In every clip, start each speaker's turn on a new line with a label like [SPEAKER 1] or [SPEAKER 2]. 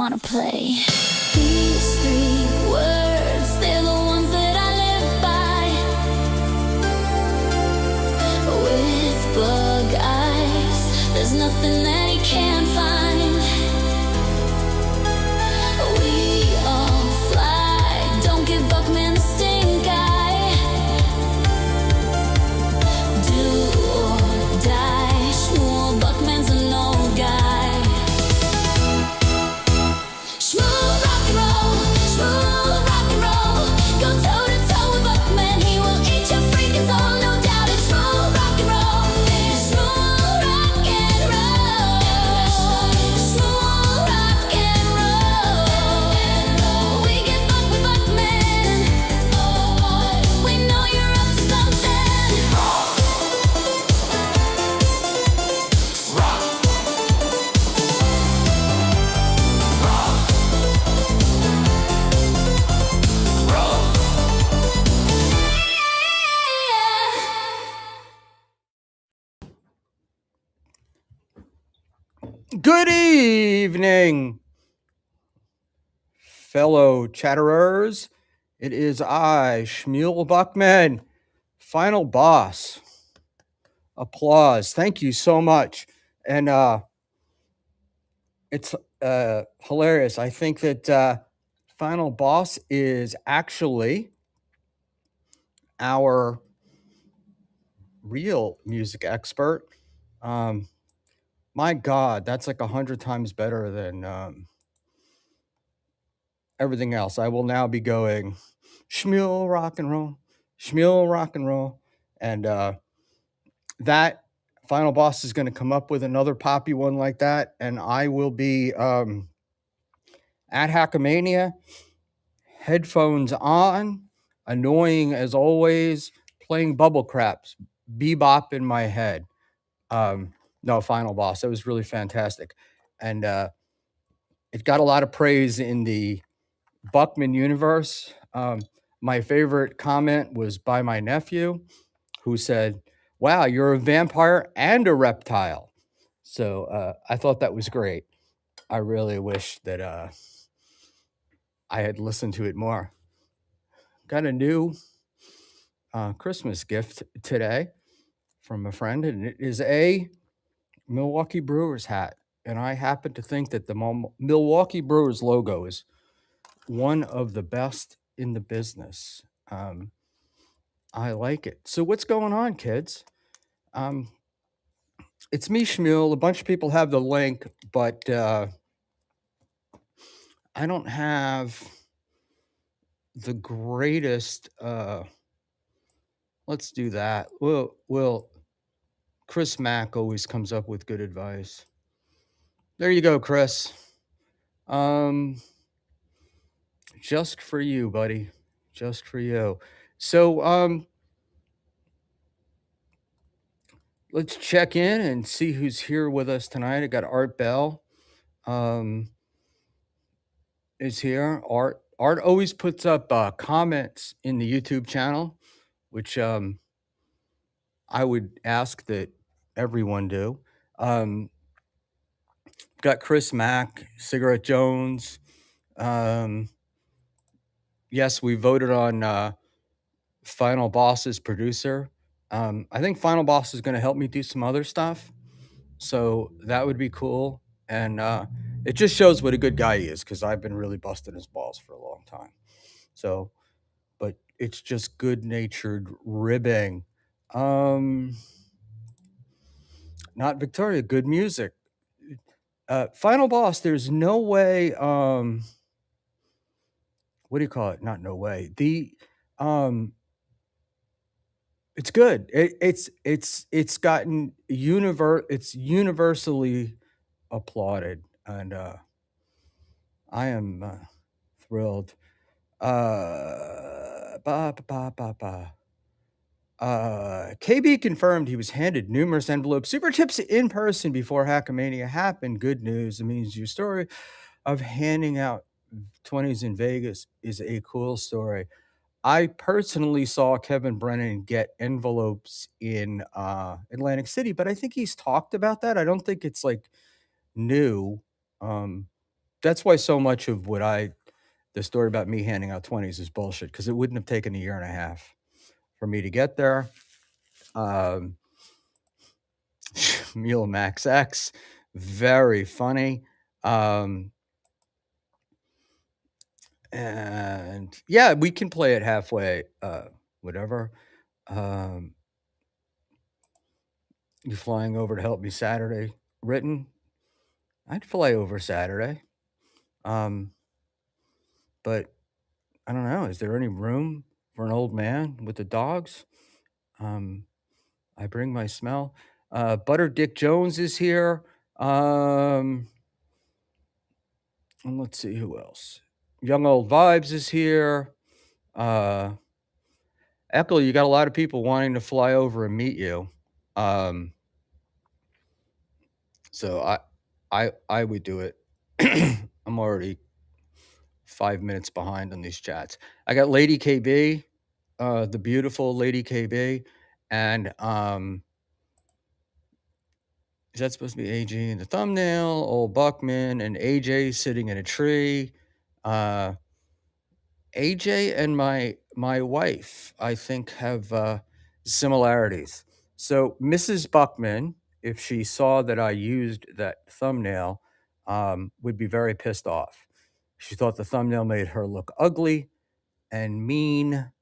[SPEAKER 1] wanna play. These 3 words, they're the ones that I live by. With bug eyes, there's nothing that he can't find. We all fly, don't give Buckman the stink eye. Do or die, Schmuel Buckman's an old guy. Schmuel rock and roll, Schmuel rock and roll. Go toe to toe with Buckman, he will eat your freaking soul, no doubt. It's Schmuel rock and roll, Schmuel rock and roll, Schmuel rock and roll. We get buck with Buckman, we know you're up to something.
[SPEAKER 2] Good evening, fellow chatterers. It is I, Schmuel Buckman, final boss. Applause. Thank you so much. And it's hilarious. I think that final boss is actually our real music expert. My God, that's like 100 times better than everything else. I will now be going Schmuel rock and roll, Schmuel rock and roll. And that final boss is going to come up with another poppy one like that. And I will be at Hackamania, headphones on, annoying as always, playing bubble craps, bebop in my head. No, final boss. That was really fantastic. And it got a lot of praise in the Buckman universe. My favorite comment was by my nephew, who said, "Wow, you're a vampire and a reptile." So I thought that was great. I really wish that I had listened to it more. Got a new Christmas gift today from a friend, and it is a Milwaukee Brewers hat. And I happen to think that the Milwaukee Brewers logo is one of the best in the business. I like it. So what's going on, kids? It's me, Schmuel. A bunch of people have the link, but I don't have the greatest. Let's do that. Well, Chris Mack always comes up with good advice. There you go, Chris. Just for you, buddy. Just for you. So let's check in and see who's here with us tonight. I got Art Bell. Is here. Art always puts up comments in the YouTube channel, which I would ask that everyone do. Got Chris Mack, Cigarette Jones. Yes, we voted on Final Boss's producer. I think Final Boss is going to help me do some other stuff, so that would be cool. And it just shows what a good guy he is, because I've been really busting his balls for a long time. So, but it's just good-natured ribbing. Not Victoria, good music. Final Boss, there's no way, what do you call it? Not no way. It's good. It's gotten it's universally applauded, and I am thrilled. KB confirmed he was handed numerous envelopes, super chips in person before Hackamania happened. Good news. It means your story of handing out 20s in Vegas is a cool story. I personally saw Kevin Brennan get envelopes in Atlantic City, but I think he's talked about that. I don't think it's like new. that's why so much of the story about me handing out 20s is bullshit, because it wouldn't have taken a year and a half for me to get there. Mule Max X, very funny. And yeah, we can play it halfway, whatever. Um, you flying over to help me Saturday? Written? I'd fly over Saturday. But I don't know. Is there any room for an old man with the dogs? Um, I bring my smell. Butter Dick Jones is here. And let's see who else. Young Old Vibes is here. Uh, Eckel, you got a lot of people wanting to fly over and meet you. Um, so I would do it. I'm already 5 minutes behind on these chats. I got Lady KB, the beautiful Lady KB, and is that supposed to be AG in the thumbnail? Old Buckman and AJ sitting in a tree. AJ and my wife, I think, have similarities. So Mrs. Buckman, if she saw that I used that thumbnail, would be very pissed off. She thought the thumbnail made her look ugly and mean.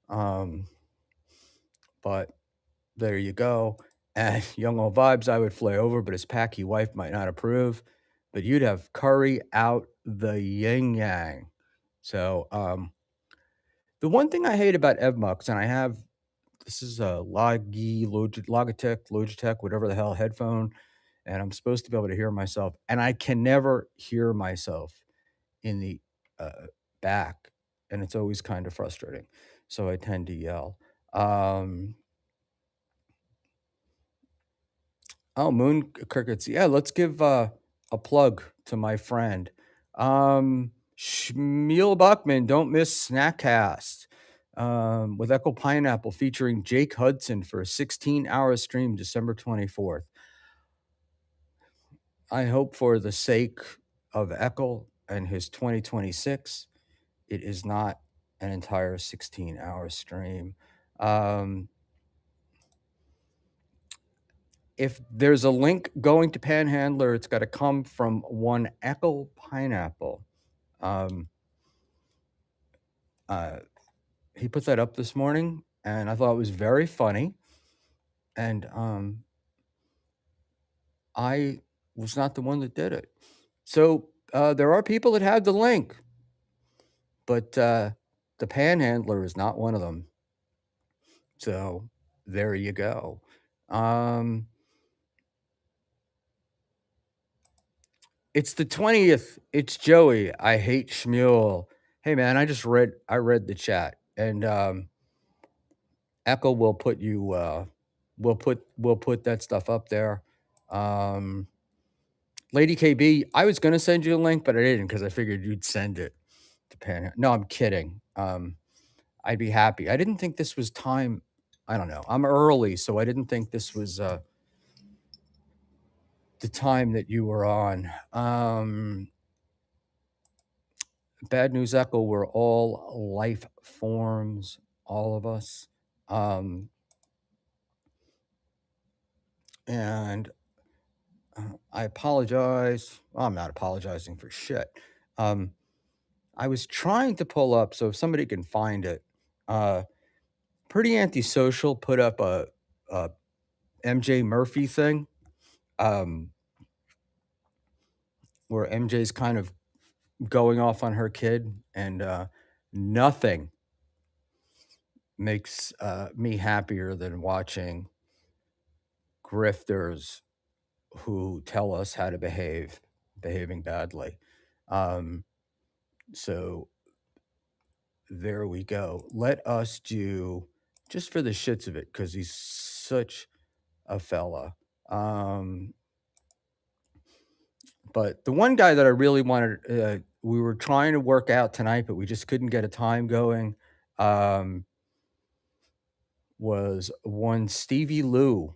[SPEAKER 2] But there you go. And Young Old Vibes, I would fly over, but his packy wife might not approve. But you'd have curry out the yin yang. So the one thing I hate about Evmux, and I have this is a Logitech, whatever the hell headphone, and I'm supposed to be able to hear myself, and I can never hear myself in the back, and it's always kind of frustrating. So I tend to yell. Oh, Moon Crickets. Yeah, let's give a plug to my friend. Schmuel Buckman, don't miss Snackcast with Echo Pineapple featuring Jake Hudson for a 16-hour stream December 24th. I hope for the sake of Echo and his 2026, it is not an entire 16-hour stream. If there's a link going to Panhandler, it's got to come from one Echo Pineapple. He put that up this morning, and I thought it was very funny. And I was not the one that did it. So there are people that have the link, but the Panhandler is not one of them. So there you go. It's the 20th. It's Joey. I hate Schmuel. Hey man, I read the chat, and Echo will put you we'll put that stuff up there. Lady KB, I was gonna send you a link, but I didn't because I figured you'd send it to Pan. No, I'm kidding. I'd be happy. I didn't think this was time. I don't know. I'm early, so I didn't think this was the time that you were on. Bad News Echo, we're all life forms, all of us. And I apologize. Well, I'm not apologizing for shit. I was trying to pull up, so if somebody can find it, Pretty Antisocial put up a MJ Murphy thing, where MJ's kind of going off on her kid, and nothing makes me happier than watching grifters who tell us how to behaving badly. So there we go. Let us do, just for the shits of it, because he's such a fella. But the one guy that I really wanted, we were trying to work out tonight, but we just couldn't get a time going, was one Stevie Lou,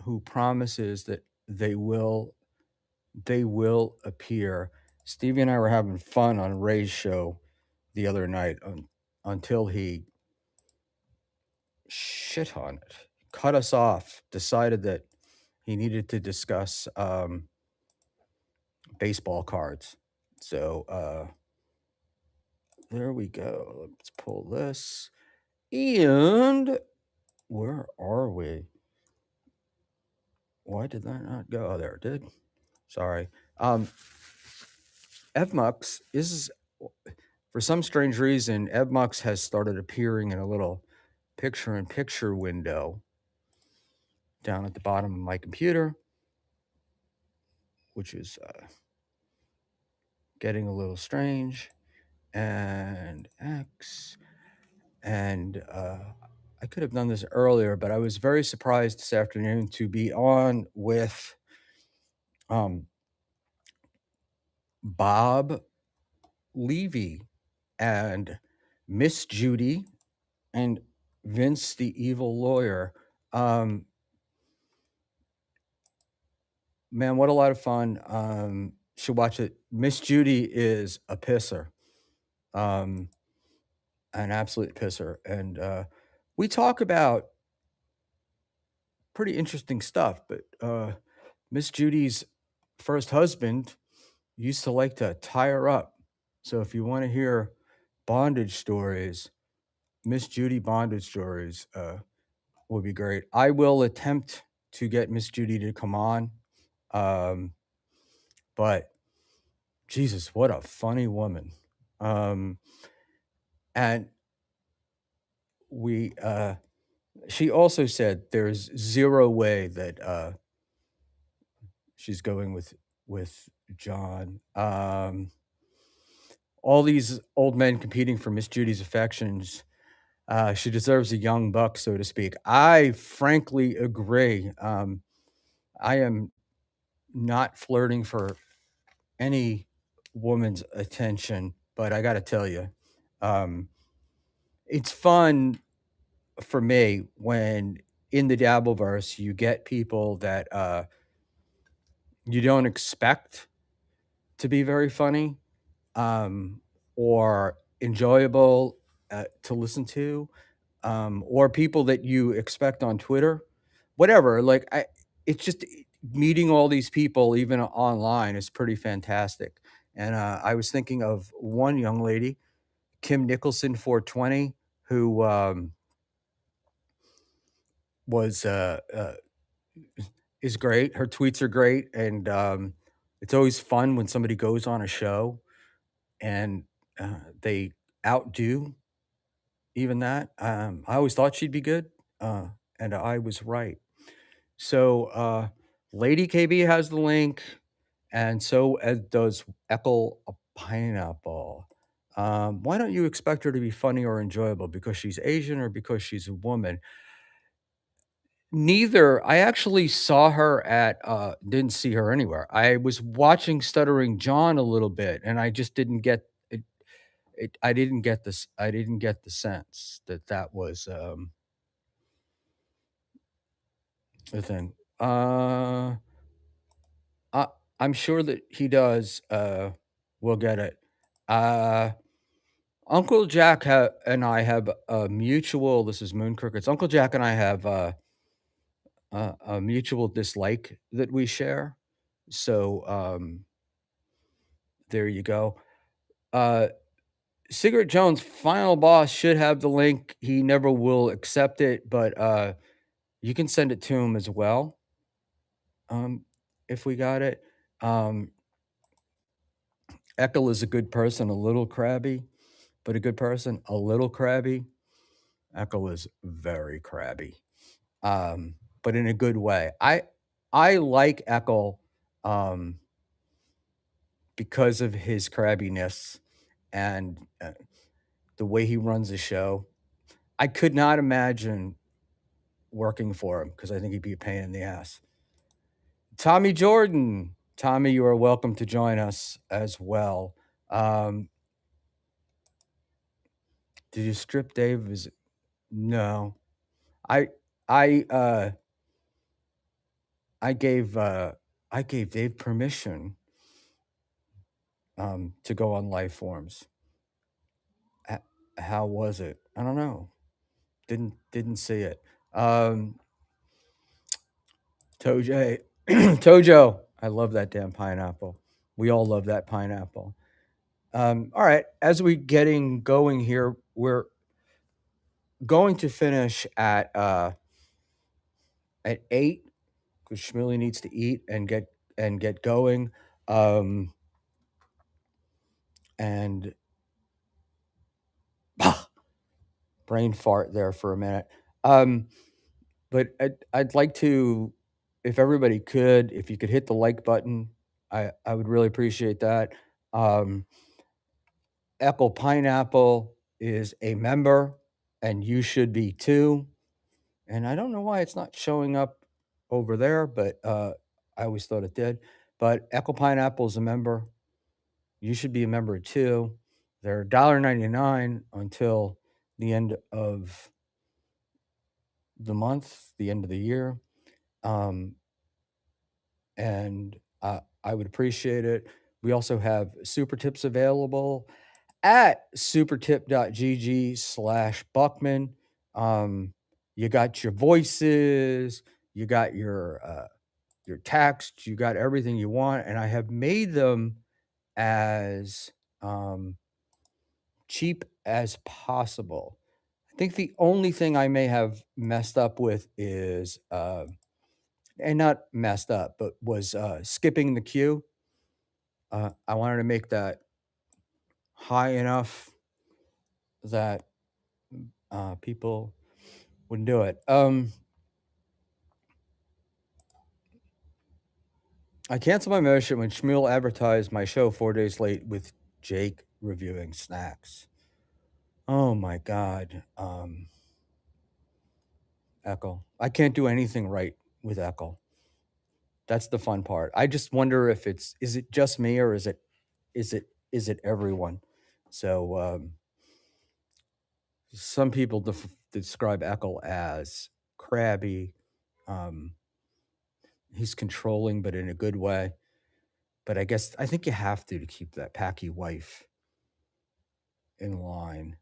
[SPEAKER 2] who promises that they will appear Stevie and I were having fun on Ray's show the other night until he shit on it, cut us off, decided that he needed to discuss baseball cards. So there we go. Let's pull this. And where are we? Why did that not go? Oh, there it did. Sorry. Evmux is, for some strange reason, Evmux has started appearing in a little picture-in-picture window down at the bottom of my computer, which is getting a little strange. And X. And I could have done this earlier, but I was very surprised this afternoon to be on with Bob Levy and Miss Judy and Vince the Evil Lawyer. Man, what a lot of fun. Should watch it. Miss Judy is a pisser. An absolute pisser. And we talk about pretty interesting stuff, but Miss Judy's first husband used to like to tie her up. So if you want to hear bondage stories, Miss Judy bondage stories would be great. I will attempt to get Miss Judy to come on. But Jesus, what a funny woman. And we she also said there's zero way that she's going with John. All these old men competing for Miss Judy's affections. She deserves a young buck, so to speak. I frankly agree. I am not flirting for any woman's attention, but I got to tell you, it's fun for me when in the Dabbleverse you get people that you don't expect to be very funny or enjoyable to listen to, or people that you expect on Twitter, whatever. Like it's just meeting all these people even online is pretty fantastic. And I was thinking of one young lady, Kim Nicholson 420, who was is great. Her tweets are great, and it's always fun when somebody goes on a show and they outdo even that. I always thought she'd be good, and I was right. So Lady KB has the link, and so as does Eckel a Pineapple. Why don't you expect her to be funny or enjoyable? Because she's Asian or because she's a woman? Neither. I actually saw her at didn't see her anywhere. I was watching Stuttering John a little bit, and I just didn't get it. I didn't get this. I didn't get the sense that that was the thing. I, I'm sure that he does. We'll get it. Uncle Jack and I have a mutual. This is Moon Crickets. Uncle Jack and I have a mutual dislike that we share. So there you go. Cigarette Jones' final boss should have the link. He never will accept it, but you can send it to him as well. If we got it. Eckel is a good person, a little crabby, but a good person, a little crabby. Eckel is very crabby, but in a good way. I like Eckel because of his crabbiness and the way he runs the show. I could not imagine working for him because I think he'd be a pain in the ass. Tommy Jordan. Tommy, you are welcome to join us as well. Did you strip Dave? No. I I gave Dave permission to go on life forms. How was it? I don't know. Didn't see it. Tojo, Tojo, I love that damn pineapple. We all love that pineapple. All right, as we getting going here, we're going to finish at 8 because Schmuel needs to eat and get going. Um, and brain fart there for a minute. But I'd like to, if everybody could, if you could hit the like button, I would really appreciate that. Um, Apple Pineapple is a member, and you should be too. And I don't know why it's not showing up over there, but I always thought it did. But Apple Pineapple is a member. You should be a member too. They're $1.99 until the end of the month, the end of the year. And I would appreciate it. We also have super tips available at supertip.gg/Buckman. You got your voices, you got your text, you got everything you want, and I have made them as cheap as possible. I think the only thing I may have messed up with is and not messed up, but was skipping the queue. I wanted to make that high enough that people wouldn't do it. I canceled my membership when Schmuel advertised my show 4 days late with Jake reviewing snacks. Oh my God. Echo. I can't do anything right with Echo. That's the fun part. I just wonder if is it just me or is it everyone? So some people describe Echo as crabby. He's controlling, but in a good way. But I think you have to keep that packy wife in line.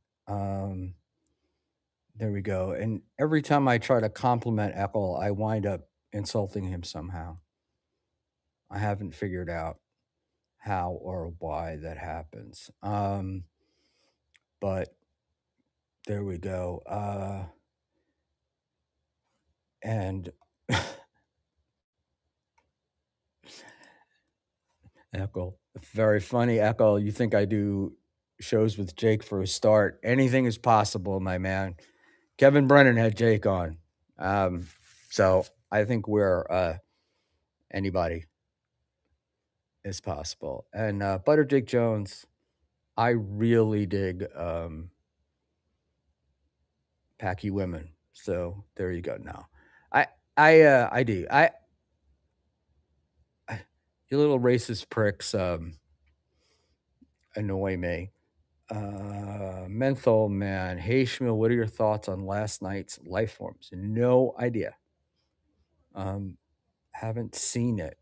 [SPEAKER 2] There we go. And every time I try to compliment Echo, I wind up insulting him somehow. I haven't figured out how or why that happens. But there we go. And Echo, very funny. Echo, you think I do shows with Jake for a start? Anything is possible, my man. Kevin Brennan had Jake on. So I think we're anybody is possible. And Butter Jake Jones, I really dig Packy women. So there you go. Now, I do. You little racist pricks annoy me. Menthol man, hey Schmiel, what are your thoughts on last night's life forms? No idea. Haven't seen it.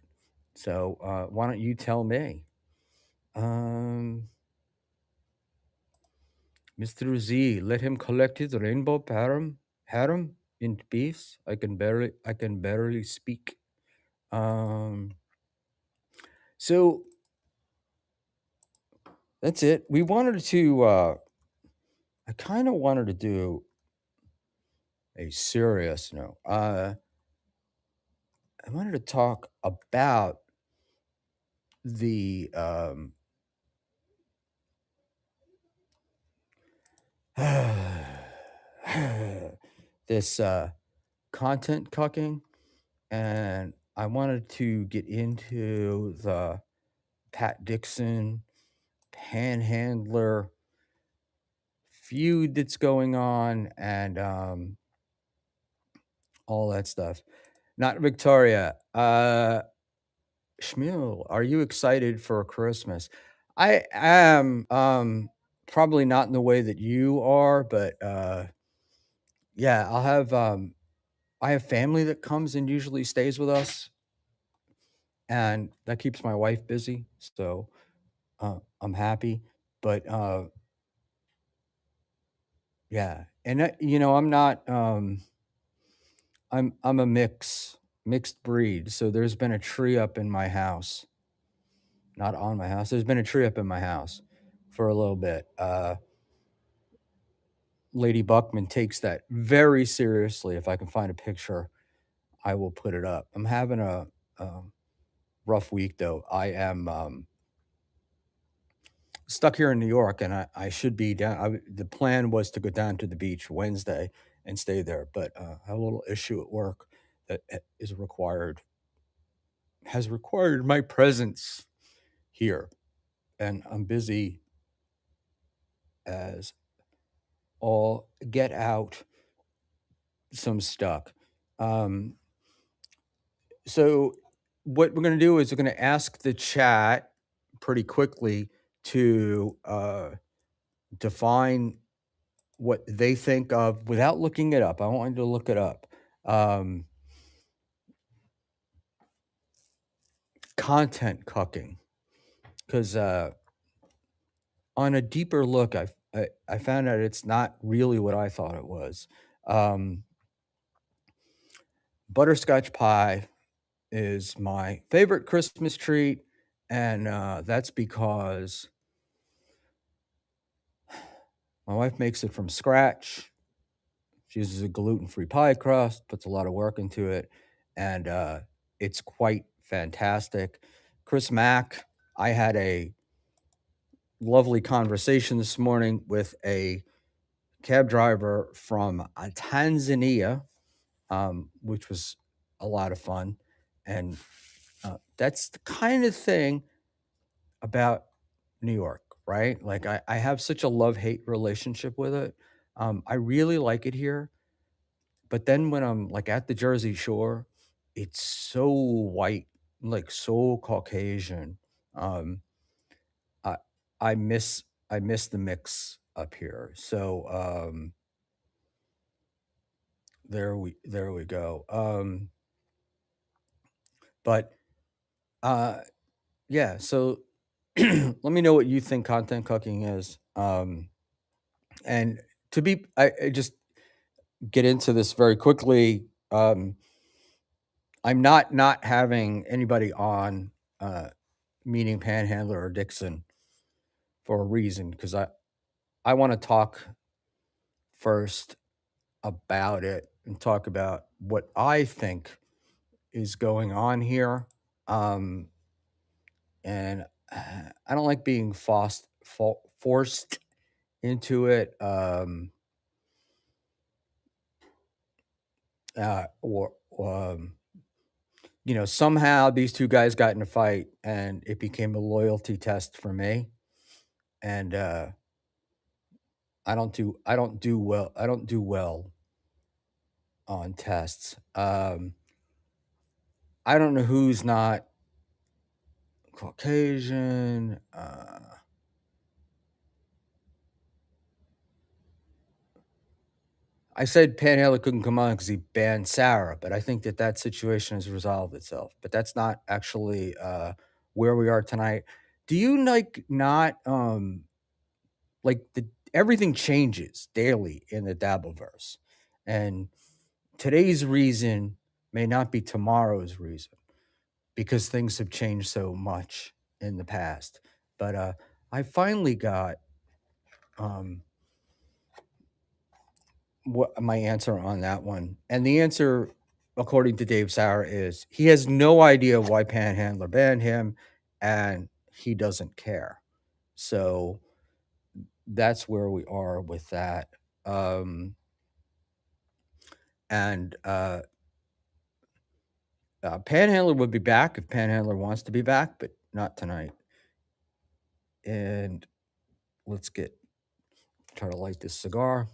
[SPEAKER 2] So why don't you tell me? Mr. Z, let him collect his rainbow harem in peace. I can barely speak. So that's it. We wanted to I kind of wanted to do a serious note. I wanted to talk about the this content cucking, and I wanted to get into the Pat Dixon panhandler feud that's going on and all that stuff. Not Victoria. Schmuel, are you excited for Christmas? I am probably not in the way that you are, but yeah, I have family that comes and usually stays with us, and that keeps my wife busy. So I'm happy. But yeah, and you know, I'm not. I'm a mixed breed. So there's been a tree up in my house, not on my house. There's been a tree up in my house for a little bit. Lady Buckman takes that very seriously. If I can find a picture, I will put it up. I'm having a rough week though. I am stuck here in New York, and I should be down. The plan was to go down to the beach Wednesday and stay there, but I have a little issue at work that has required my presence here, and I'm busy as all get out. So I'm stuck. Um, so what we're going to do is we're going to ask the chat pretty quickly to define what they think of without looking it up. I want you to look it up. Um, content cucking, because on a deeper look, I found out it's not really what I thought it was. Um, butterscotch pie is my favorite Christmas treat, and that's because my wife makes it from scratch. She uses a gluten-free pie crust, puts a lot of work into it, and it's quite fantastic. Chris Mack, I had a lovely conversation this morning with a cab driver from Tanzania, which was a lot of fun. And that's the kind of thing about New York, right? Like I have such a love-hate relationship with it. I really like it here. But then when I'm like at the Jersey Shore, it's so white, like so Caucasian. Um, I I miss the mix up here. So there we go. But yeah, so let me know what you think content cooking is. And I just get into this very quickly. I'm not having anybody on meeting Panhandler or Dixon for a reason, because I want to talk first about it and talk about what I think is going on here. Um, and I don't like being forced into it, or you know, somehow these two guys got in a fight and it became a loyalty test for me. And I don't do well on tests. I don't know who's not Caucasian. I said Panhandler couldn't come on because he banned Sarah, but I think that situation has resolved itself. But that's not actually where we are tonight. Do you like not like the everything changes daily in the Dabbleverse, and today's reason may not be tomorrow's reason because things have changed so much in the past. But I finally got um, what my answer on that one, and the answer, according to Dave Sauer, is he has no idea why Panhandler banned him, and he doesn't care. So that's where we are with that. And Panhandler would be back if Panhandler wants to be back, but not tonight. And let's try to light this cigar.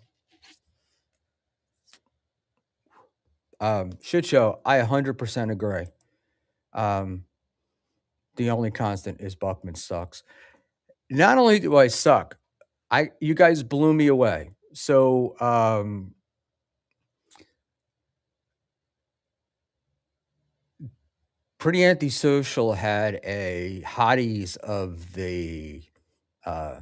[SPEAKER 2] Shit show. I 100% agree. The only constant is Buckman sucks. Not only do I suck, you guys blew me away. So Pretty Antisocial had a Hotties of the uh,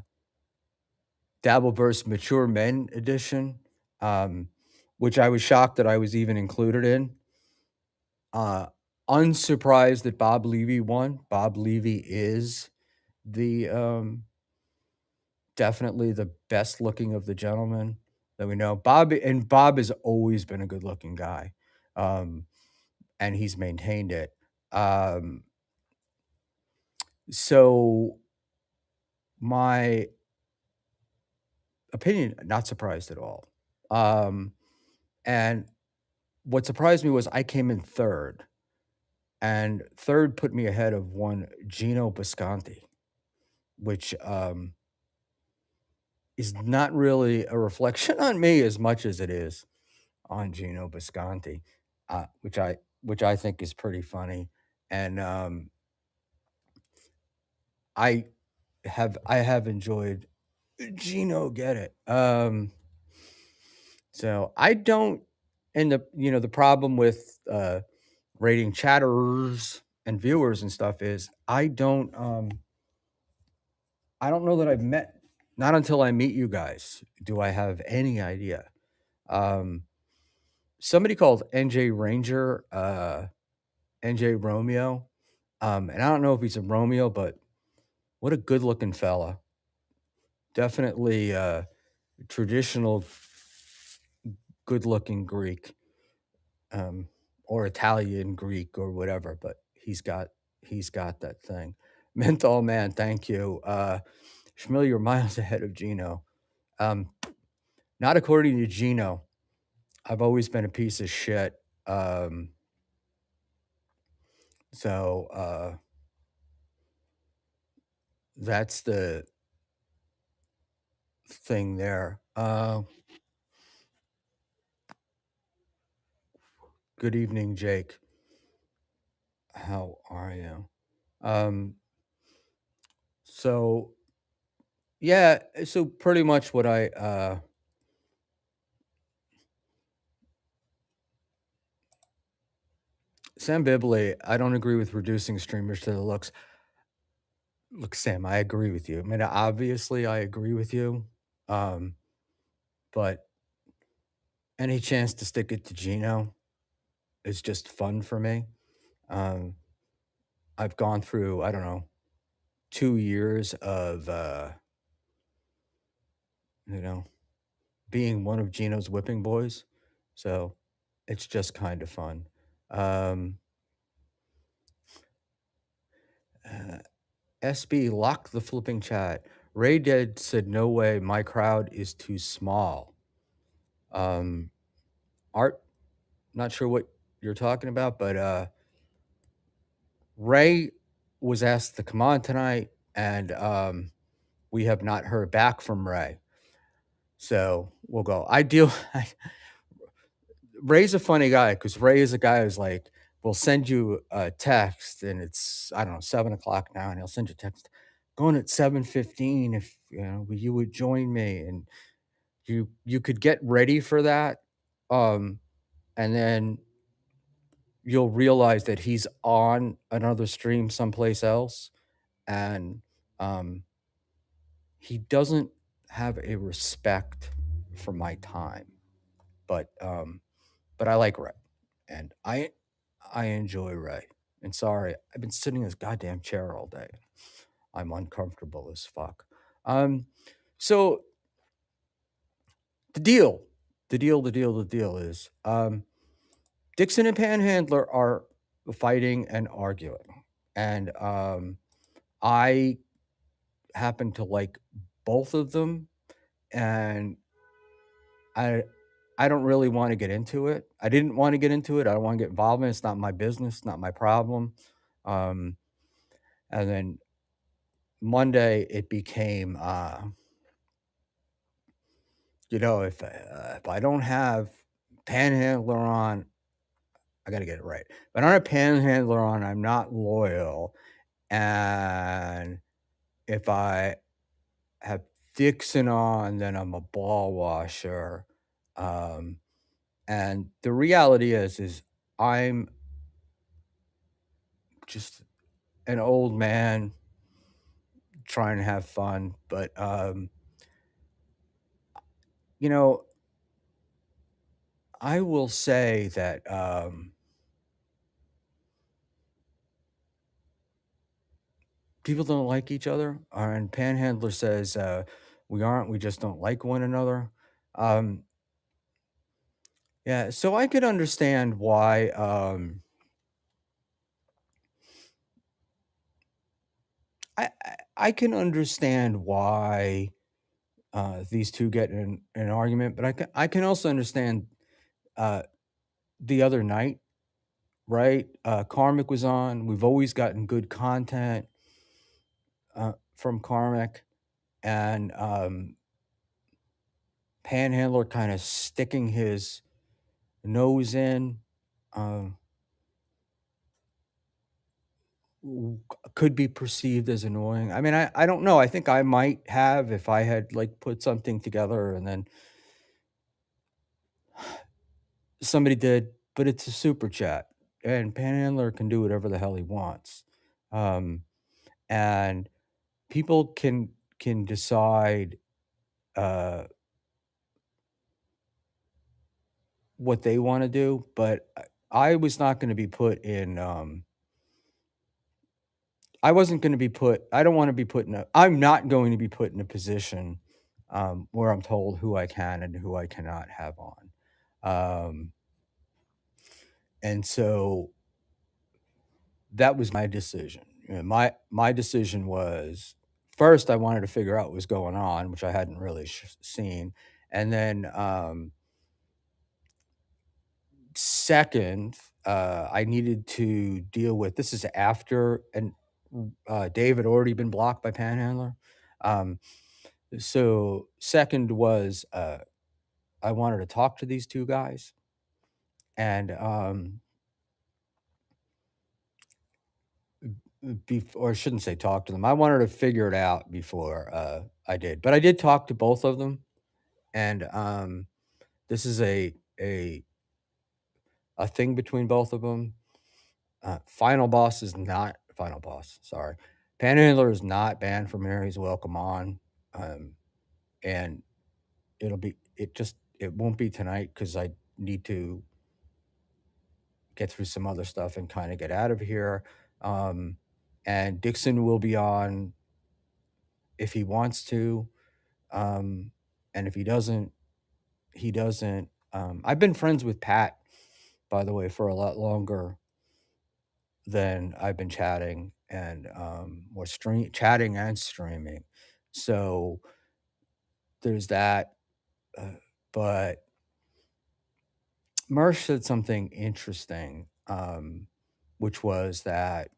[SPEAKER 2] Dabbleverse Mature Men edition, um, which I was shocked that I was even included in. Uh, Unsurprised that Bob Levy won. Bob Levy is the definitely the best looking of the gentlemen that we know. Bob has always been a good looking guy, um, and he's maintained it. Um, so my opinion, not surprised at all. And what surprised me was I came in third, and third put me ahead of one Gino Bisconti, which is not really a reflection on me as much as it is on Gino Bisconti, which I think is pretty funny, and I I have enjoyed Gino get it. So I don't, and the problem with rating chatterers and viewers and stuff is I don't know that I've met, not until I meet you guys do I have any idea. Um, Somebody called NJ Ranger, NJ Romeo. And I don't know if he's a Romeo, but what a good looking fella. Definitely traditional good looking Greek, or Italian Greek or whatever, but he's got that thing. Menthol man, thank you. Schmuel, you're miles ahead of Gino. Um, Not according to Gino. I've always been a piece of shit. Um, so that's the thing there. Good evening, Jake. How are you? Um, so yeah, so pretty much what Sam Bibley, I don't agree with reducing streamers to the looks. Look, Sam, I agree with you. I mean, obviously I agree with you. Um, but any chance to stick it to Gino is just fun for me. Um, I've gone through, I don't know, 2 years of you know, being one of Gino's whipping boys. So it's just kind of fun. Um, uh, SB, lock the flipping chat. Ray Dead said, no way, my crowd is too small. Art, not sure what you're talking about, but Ray was asked to come on tonight, and we have not heard back from Ray. So we'll go. Ray's a funny guy because Ray is a guy who's like, we'll send you a text and it's, I don't know, 7 o'clock now, and he'll send you a text going at 7:15 if you would join me, and you could get ready for that. And then you'll realize that he's on another stream someplace else, and he doesn't have a respect for my time. But I like Ray, and I enjoy Ray. And sorry, I've been sitting in this goddamn chair all day. I'm uncomfortable as fuck. So the deal, the deal is Dixon and Panhandler are fighting and arguing, and I happen to like both of them, and I I don't really want to get into it. I didn't want to get into it. I don't want to get involved in it. It's not my business, not my problem. Um, and then Monday it became, if I don't have Panhandler on, I got to get it right. If I don't have Panhandler on, I'm not loyal. And if I have Dixon on, then I'm a ball washer. And the reality is I'm just an old man trying to have fun. But you know, I will say that people don't like each other, and Panhandler says we aren't. We just don't like one another. Um, yeah, so I could understand why. I can understand why these two get in an argument, but I can also understand uh, the other night, right? Karmic was on. We've always gotten good content from Karmic, and Panhandler kind of sticking his nose in um, could be perceived as annoying. I mean, I don't know. I think I might have if I had like put something together and then somebody did, but it's a super chat, and Panhandler can do whatever the hell he wants. Um, and people can decide uh, what they want to do, but I was not going to be put in. I wasn't going to be put. I don't want to be put in a. I'm not going to be put in a position where I'm told who I can and who I cannot have on. Um, and so that was my decision. You know, my decision was first I wanted to figure out what was going on, which I hadn't really seen, and then second, I needed to deal with this is after and Dave had already been blocked by Panhandler. Um, so second was I wanted to talk to these two guys, and or I shouldn't say talk to them. I wanted to figure it out before I did, but I did talk to both of them, and this is a thing between both of them. Final Boss is not Final Boss. Sorry, Panhandler is not banned from here. He's welcome on, and it won't be tonight because I need to get through some other stuff and kind of get out of here. Um, and Dixon will be on if he wants to. Um, and if he doesn't, he doesn't. I've been friends with Pat, by the way, for a lot longer than I've been chatting and or chatting and streaming. So there's that. Uh, but Mersh said something interesting, which was that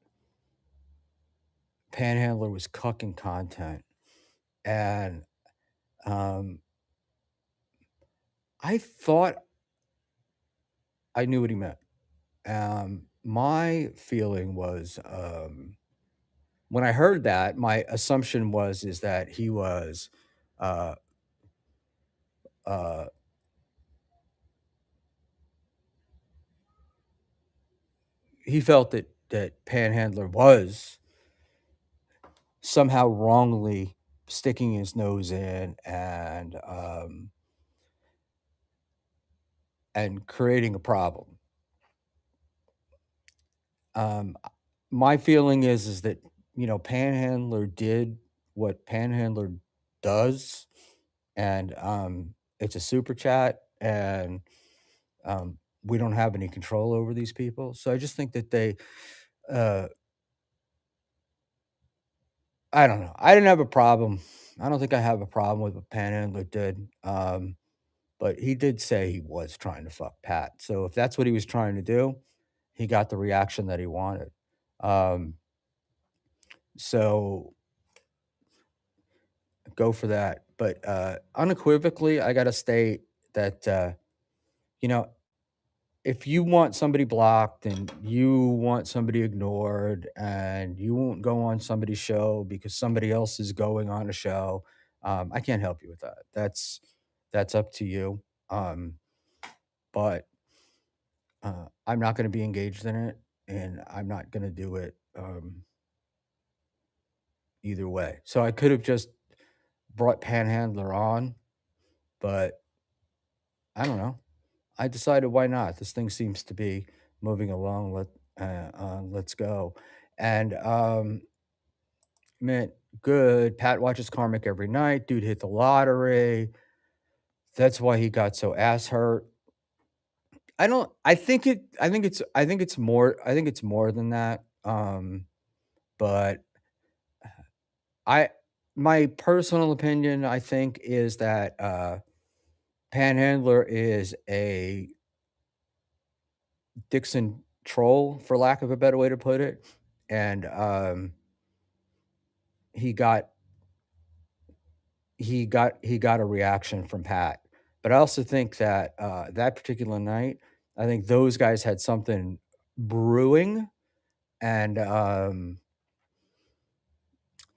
[SPEAKER 2] Panhandler was cucking content. And um, I thought I knew what he meant. My feeling was when I heard that, my assumption was is that he was uh, uh, he felt that Panhandler was somehow wrongly sticking his nose in and creating a problem. Um, my feeling is that Panhandler did what Panhandler does, and it's a super chat, and we don't have any control over these people. So I just think that uh, I don't know. I didn't have a problem. I don't think I have a problem with what Panhandler did. But he did say he was trying to fuck Pat. So if that's what he was trying to do, he got the reaction that he wanted. Um, so go for that. But unequivocally, I got to state that, you know, if you want somebody blocked and you want somebody ignored and you won't go on somebody's show because somebody else is going on a show, I can't help you with that. That's up to you. But I'm not going to be engaged in it, and I'm not going to do it um, either way. So I could have just brought Panhandler on, but I don't know. I decided why not? This thing seems to be moving along. Let's go. And man, good. Pat watches Karmic every night. Dude hit the lottery. That's why he got so ass hurt. I don't. I think it. I think it's. I think it's more. I think it's more than that. But I, my personal opinion, I think, is that Panhandler is a Dixon troll, for lack of a better way to put it, and he got he got a reaction from Pat. But I also think that that particular night, I think those guys had something brewing, and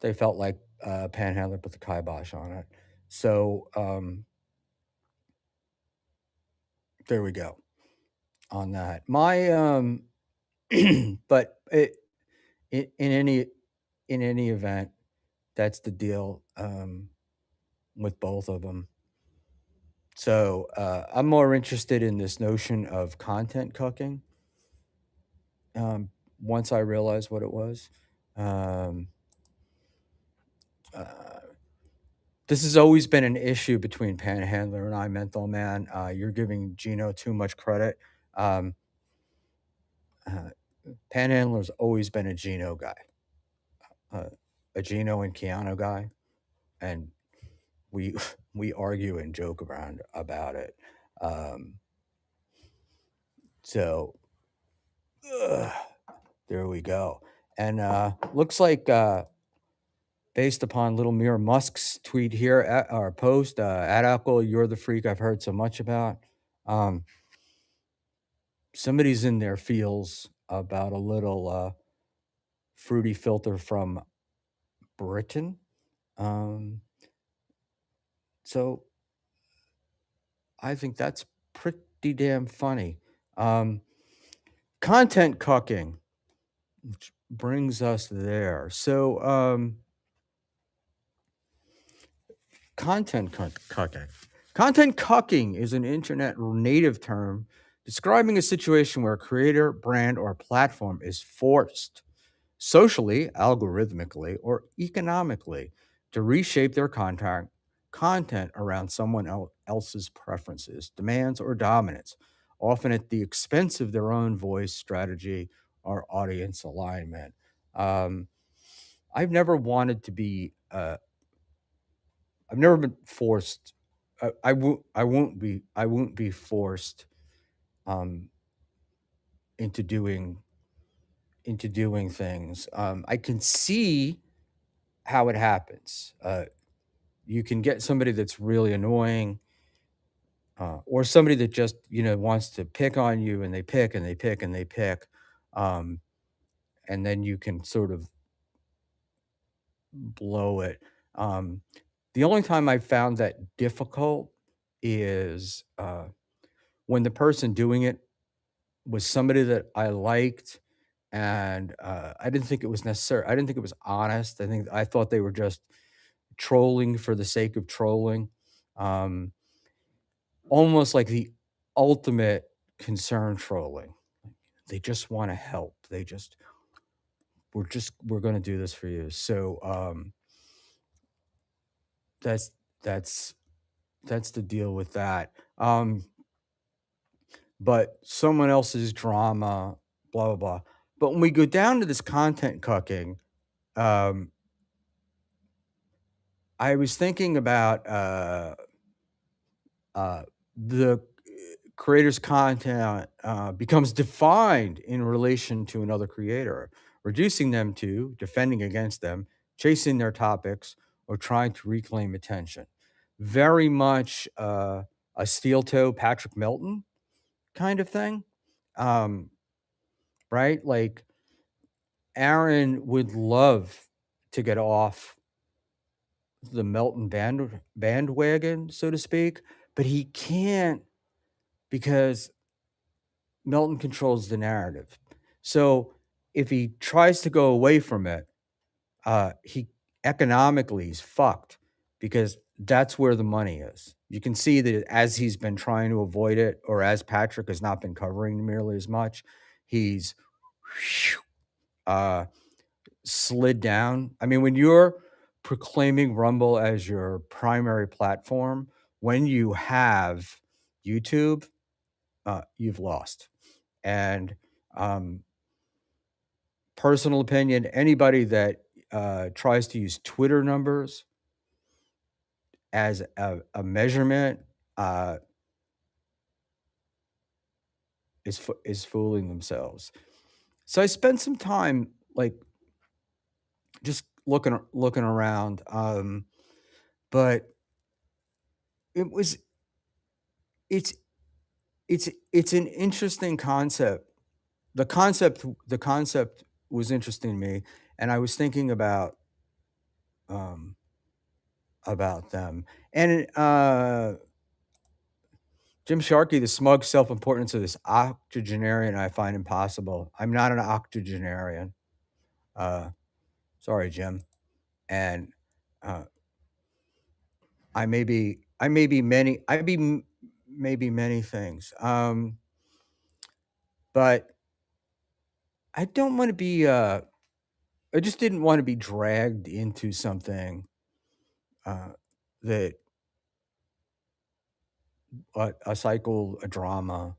[SPEAKER 2] they felt like Panhandler put the kibosh on it. So there we go on that. My but in any event, that's the deal with both of them. So I'm more interested in this notion of content cooking. Once I realized what it was, um, uh, this has always been an issue between Panhandler and I, Menthol Man. You're giving Gino too much credit. Um, uh, Panhandler's always been a Gino guy, uh, a Gino and Keanu guy, and we we argue and joke around about it. Um, so ugh, there we go. And looks like based upon Little Mirror Musk's tweet here at our post, at Apple, you're the freak I've heard so much about. Um, somebody's in their feels about a little fruity filter from Britain. So I think that's pretty damn funny. Content cucking, which brings us there. So cucking. Content cucking is an internet native term describing a situation where a creator, brand, or platform is forced socially, algorithmically, or economically to reshape their content around someone else's preferences, demands, or dominance, often at the expense of their own voice, strategy, or audience alignment. Um, I've never wanted to be. I've never been forced. I won't. I won't be. I won't be forced um, into doing things. I can see how it happens. You can get somebody that's really annoying, or somebody that just wants to pick on you, and they pick and they pick and they pick, um, and then you can sort of blow it. Um, the only time I found that difficult is when the person doing it was somebody that I liked, and I didn't think it was necessary. I didn't think it was honest. I thought they were just trolling for the sake of trolling, um, almost like the ultimate concern trolling. They just want to help. We're going to do this for you. So that's that's that's the deal with that. But someone else's drama, blah blah blah. But when we go down to this content cucking, um, I was thinking about the creator's content becomes defined in relation to another creator, reducing them to defending against them, chasing their topics, or trying to reclaim attention. Very much a steel toe Patrick Melton kind of thing, um, right? Like Aaron would love to get off the Melton bandwagon, so to speak, but he can't because Melton controls the narrative. So if he tries to go away from it, he economically he's fucked because that's where the money is. You can see that as he's been trying to avoid it, or as Patrick has not been covering nearly as much, he's uh, slid down. I mean, when you're proclaiming Rumble as your primary platform, when you have YouTube, you've lost. And personal opinion, anybody that tries to use Twitter numbers as a measurement is fooling themselves. So I spent some time like just looking around, but it was it's it's an interesting concept. The concept was interesting to me, and I was thinking um, about them. And Jim Sharkey, the smug self-importance of this octogenarian, I find impossible. I'm not an octogenarian. Uh, sorry, Jim. And uh, I may be many. Maybe many things. But I don't want to be. I just didn't want to be dragged into something that a cycle, a drama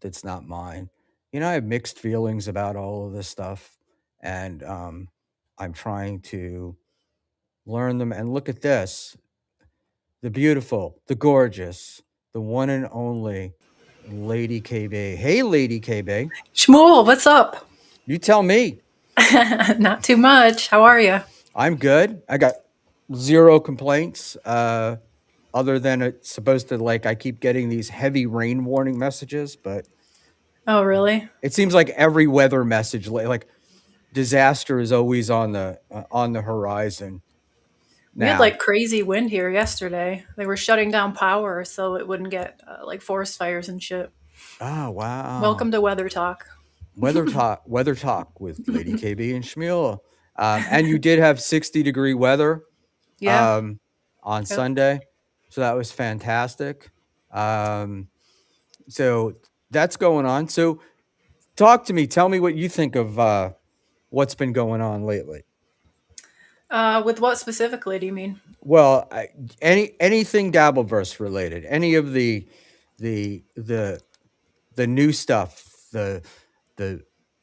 [SPEAKER 2] that's not mine. You know, I have mixed feelings about all of this stuff, and I'm trying to learn them. And look at this: the beautiful, the gorgeous, the one and only Lady KB. Hey, Lady KB,
[SPEAKER 3] Schmuel, what's up?
[SPEAKER 2] you tell me.
[SPEAKER 3] Not too much. How are you?
[SPEAKER 2] I'm good. I got zero complaints. Other than it's supposed to, like, I keep getting these heavy rain warning messages, but
[SPEAKER 3] Oh, really?
[SPEAKER 2] it seems like every weather message, like disaster is always on the horizon
[SPEAKER 3] We had
[SPEAKER 2] now.
[SPEAKER 3] like crazy wind here yesterday. They were shutting down power so it wouldn't get like forest fires and shit.
[SPEAKER 2] Oh, wow.
[SPEAKER 3] Welcome to Weather Talk.
[SPEAKER 2] Weather talk with Lady KB and Schmuel. And you did have 60-degree weather
[SPEAKER 3] Yeah.
[SPEAKER 2] um, on
[SPEAKER 3] Yep.
[SPEAKER 2] Sunday, so that was fantastic. So that's going on. So talk to me. Tell me what you think of what's been going on lately.
[SPEAKER 3] With what specifically do you mean?
[SPEAKER 2] Well, anything Dabbleverse related, any of the the the new stuff, the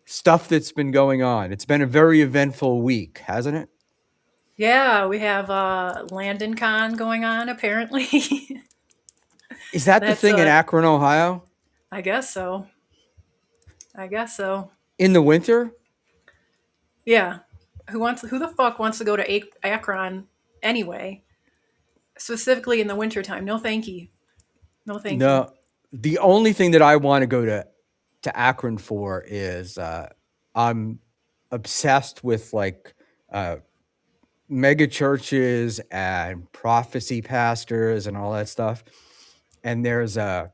[SPEAKER 2] stuff that's been going on. It's been a very eventful week, hasn't it?
[SPEAKER 3] Yeah, we have Landon Con going on apparently.
[SPEAKER 2] Is that the
[SPEAKER 3] That's
[SPEAKER 2] thing in Akron, Ohio,
[SPEAKER 3] I guess so. I guess so.
[SPEAKER 2] in the winter?
[SPEAKER 3] Yeah. Who the fuck wants to go to Akron anyway? Specifically in the wintertime. No thank you. No thank you.
[SPEAKER 2] No, the only thing that I want to go to Akron for is I'm obsessed with like mega churches and prophecy pastors and all that stuff. And there's a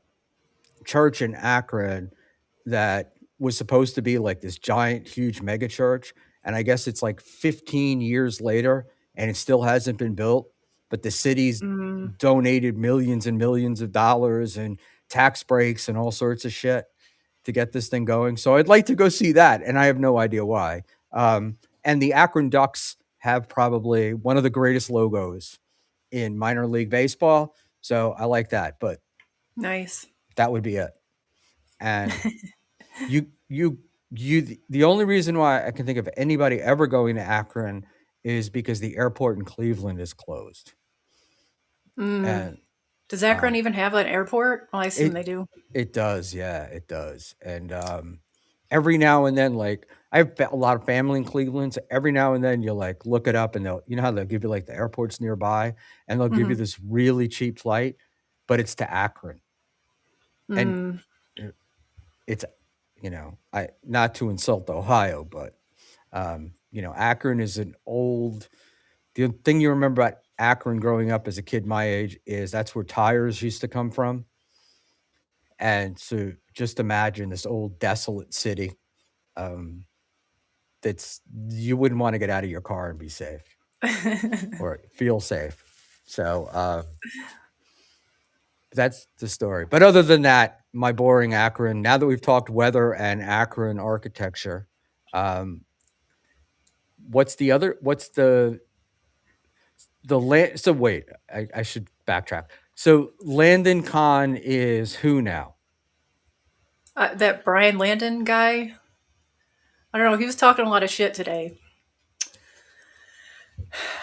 [SPEAKER 2] church in Akron that was supposed to be like this giant, huge mega church. And I guess it's like 15 years later and it still hasn't been built. But the city's
[SPEAKER 3] Mm,
[SPEAKER 2] donated millions and millions of dollars and tax breaks and all sorts of shit to get this thing going. So I'd like to go see that. And I have no idea why. And the Akron Ducks have probably one of the greatest logos in minor league baseball. So I like that. But
[SPEAKER 3] nice.
[SPEAKER 2] that would be it. And you you the only reason why I can think of anybody ever going to Akron is because the airport in Cleveland is closed.
[SPEAKER 3] Mm.
[SPEAKER 2] And
[SPEAKER 3] Does Akron even have an airport? Well, I assume
[SPEAKER 2] it
[SPEAKER 3] they do.
[SPEAKER 2] it does, yeah, it does. And every now and then, like I have a lot of family in Cleveland, so every now and then you'll like look it up and they'll, you know how they'll give you like the airports nearby and they'll give you
[SPEAKER 3] Hmm.
[SPEAKER 2] this really cheap flight, but it's to Akron. And
[SPEAKER 3] Mm,
[SPEAKER 2] uh, it's, I, not to insult Ohio, but Akron is an old. The thing you remember about Akron growing up as a kid my age is that's where tires used to come from. And so just imagine this old desolate city that's you wouldn't want to get out of your car and be safe or feel safe. So that's the story. But other than that, my boring Akron. Now that we've talked weather and Akron architecture, um, what's the other? What's the land? So wait, I should backtrack. So Landon Kahn is who now?
[SPEAKER 3] That Brian Landon guy, I don't know. He was talking a lot of shit today.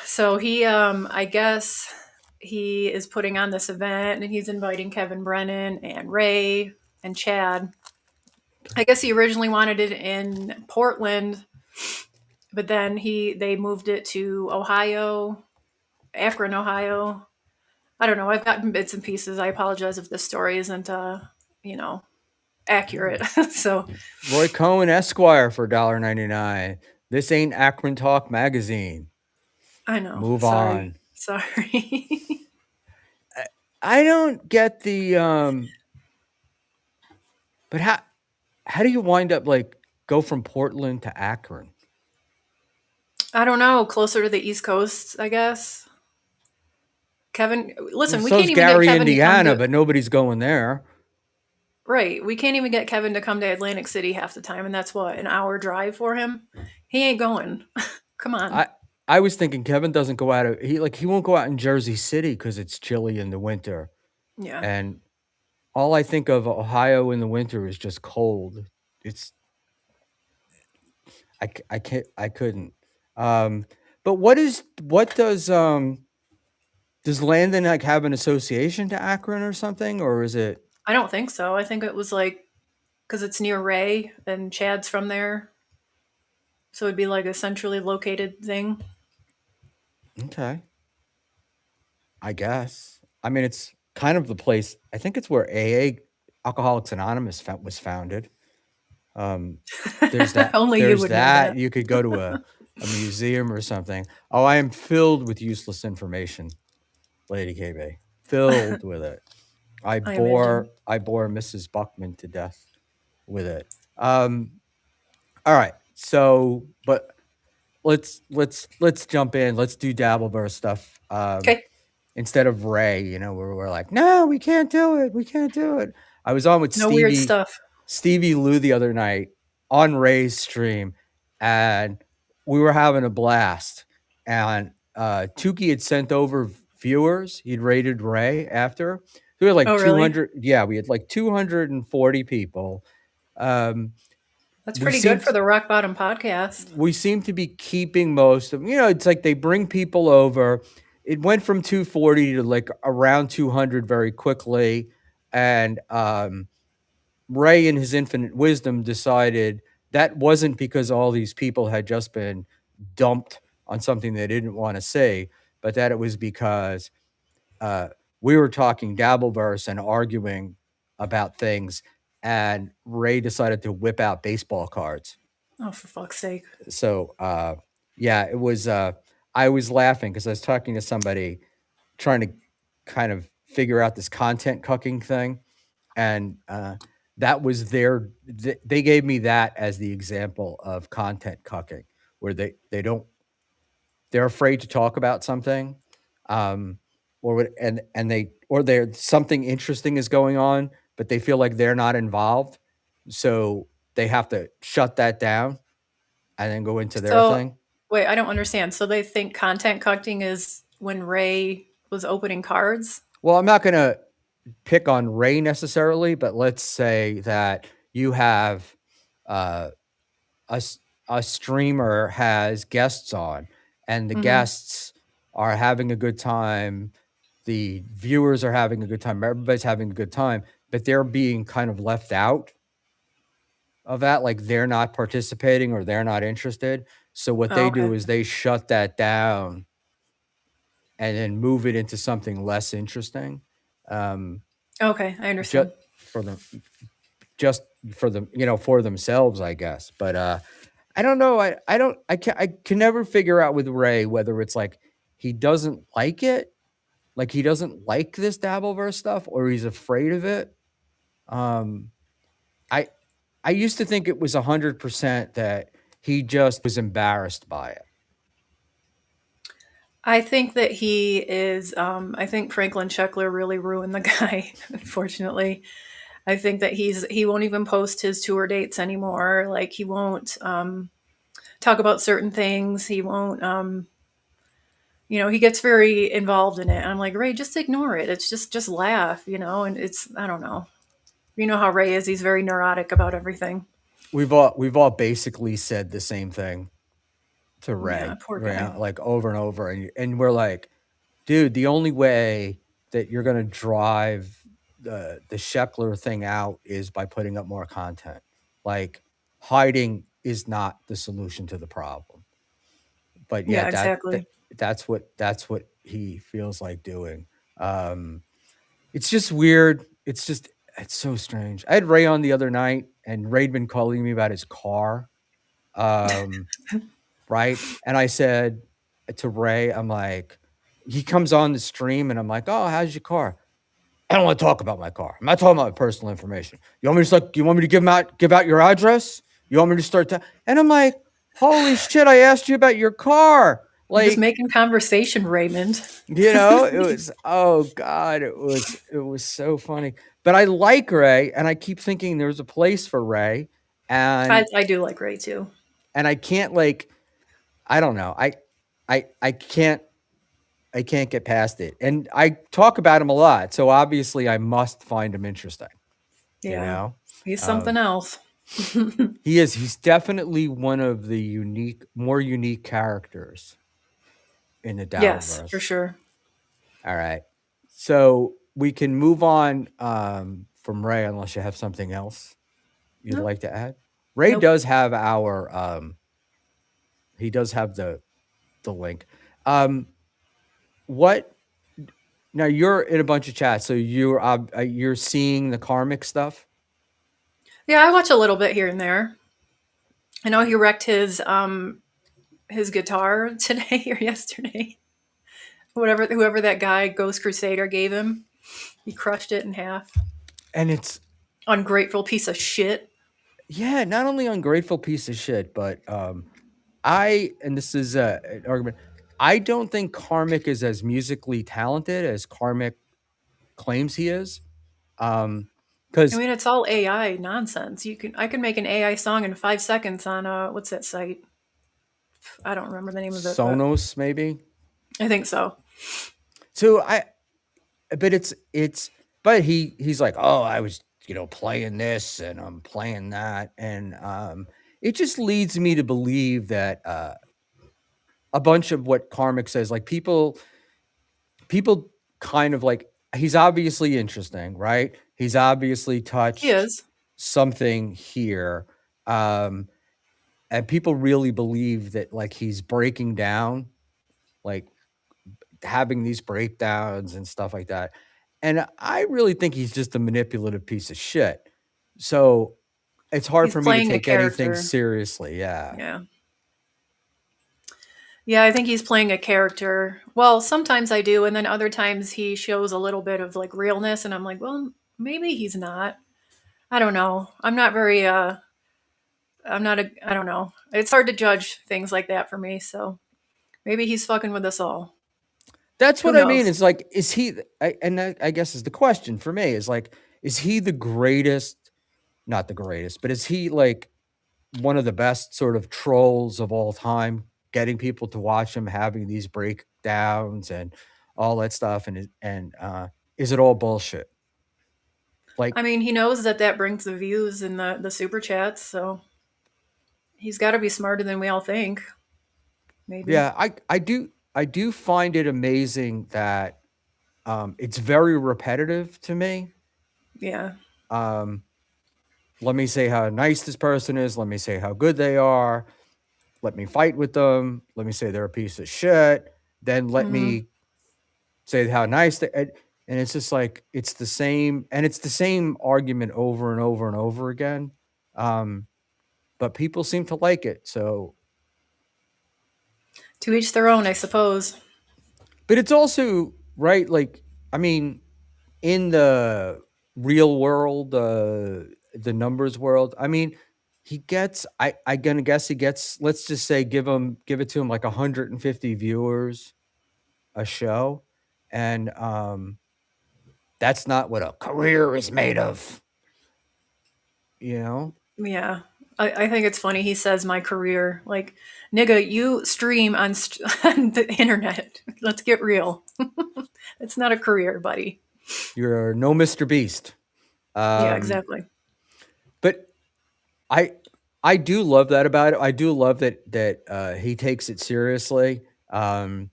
[SPEAKER 3] So he, I guess he is putting on this event and he's inviting Kevin Brennan and Ray and Chad. I guess he originally wanted it in Portland, but then they moved it to Ohio, Akron, Ohio. I don't know. I've gotten bits and pieces. I apologize if this story isn't, you know, accurate. So
[SPEAKER 2] Roy Cohen Esquire for $1.99. This ain't Akron Talk magazine.
[SPEAKER 3] I know.
[SPEAKER 2] Move
[SPEAKER 3] Sorry.
[SPEAKER 2] on.
[SPEAKER 3] Sorry.
[SPEAKER 2] I don't get the but how do you wind up like go from Portland to Akron?
[SPEAKER 3] I don't know. Closer to the East Coast, I guess. Kevin, listen, we
[SPEAKER 2] So
[SPEAKER 3] can't
[SPEAKER 2] is
[SPEAKER 3] even get
[SPEAKER 2] Gary,
[SPEAKER 3] Kevin to come
[SPEAKER 2] Indiana,
[SPEAKER 3] to.
[SPEAKER 2] but nobody's going there.
[SPEAKER 3] Right. We can't even get Kevin to come to Atlantic City half the time, and that's what, an hour drive for him? He ain't going. Come on.
[SPEAKER 2] I was thinking Kevin doesn't go out of he won't go out in Jersey City because it's chilly in the winter.
[SPEAKER 3] Yeah.
[SPEAKER 2] And all I think of Ohio in the winter is just cold. It's I can't I couldn't. But what does Landon like have an association to Akron or something, or is it
[SPEAKER 3] I don't think so. I think it was like, because it's near Ray and Chad's from there. So it'd be like a centrally located thing.
[SPEAKER 2] okay? I guess. I mean, it's kind of the place. I think it's where AA Alcoholics Anonymous was founded. Um, there's that.
[SPEAKER 3] Only you
[SPEAKER 2] There's
[SPEAKER 3] would know
[SPEAKER 2] that.
[SPEAKER 3] that.
[SPEAKER 2] You could go to a museum or something. Oh, I am filled with useless information, Lady KB. Filled with it.
[SPEAKER 3] I imagine.
[SPEAKER 2] I bore Mrs. Buckman to death with it. All right. So, but let's jump in. Let's do Dabbleverse stuff.
[SPEAKER 3] Okay.
[SPEAKER 2] Instead of Ray, where we're like, no, we can't do it. We can't do it. I was on with
[SPEAKER 3] No weird stuff.
[SPEAKER 2] Stevie Lou the other night on Ray's stream, and we were having a blast. And Tukey had sent over viewers. He'd rated Ray after. So we had like
[SPEAKER 3] Oh, really?
[SPEAKER 2] 200. Yeah, we had like 240 people. Um,
[SPEAKER 3] That's
[SPEAKER 2] we
[SPEAKER 3] pretty good
[SPEAKER 2] seemed
[SPEAKER 3] for the Rock Bottom podcast.
[SPEAKER 2] we seem to be keeping most of it's like they bring people over. It went from 240 to like around 200 very quickly, and Ray in his infinite wisdom decided that wasn't because all these people had just been dumped on something they didn't want to say, but that it was because uh, we were talking Dabbleverse and arguing about things, and Ray decided to whip out baseball cards.
[SPEAKER 3] Oh, for fuck's sake.
[SPEAKER 2] So yeah, it was I was laughing because I was talking to somebody trying to kind of figure out this content cucking thing, and that was they gave me that as the example of content cucking, where they're afraid to talk about something, or they're something interesting is going on, but they feel like they're not involved, so they have to shut that down and then go into their
[SPEAKER 3] So,
[SPEAKER 2] thing.
[SPEAKER 3] wait, I don't understand. So they think content collecting is when Ray was opening cards?
[SPEAKER 2] Well, I'm not going to pick on Ray necessarily, but let's say that you have uh, a streamer has guests on, and the
[SPEAKER 3] Hmm.
[SPEAKER 2] guests are having a good time. The viewers are having a good time. Everybody's having a good time, but they're being kind of left out of that. Like they're not participating or they're not interested. So what
[SPEAKER 3] Oh,
[SPEAKER 2] they
[SPEAKER 3] okay.
[SPEAKER 2] do is they shut that down and then move it into something less interesting. Um,
[SPEAKER 3] Okay, I
[SPEAKER 2] just
[SPEAKER 3] understand.
[SPEAKER 2] for them, just for them, for themselves, I guess. But I don't know. I can never figure out with Ray whether it's like he doesn't like it, like he doesn't like this Dabbleverse stuff, or he's afraid of it. Um, I I used to think it was 100% that he just was embarrassed by it.
[SPEAKER 3] I think that he is. I think Franklin Checkler really ruined the guy. Unfortunately, I think that he won't even post his tour dates anymore. Like he won't talk about certain things. He won't. He gets very involved in it. I'm like, Ray, just ignore it. It's just laugh. And it's I don't know. You know how Ray is. He's very neurotic about everything.
[SPEAKER 2] We've all basically said the same thing to
[SPEAKER 3] Yeah,
[SPEAKER 2] Ray,
[SPEAKER 3] poor guy.
[SPEAKER 2] right? Like over and over, and we're like, dude, the only way that you're gonna drive the Sheckler thing out is by putting up more content. Like hiding is not the solution to the problem. But
[SPEAKER 3] Yeah,
[SPEAKER 2] yet
[SPEAKER 3] exactly.
[SPEAKER 2] that's what he feels like doing. Um, it's just weird. It's so strange. I had Ray on the other night, and Ray'd been calling me about his car. Um, right? And I said to Ray, I'm like, he comes on the stream, and I'm like, oh, how's your car? I don't want to talk about my car. I'm not talking about my personal information. You want me to start, you want me to give out your address? You want me to start and I'm like, holy shit, I asked you about your car.
[SPEAKER 3] You're just
[SPEAKER 2] Like,
[SPEAKER 3] making conversation, Raymond.
[SPEAKER 2] it was, oh God, it was so funny. But I like Ray, and I keep thinking there's a place for Ray.
[SPEAKER 3] I,
[SPEAKER 2] And
[SPEAKER 3] I do like Ray too.
[SPEAKER 2] I can't, like, I don't know. I can't get past it. And I talk about him a lot. So obviously I must find him interesting, you
[SPEAKER 3] Yeah,
[SPEAKER 2] know?
[SPEAKER 3] he's something
[SPEAKER 2] Um,
[SPEAKER 3] else.
[SPEAKER 2] he's definitely one of the more unique characters in the
[SPEAKER 3] Yes, for
[SPEAKER 2] Dowverse.
[SPEAKER 3] sure.
[SPEAKER 2] All right. So we can move on from Ray unless you have something else you'd
[SPEAKER 3] Nope.
[SPEAKER 2] like to add. Ray
[SPEAKER 3] Nope.
[SPEAKER 2] does have he does have the link. Um, what Now you're in a bunch of chats, so you're seeing the karmic stuff.
[SPEAKER 3] Yeah, I watch a little bit here and there. I know he wrecked his guitar today or yesterday. Whoever that guy Ghost Crusader gave him, he crushed it in half.
[SPEAKER 2] And it's,
[SPEAKER 3] Ungrateful piece of shit.
[SPEAKER 2] yeah, not only ungrateful piece of shit, but I and this is an argument. I don't think Karmic is as musically talented as Karmic claims he is.
[SPEAKER 3] I
[SPEAKER 2] Because
[SPEAKER 3] mean, it's all AI nonsense. I can make an AI song in 5 seconds on what's that site? I don't remember the name of it, but
[SPEAKER 2] Sonos maybe.
[SPEAKER 3] I think so.
[SPEAKER 2] So but but he's like, oh, I was playing this and I'm playing that, and it just leads me to believe that a bunch of what Karmic says, like people kind of like, he's obviously interesting, right? He's obviously
[SPEAKER 3] He
[SPEAKER 2] touched
[SPEAKER 3] is.
[SPEAKER 2] something here. Um, and people really believe that, like, he's breaking down, like having these breakdowns and stuff like that. And I really think he's just a manipulative piece of shit. So it's hard
[SPEAKER 3] He's
[SPEAKER 2] for me to
[SPEAKER 3] playing a
[SPEAKER 2] take anything
[SPEAKER 3] character.
[SPEAKER 2] seriously. Yeah.
[SPEAKER 3] Yeah. Yeah, I think he's playing a character. Well, sometimes I do, and then other times he shows a little bit of like realness, and I'm like, well, maybe he's not. I don't know. I'm not a. I don't know. It's hard to judge things like that for me. So maybe he's fucking with us all.
[SPEAKER 2] That's
[SPEAKER 3] Who
[SPEAKER 2] what I mean.
[SPEAKER 3] knows?
[SPEAKER 2] Is like, is he, and that, I guess is the question for me, is like, is he the greatest, not the greatest, but is he like one of the best sort of trolls of all time, getting people to watch him having these breakdowns and all that stuff? And is it all bullshit? Like,
[SPEAKER 3] I mean, he knows that brings the views and the super chats, so he's got to be smarter than we all think. Maybe.
[SPEAKER 2] yeah, I do find it amazing that it's very repetitive to me.
[SPEAKER 3] Yeah.
[SPEAKER 2] Um, let me say how nice this person is. Let me say how good they are. Let me fight with them. Let me say they're a piece of shit. Then let
[SPEAKER 3] Hmm.
[SPEAKER 2] me say how nice they, and it's just like, it's the same argument over and over and over again. Um, but people seem to like it. So,
[SPEAKER 3] To each their own, I suppose.
[SPEAKER 2] but it's also right. Like, I mean, in the real world, the numbers world. I mean, he gets. I gonna guess he gets. Let's just say give it to him like 150 viewers a show, and that's not what a career is made of. You know.
[SPEAKER 3] Yeah. I think it's funny he says my career. Like, nigga, you stream on, on the internet. Let's get real. It's not a career, buddy.
[SPEAKER 2] You're no Mr. Beast.
[SPEAKER 3] Yeah,
[SPEAKER 2] Um,
[SPEAKER 3] exactly.
[SPEAKER 2] but I I do love that about it. I do love that he takes it seriously. And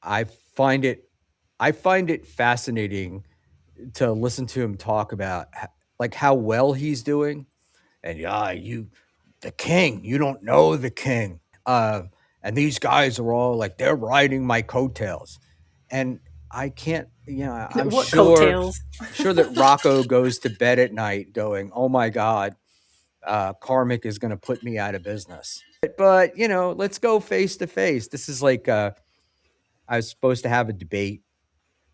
[SPEAKER 2] I find it I find it fascinating to listen to him talk about like how well he's doing. And yeah, you the king, you don't know the king. And these guys are all like they're riding my coattails. And I can't, I'm
[SPEAKER 3] What
[SPEAKER 2] sure
[SPEAKER 3] coattails?
[SPEAKER 2] sure that Rocco goes to bed at night going, "Oh my god, Karmic is going to put me out of business." But let's go face to face. This is like I was supposed to have a debate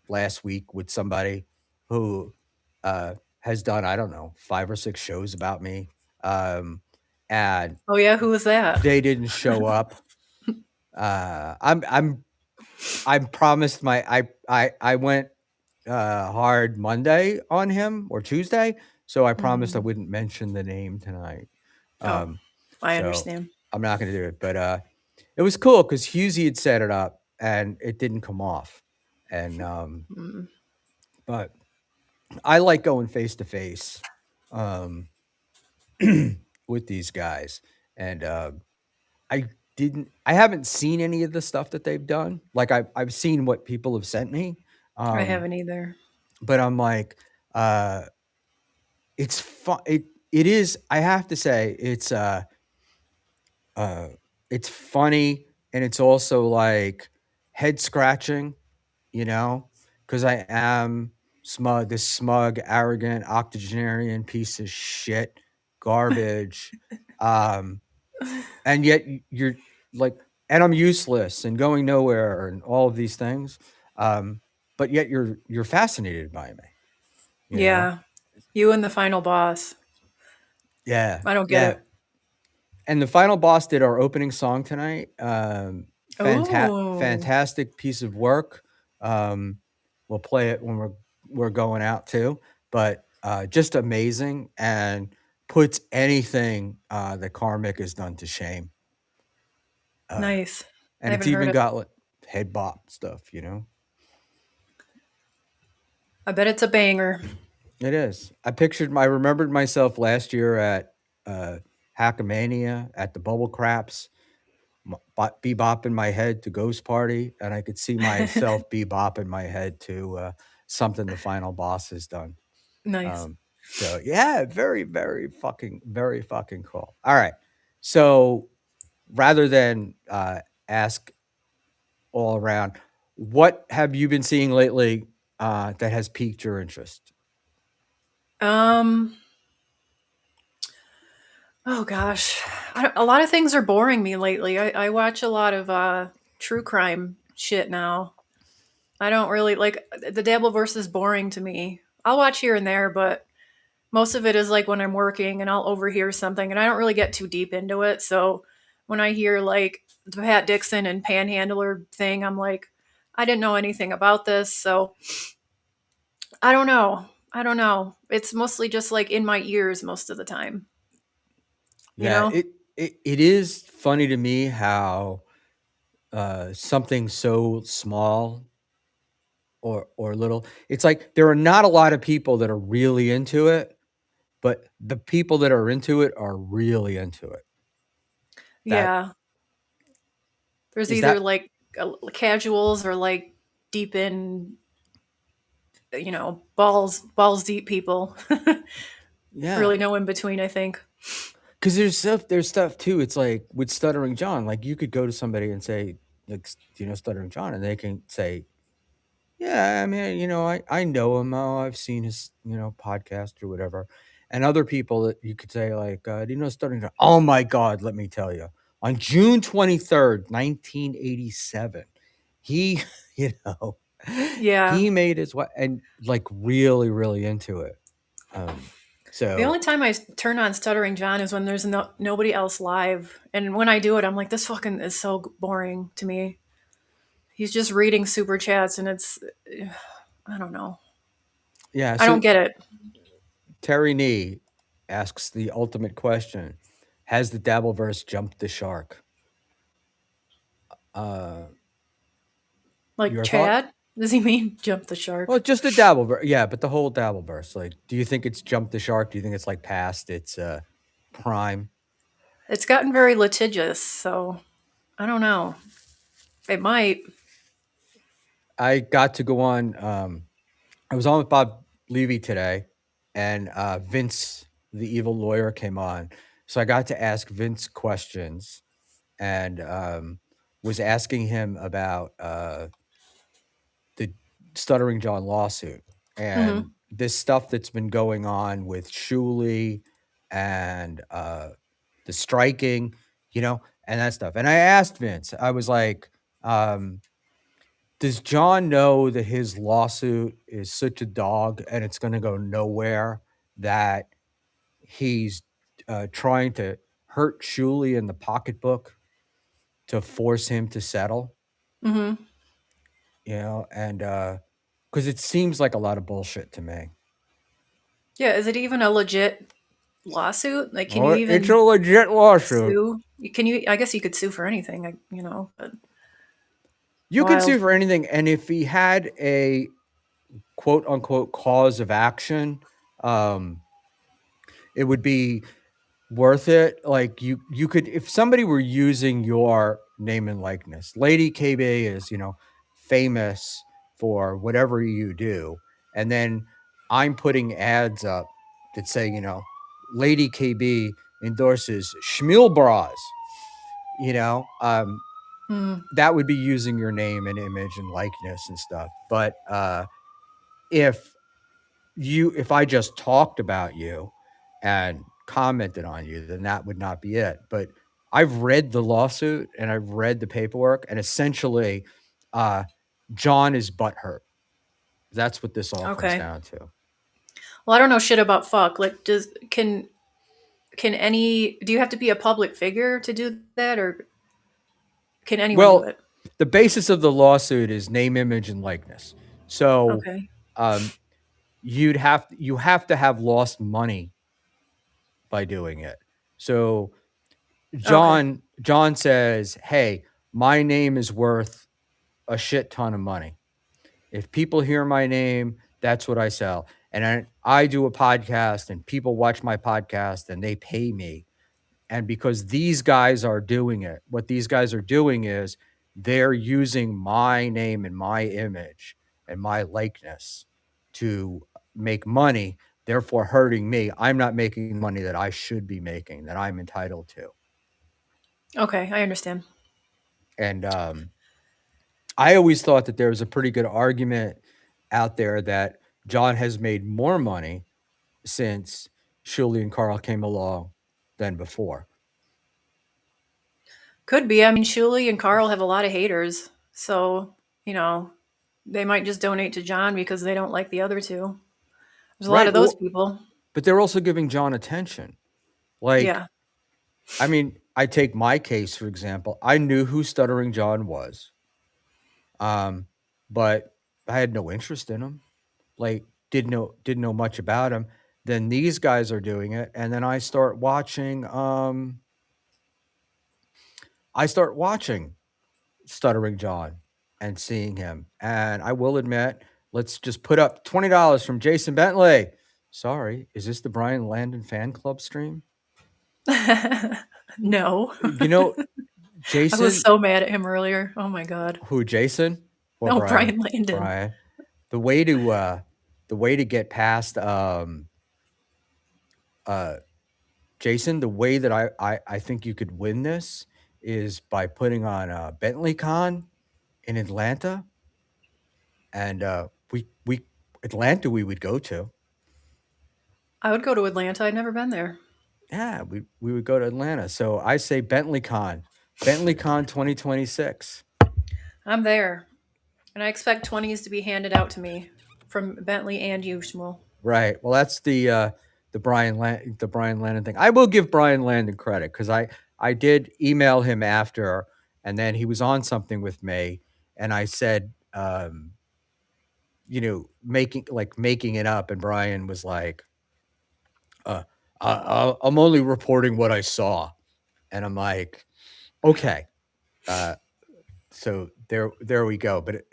[SPEAKER 2] last week with somebody who has done, I don't know, 5 or 6 shows about me, and
[SPEAKER 3] Oh yeah, who was that?
[SPEAKER 2] they didn't show up. I'm promised I went hard Monday on him or Tuesday, so I promised I
[SPEAKER 3] Mm.
[SPEAKER 2] wouldn't mention the name tonight.
[SPEAKER 3] Oh,
[SPEAKER 2] Um,
[SPEAKER 3] I
[SPEAKER 2] so
[SPEAKER 3] understand.
[SPEAKER 2] I'm not going to do it, but it was cool because Husey had set it up and it didn't come off, and
[SPEAKER 3] Mm.
[SPEAKER 2] but I like going face to face um, with these guys, and I haven't seen any of the stuff that they've done. Like I've seen what people have sent me,
[SPEAKER 3] I
[SPEAKER 2] um,
[SPEAKER 3] haven't either.
[SPEAKER 2] but I'm like, it's fun. It is. I have to say, uh, it's funny and it's also like head scratching, because I am this smug, arrogant, octogenarian piece of shit, garbage. Um, and yet you're like, and I'm useless and going nowhere and all of these things. But yet you're fascinated by me, you know?
[SPEAKER 3] Yeah, you and the final boss.
[SPEAKER 2] Yeah.
[SPEAKER 3] I don't get
[SPEAKER 2] Yeah.
[SPEAKER 3] it.
[SPEAKER 2] And the final boss did our opening song tonight.
[SPEAKER 3] Oh,
[SPEAKER 2] Fantastic piece of work. We'll play it when we're going out too, but just amazing and puts anything that Karmic has done to shame.
[SPEAKER 3] nice. I
[SPEAKER 2] And it's
[SPEAKER 3] haven't heard
[SPEAKER 2] even
[SPEAKER 3] it.
[SPEAKER 2] got like head bop stuff.
[SPEAKER 3] I bet it's a banger.
[SPEAKER 2] It is. I remembered myself last year at Hackamania at the Bubble Craps, bebopping my head to Ghost Party, and I could see myself bebopping my head to something the final boss has done.
[SPEAKER 3] Nice.
[SPEAKER 2] So yeah, very, very fucking cool. All right. So rather than ask all around, what have you been seeing lately that has piqued your interest?
[SPEAKER 3] Um. Oh gosh, a lot of things are boring me lately. I watch a lot of true crime shit now. I don't really like the Dabbleverse is boring to me. I'll watch here and there, but most of it is like when I'm working and I'll overhear something and I don't really get too deep into it. So when I hear like the Pat Dixon and Panhandler thing, I'm like, I didn't know anything about this. So I don't know. I don't know. It's mostly just like in my ears most of the time, you
[SPEAKER 2] Yeah,
[SPEAKER 3] know?
[SPEAKER 2] it is funny to me how something so small or little, it's like there are not a lot of people that are really into it, but the people that are into it are really into it. That
[SPEAKER 3] Yeah. There's
[SPEAKER 2] is
[SPEAKER 3] either
[SPEAKER 2] that
[SPEAKER 3] like casuals or like deep in, balls deep people.
[SPEAKER 2] yeah,
[SPEAKER 3] Really no in between, I think.
[SPEAKER 2] because there's stuff too. It's like with Stuttering John, like you could go to somebody and say, like, Stuttering John, and they can say, yeah, I mean, I know him. Oh, I've seen his, podcast or whatever. And other people that you could say, like, do you know Stuttering John? Oh my God, let me tell you. On June 23rd, 1987, he, you know,
[SPEAKER 3] Yeah.
[SPEAKER 2] he made his way and like really, really into it. Um,
[SPEAKER 3] The
[SPEAKER 2] So
[SPEAKER 3] only time I turn on Stuttering John is when there's nobody else live. And when I do it, I'm like, this fucking is so boring to me. He's just reading super chats and it's, I don't know.
[SPEAKER 2] yeah,
[SPEAKER 3] I
[SPEAKER 2] so
[SPEAKER 3] don't get it.
[SPEAKER 2] Terry Nee asks the ultimate question: has the Dabbleverse jumped the shark? Uh,
[SPEAKER 3] Like
[SPEAKER 2] your thought?
[SPEAKER 3] Chad? Does he mean jump the
[SPEAKER 2] Well,
[SPEAKER 3] shark?
[SPEAKER 2] just the Dabbleverse, yeah, but the whole Dabbleverse. Like, do you think it's jumped the shark? Do you think it's like past its prime?
[SPEAKER 3] It's gotten very litigious, so I don't know. It might.
[SPEAKER 2] I got to go on. I was on with Bob Levy today, and Vince, the evil lawyer, came on. So I got to ask Vince questions, and was asking him about the Stuttering John lawsuit
[SPEAKER 3] Hmm.
[SPEAKER 2] and this stuff that's been going on with Schmuel and the striking, and that stuff. And I asked Vince, I was like, does John know that his lawsuit is such a dog and it's going to go nowhere, that he's trying to hurt Schmuel in the pocketbook to force him to settle?
[SPEAKER 3] Hmm.
[SPEAKER 2] And because it seems like a lot of bullshit to me.
[SPEAKER 3] Yeah, is it even a legit lawsuit? Like, can you
[SPEAKER 2] Well, it's a
[SPEAKER 3] even
[SPEAKER 2] legit lawsuit.
[SPEAKER 3] sue? Can you? I guess you could sue for anything, but
[SPEAKER 2] You can
[SPEAKER 3] wild.
[SPEAKER 2] sue for anything, and if he had a quote unquote cause of action, um, it would be worth it. Like you could, if somebody were using your name and likeness. Lady KB is, famous for whatever you do, and then I'm putting ads up that say, Lady KB endorses Schmuel bras.
[SPEAKER 3] Hmm.
[SPEAKER 2] That would be using your name and image and likeness and stuff. But if if I just talked about you and commented on you, then that would not be it. But I've read the lawsuit and I've read the paperwork, and essentially, uh, John is butthurt. That's what this all comes
[SPEAKER 3] Okay.
[SPEAKER 2] down to.
[SPEAKER 3] Well, I don't know shit about fuck. Like, can any? Do you have to be a public figure to do that, or can anyone do
[SPEAKER 2] Well,
[SPEAKER 3] it?
[SPEAKER 2] the basis of the lawsuit is name, image, and likeness. So
[SPEAKER 3] Okay.
[SPEAKER 2] um, you have to have lost money by doing it. So
[SPEAKER 3] Okay.
[SPEAKER 2] John says, "Hey, my name is worth a shit ton of money. If people hear my name, that's what I sell. And I do a podcast and people watch my podcast and they pay me. And because these guys are doing it, what these guys are doing is they're using my name and my image and my likeness to make money, therefore hurting me. I'm not making money that I should be making, that I'm entitled to."
[SPEAKER 3] Okay, I understand.
[SPEAKER 2] And I always thought that there was a pretty good argument out there that John has made more money since Shirley and Carl came along than before.
[SPEAKER 3] Could be. I mean, Shuli and Carl have a lot of haters, so you know they might just donate to John because they don't like the other two. There's a lot
[SPEAKER 2] Right.
[SPEAKER 3] of those
[SPEAKER 2] Well,
[SPEAKER 3] people.
[SPEAKER 2] but they're also giving John attention. Like,
[SPEAKER 3] Yeah.
[SPEAKER 2] I mean, I take my case, for example. I knew who Stuttering John was, um, but I had no interest in him. Like, didn't know much about him. Then these guys are doing it, and then I start watching Stuttering John and seeing him. And I will admit, let's just put up $20 from Jason Bentley. Sorry, is this the Brian Landon fan club stream?
[SPEAKER 3] No.
[SPEAKER 2] You know,
[SPEAKER 3] I was
[SPEAKER 2] Jason,
[SPEAKER 3] so mad at him earlier. Oh my god.
[SPEAKER 2] who Jason or
[SPEAKER 3] No,
[SPEAKER 2] Brian?
[SPEAKER 3] Brian Landon.
[SPEAKER 2] Brian. The way to the way to get past uh Jason, the way that I think you could win this is by putting on Bentley Con in Atlanta, and we Atlanta we would go to.
[SPEAKER 3] I would go to Atlanta. I'd never been there.
[SPEAKER 2] Yeah, we would go to Atlanta. So I say Bentley Con 2026.
[SPEAKER 3] I'm there, and I expect 20s to be handed out to me from Bentley and you, Schmuel.
[SPEAKER 2] Right. Well, that's the Brian Landon thing. I will give Brian Landon credit because I did email him after, and then he was on something with me, and I said, making it up, and Brian was like, uh, I'm only reporting what I saw, and I'm like, okay, so there we go. But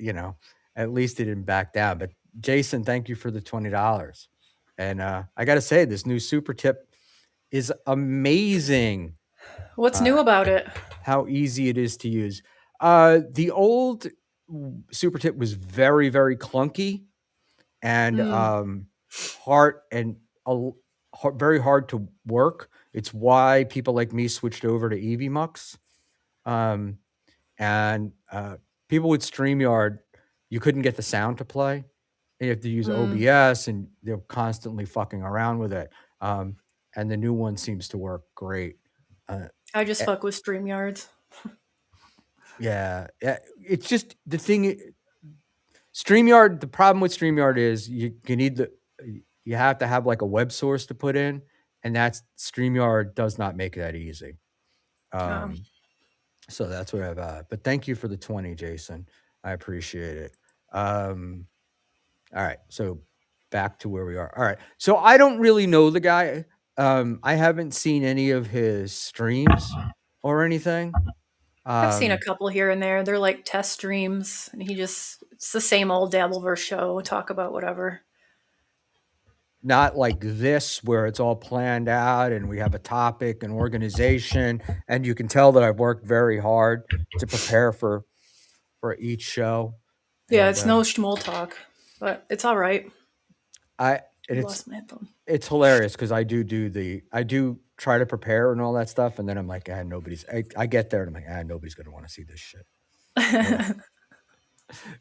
[SPEAKER 2] at least it didn't back down. But Jason, thank you for the $20. And I got to say, this new super tip is amazing.
[SPEAKER 3] What's new about it?
[SPEAKER 2] How easy it is to use. The old super tip was very, very clunky and hard and very hard to work. It's why people like me switched over to EVMux. And people with StreamYard, you couldn't get the sound to play. You have to use OBS, and they're constantly fucking around with it. And the new one seems to work great.
[SPEAKER 3] I just fuck with StreamYards.
[SPEAKER 2] Yeah, it's just the thing. StreamYard. The problem with StreamYard is you have to have like a web source to put in, and that's StreamYard does not make that easy. So that's what I've. But thank you for the 20, Jason. I appreciate it. All right, so back to where we are. All right, so I don't really know the guy. I haven't seen any of his streams or anything.
[SPEAKER 3] I've seen a couple here and there. They're like test streams, and it's the same old Dabbleverse show, talk about whatever.
[SPEAKER 2] Not like this, where it's all planned out and we have a topic and organization, and you can tell that I've worked very hard to prepare for each show.
[SPEAKER 3] Yeah,
[SPEAKER 2] And,
[SPEAKER 3] it's no Schmuel talk, but it's all right. Lost my headphone.
[SPEAKER 2] It's hilarious because I do try to prepare and all that stuff, and then I'm like, I get there and I'm like, nobody's gonna want to see this shit.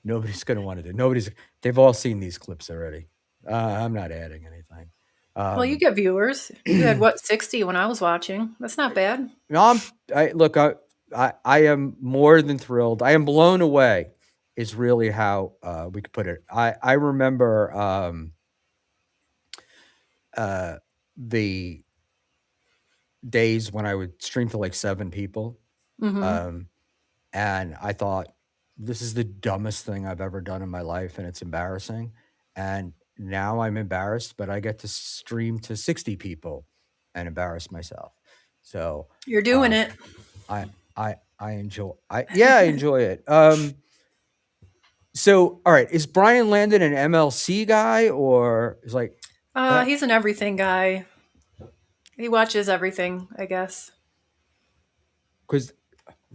[SPEAKER 2] Nobody's gonna want to do. They've all seen these clips already. I'm not adding anything.
[SPEAKER 3] Well, you get viewers. You had what, 60 when I was watching? That's not bad.
[SPEAKER 2] No, I am more than thrilled. I am blown away. Is really how we could put it. I remember the days when I would stream to like 7 people, and I thought, this is the dumbest thing I've ever done in my life, and it's embarrassing. And now I'm embarrassed, but I get to stream to 60 people and embarrass myself. So
[SPEAKER 3] you're doing it.
[SPEAKER 2] I enjoy. I enjoy it. So all right, is Brian Landon an MLC guy, or is like?
[SPEAKER 3] He's an everything guy. He watches everything, I guess.
[SPEAKER 2] Because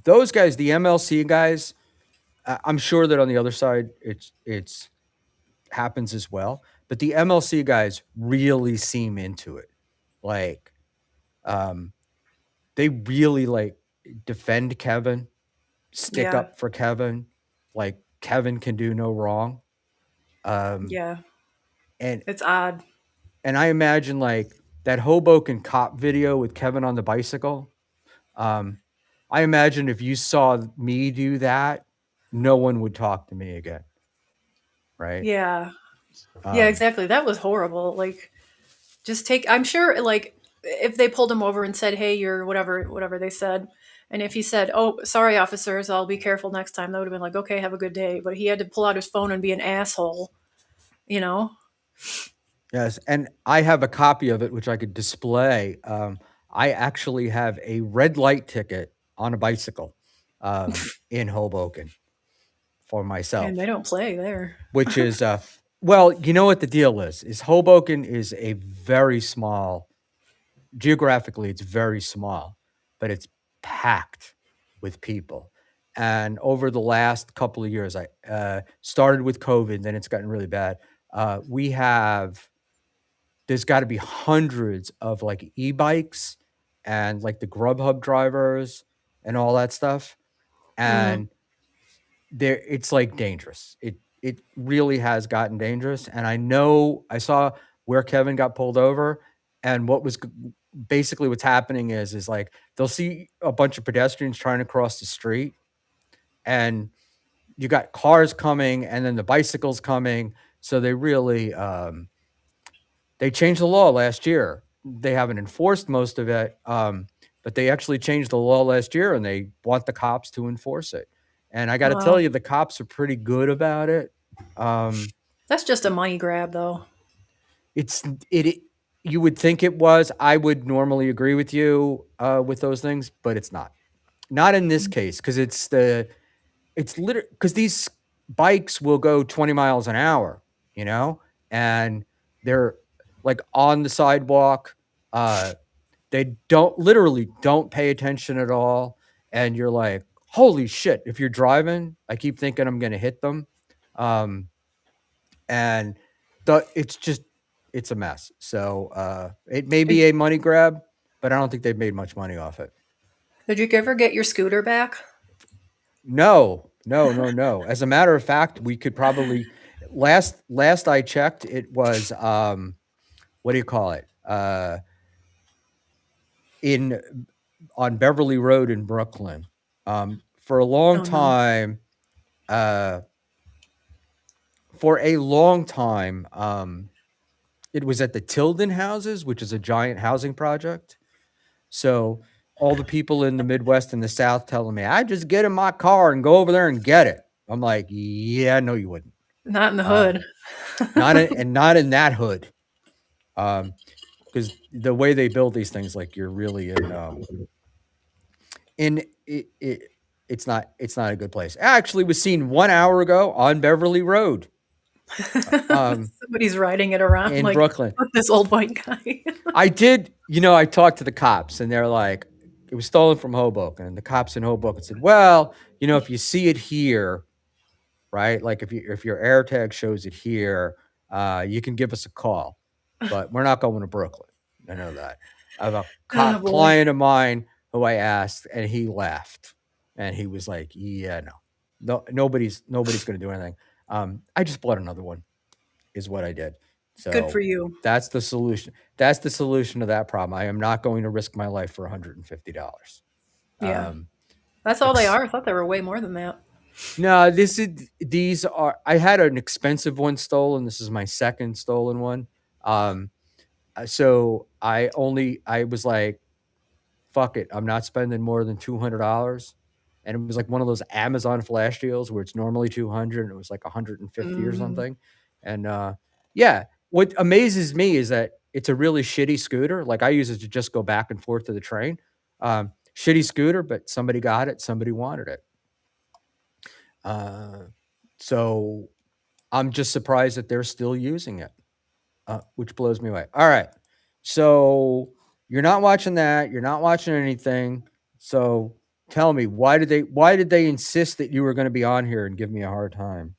[SPEAKER 2] those guys, the MLC guys, I'm sure that on the other side, it's happens as well. But the MLC guys really seem into it. Like, they really like defend Kevin, stick up for Kevin. Like, Kevin can do no wrong.
[SPEAKER 3] Yeah. And it's odd.
[SPEAKER 2] And I imagine like that Hoboken cop video with Kevin on the bicycle. I imagine if you saw me do that, no one would talk to me again. Right?
[SPEAKER 3] Yeah. Yeah, exactly. That was horrible. Like, I'm sure, like, if they pulled him over and said, hey, you're whatever they said, and if he said, oh, sorry, officers, I'll be careful next time, that would have been like, okay, have a good day. But he had to pull out his phone and be an asshole,
[SPEAKER 2] Yes, and I have a copy of it, which I could display. I actually have a red light ticket on a bicycle in Hoboken for myself.
[SPEAKER 3] And they don't play there.
[SPEAKER 2] Which is, well, you know what the deal is Hoboken is a very small, geographically, it's very small, but it's packed with people. And over the last couple of years, I started with COVID, then it's gotten really bad. There's got to be hundreds of like e-bikes and like the Grubhub drivers and all that stuff. And it's like dangerous. It really has gotten dangerous. And I saw where Kevin got pulled over, and basically what's happening is like they'll see a bunch of pedestrians trying to cross the street, and you got cars coming and then the bicycles coming. So they really, They changed the law last year. They haven't enforced most of it, but they actually changed the law last year, and they want the cops to enforce it. And I got to tell
[SPEAKER 3] Well,
[SPEAKER 2] you, the cops are pretty good about it. Um,
[SPEAKER 3] that's just a money grab, though.
[SPEAKER 2] it's it. You would think it was. I would normally agree with you with those things, but it's not. Not in this case because it's literally because these bikes will go 20 miles an hour, you know, and they're like on the sidewalk. Uh, they literally don't pay attention at all. And you're like, holy shit. If you're driving, I keep thinking I'm going to hit them. Um, and it's a mess. So it may
[SPEAKER 3] Did,
[SPEAKER 2] be a money grab, but I don't think they've made much money off it.
[SPEAKER 3] did you ever get your scooter back?
[SPEAKER 2] No, no, no, no. As a matter of fact, we could probably last I checked, it was what do you call it? In on Beverly Road in Brooklyn. For a long
[SPEAKER 3] Oh no.
[SPEAKER 2] time, uh for a long time, it was at the Tilden houses, which is a giant housing project. So all the people in the Midwest and the South telling me, I just get in my car and go over there and get it. I'm like, yeah, no, you wouldn't.
[SPEAKER 3] Not in the
[SPEAKER 2] Uh,
[SPEAKER 3] hood.
[SPEAKER 2] not in that hood. Because the way they build these things, like you're really in it's not a good place. I actually was seen 1 hour ago on Beverly Road,
[SPEAKER 3] Somebody's riding it around
[SPEAKER 2] in
[SPEAKER 3] like,
[SPEAKER 2] Brooklyn.
[SPEAKER 3] "Fuck this old white guy."
[SPEAKER 2] I did, I talked to the cops and they're like, it was stolen from Hoboken. And the cops in Hoboken said, well, if you see it here, right? Like if your air tag shows it here, you can give us a call, but we're not going to Brooklyn. I know that. I have a
[SPEAKER 3] Oh
[SPEAKER 2] cop
[SPEAKER 3] boy.
[SPEAKER 2] client of mine who I asked, and he laughed, and he was like, "Yeah, no, nobody's going to do anything." I just bought another one, is what I did.
[SPEAKER 3] Good for
[SPEAKER 2] So
[SPEAKER 3] you.
[SPEAKER 2] that's the solution. That's the solution to that problem. I am not going to risk my life for $150.
[SPEAKER 3] Yeah.
[SPEAKER 2] Um,
[SPEAKER 3] That's all they
[SPEAKER 2] ex-
[SPEAKER 3] are. I thought they were way more than that.
[SPEAKER 2] No, these are I had an expensive one stolen. This is my second stolen one. Um, so I was like, fuck it. I'm not spending more than $200. And it was like one of those Amazon flash deals where it's normally 200 and it was like 150 or
[SPEAKER 3] Mhm.
[SPEAKER 2] something. And yeah, what amazes me is that it's a really shitty scooter. Like I use it to just go back and forth to the train. Shitty scooter, but somebody got it, somebody wanted it. Uh, so I'm just surprised that they're still using it, which blows me away. All right. So you're not watching that. You're not watching anything. So tell me, why did they insist that you were going to be on here and give me a hard time?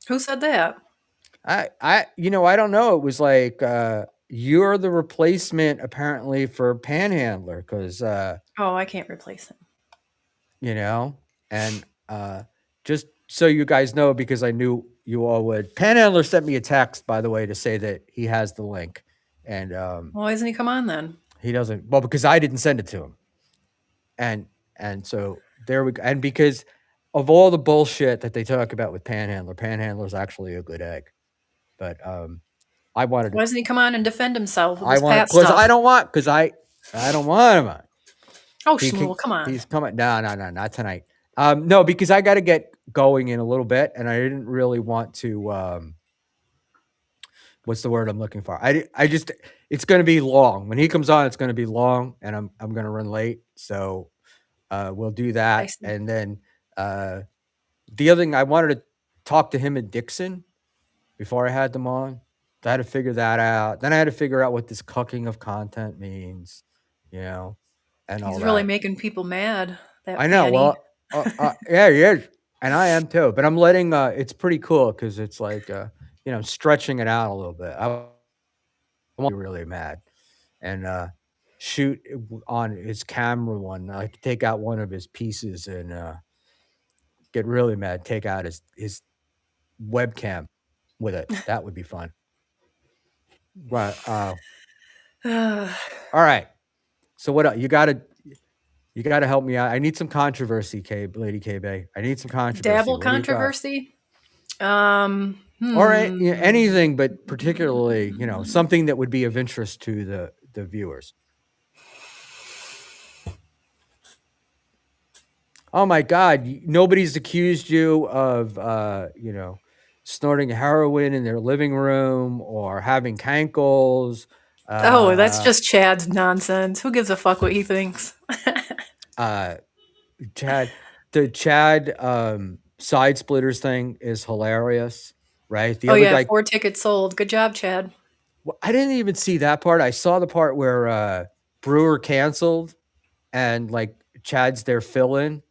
[SPEAKER 3] Who said that?
[SPEAKER 2] I don't know. It was like you're the replacement apparently for Panhandler because
[SPEAKER 3] Oh, I can't replace him.
[SPEAKER 2] you know, and just so you guys know, because I knew you all would. Panhandler sent me a text, by the way, to say that he has the link, and
[SPEAKER 3] Why doesn't he come on then?
[SPEAKER 2] he doesn't. Well, because I didn't send it to him, and so there we go. And because of all the bullshit that they talk about with Panhandler, Panhandler's actually a good egg. But I wanted
[SPEAKER 3] Why
[SPEAKER 2] to.
[SPEAKER 3] doesn't he come on and defend himself with
[SPEAKER 2] I
[SPEAKER 3] his
[SPEAKER 2] want
[SPEAKER 3] Pat
[SPEAKER 2] because
[SPEAKER 3] stuff?
[SPEAKER 2] I don't want him on.
[SPEAKER 3] Oh,
[SPEAKER 2] He can
[SPEAKER 3] Schmuel, come on.
[SPEAKER 2] he's coming. No, no, no, not tonight. No, because I got to get going in a little bit, and I didn't really want to. What's the word I'm looking for? I just it's going to be long when he comes on. It's going to be long, and I'm going to run late. So we'll do
[SPEAKER 3] I
[SPEAKER 2] that,
[SPEAKER 3] see.
[SPEAKER 2] and then uh, the other thing I wanted to talk to him and Dixon before I had them on. I had to figure that out. Then I had to figure out what this cucking of content means, and all
[SPEAKER 3] He's really
[SPEAKER 2] that.
[SPEAKER 3] making people mad, that
[SPEAKER 2] I know.
[SPEAKER 3] Panny.
[SPEAKER 2] Well, yeah, he is, and I am too. But I'm letting. It's pretty cool because it's like, stretching it out a little bit. I want to be really mad and shoot on his camera one. Like take out one of his pieces and get really mad. Take out his webcam with it. That would be fun. Right. All right. So what else? You gotta help me out. I need some controversy, Lady K Bay. I need some controversy.
[SPEAKER 3] Dabble
[SPEAKER 2] What do you got?
[SPEAKER 3] controversy.
[SPEAKER 2] or anything, but particularly, something that would be of interest to the viewers. Oh my God, nobody's accused you of, snorting heroin in their living room or having cankles.
[SPEAKER 3] Oh, that's just Chad's nonsense. Who gives a fuck what he thinks?
[SPEAKER 2] uh, Chad, the Chad side splitters thing is hilarious, right? The
[SPEAKER 3] Oh
[SPEAKER 2] other
[SPEAKER 3] yeah,
[SPEAKER 2] guy,
[SPEAKER 3] 4 tickets sold. Good job, Chad.
[SPEAKER 2] I didn't even see that part. I saw the part where Brewer canceled and like Chad's their fill-in,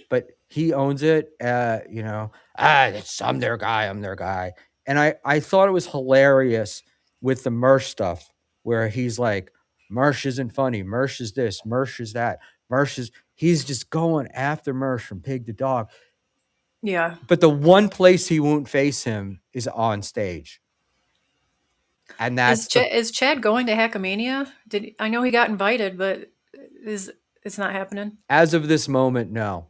[SPEAKER 2] but he owns it. I'm their guy. I'm their guy. And I thought it was hilarious with the Mersh stuff where he's like, Mersh isn't funny. Mersh is this. Mersh is that. He's just going after Mersh from pig to dog.
[SPEAKER 3] Yeah.
[SPEAKER 2] But the one place he won't face him is on stage. And
[SPEAKER 3] Is
[SPEAKER 2] that's
[SPEAKER 3] is Chad going to Hackamania? I know he got invited, but it's not happening?
[SPEAKER 2] as of this moment, no.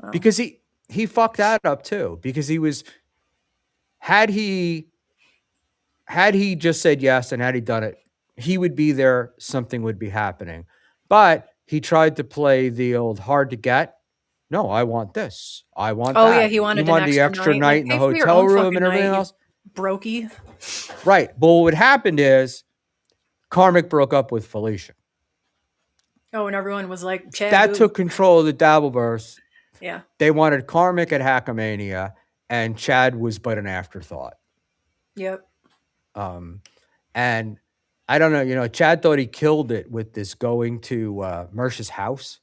[SPEAKER 3] Oh.
[SPEAKER 2] Because he fucked that up too. Because had he just said yes and had he done it, he would be there, something would be happening. But he tried to play the old hard to get. No, I want this. I want
[SPEAKER 3] Oh yeah,
[SPEAKER 2] that.
[SPEAKER 3] he
[SPEAKER 2] He
[SPEAKER 3] wanted an
[SPEAKER 2] wanted the
[SPEAKER 3] extra
[SPEAKER 2] extra
[SPEAKER 3] night.
[SPEAKER 2] night
[SPEAKER 3] Like,
[SPEAKER 2] in the
[SPEAKER 3] pay for your
[SPEAKER 2] hotel
[SPEAKER 3] own
[SPEAKER 2] room
[SPEAKER 3] fucking
[SPEAKER 2] and everything
[SPEAKER 3] night, you
[SPEAKER 2] else.
[SPEAKER 3] brokey.
[SPEAKER 2] Right. But what happened is Carmick broke up with Felicia.
[SPEAKER 3] Oh, and everyone was like, Chad,
[SPEAKER 2] That
[SPEAKER 3] boo.
[SPEAKER 2] took control of the Dabbleverse.
[SPEAKER 3] Yeah.
[SPEAKER 2] They wanted Carmick at Hackamania, and Chad was but an afterthought.
[SPEAKER 3] Yep.
[SPEAKER 2] And I don't know, Chad thought he killed it with this going to Mersh's house.